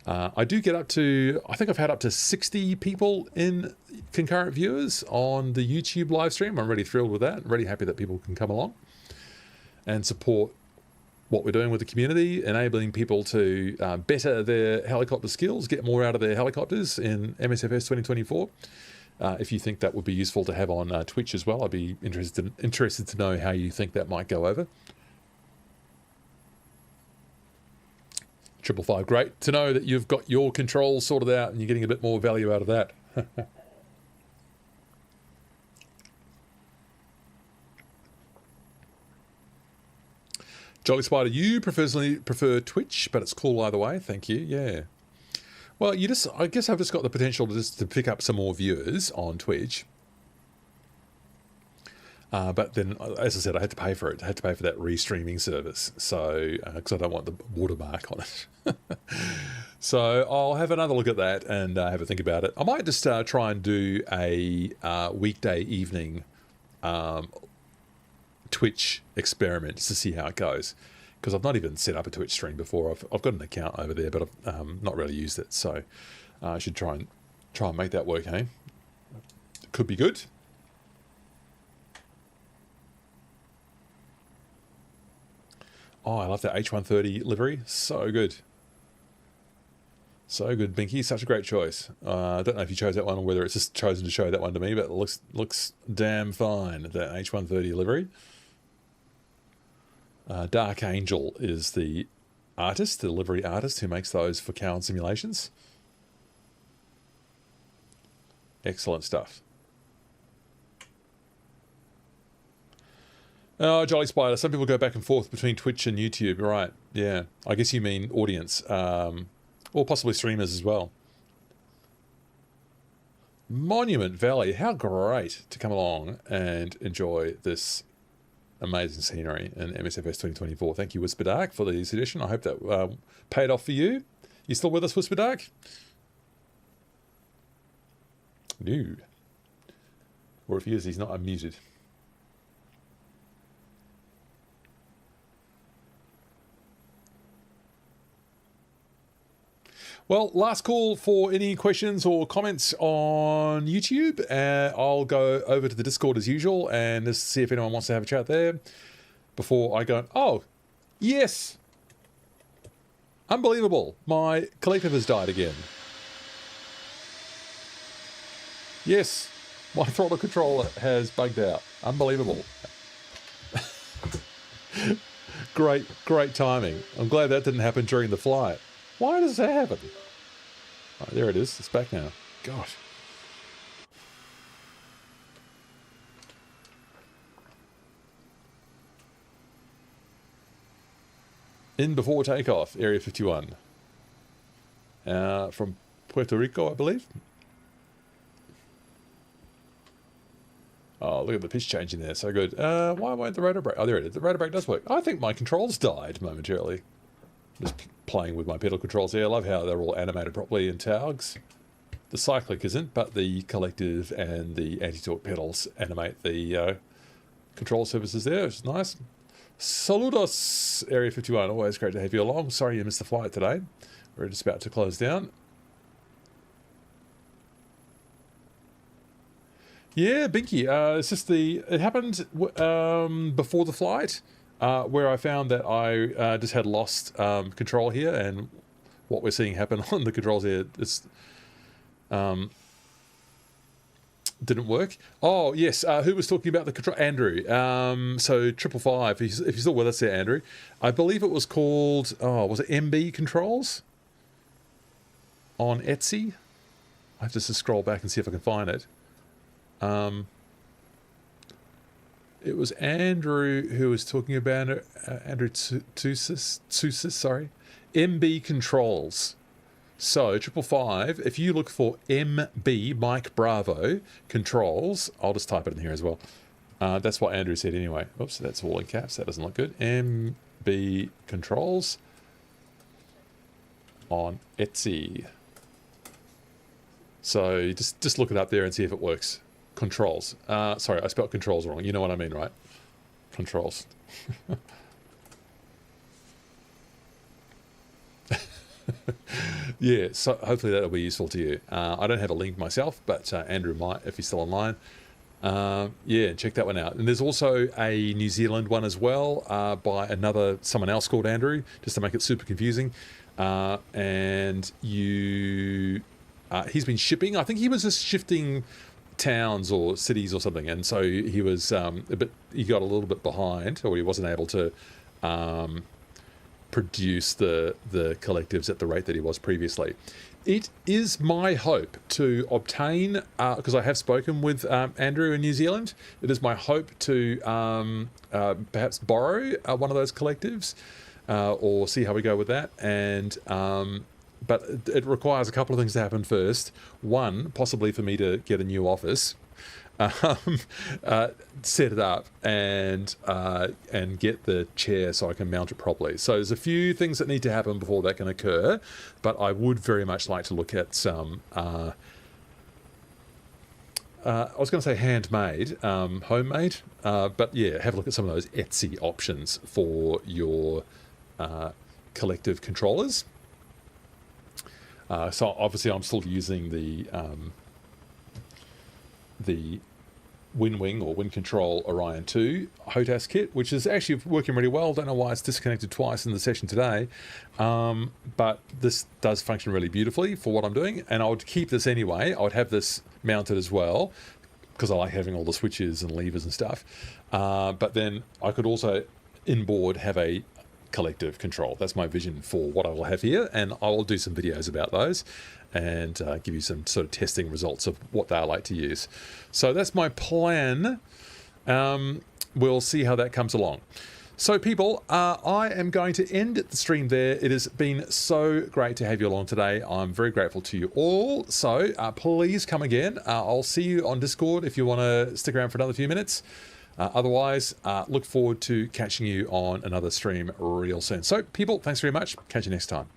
I do get up to, I think I've had up to 60 people in concurrent viewers on the YouTube live stream. I'm really thrilled with that. I'm really happy that people can come along and support what we're doing with the community, enabling people to better their helicopter skills, get more out of their helicopters in MSFS 2024. If you think that would be useful to have on Twitch as well, I'd be interested to know how you think that might go over. 555, great to know that you've got your controls sorted out and you're getting a bit more value out of that. Jolly Spider, you personally prefer Twitch, but it's cool either way. Thank you. Yeah. Well, I guess I've just got the potential to pick up some more viewers on Twitch. But then, as I said, I had to pay for it. I had to pay for that restreaming service. So, because I don't want the watermark on it. So I'll have another look at that and have a think about it. I might just try and do a weekday evening Twitch experiment just to see how it goes. Because I've not even set up a Twitch stream before. I've got an account over there, but I've not really used it. So I should try and make that work, hey? Could be good. Oh, I love that H130 livery. So good. So good, Binky. Such a great choice. I don't know if you chose that one or whether it's just chosen to show that one to me, but it looks damn fine, that H130 livery. Dark Angel is the artist, the livery artist who makes those for Cowan Simulations. Excellent stuff. Oh, Jolly Spider. Some people go back and forth between Twitch and YouTube, right? Yeah, I guess you mean audience, or possibly streamers as well. Monument Valley, how great to come along and enjoy this amazing scenery in MSFS 2024. Thank you, Whisper Dark, for the suggestion. I hope that paid off for you. You still with us, Whisper Dark? No. Or if he is, he's not unmuted. Well, last call for any questions or comments on YouTube. I'll go over to the Discord as usual and just see if anyone wants to have a chat there before I go. Oh, yes. Unbelievable. My collective has died again. Yes, my throttle controller has bugged out. Unbelievable. Great timing. I'm glad that didn't happen during the flight. Why does that happen? Oh, there it is. It's back now. Gosh. In before takeoff, Area 51. From Puerto Rico, I believe. Oh, look at the pitch changing there. So good. Why won't the rotor brake? Oh, there it is. The rotor brake does work. I think my controls died momentarily. Just playing with my pedal controls here. I love how they're all animated properly in tags. The cyclic isn't, but the collective and the anti-torque pedals animate the control surfaces there, which is nice. Saludos, Area 51. Always great to have you along. Sorry you missed the flight today. We're just about to close down. Yeah, Binky. It's just it happened before the flight. Where I found that I just had lost control here, and what we're seeing happen on the controls here didn't work. Oh, yes, who was talking about the control? Andrew. So 555, if you're still with us there, Andrew. I believe it was called, was it MB Controls? On Etsy? I have to just scroll back and see if I can find it. It was Andrew who was talking about it. Andrew Tsusis, sorry. MB Controls. So, 555, if you look for MB, Mike Bravo, Controls, I'll just type it in here as well. That's what Andrew said anyway. Oops, that's all in caps. That doesn't look good. MB Controls on Etsy. So, just look it up there and see if it works. Controls. Sorry, I spelled controls wrong. You know what I mean, right? Controls. Yeah, so hopefully that'll be useful to you. I don't have a link myself, but Andrew might if he's still online. Yeah, check that one out. And there's also a New Zealand one as well by someone else called Andrew, just to make it super confusing. And he's been shipping. I think he was just shifting towns or cities or something, and so he was he got a little bit behind, or he wasn't able to produce the collectives at the rate that he was previously. It is my hope to obtain, because I have spoken with Andrew in New Zealand, it is my hope to perhaps borrow one of those collectives or see how we go with that. And but it requires a couple of things to happen first. One, possibly for me to get a new office, set it up, and get the chair so I can mount it properly. So there's a few things that need to happen before that can occur, but I would very much like to look at some, I was going to say handmade, homemade, but yeah, have a look at some of those Etsy options for your collective controllers. So obviously I'm still using the WinWing or Wind Control Orion 2 HOTAS kit, which is actually working really well. Don't know why it's disconnected twice in the session today, but this does function really beautifully for what I'm doing, and I would keep this anyway. I would have this mounted as well because I like having all the switches and levers and stuff, but then I could also inboard have a collective control. That's my vision for what I will have here, and I will do some videos about those and give you some sort of testing results of what they're like to use. So that's my plan. we'll see how that comes along. So people, I am going to end the stream there. It has been so great to have you along today. I'm very grateful to you all. So please come again. I'll see you on Discord if you want to stick around for another few minutes. Otherwise, look forward to catching you on another stream real soon. So people, thanks very much. Catch you next time.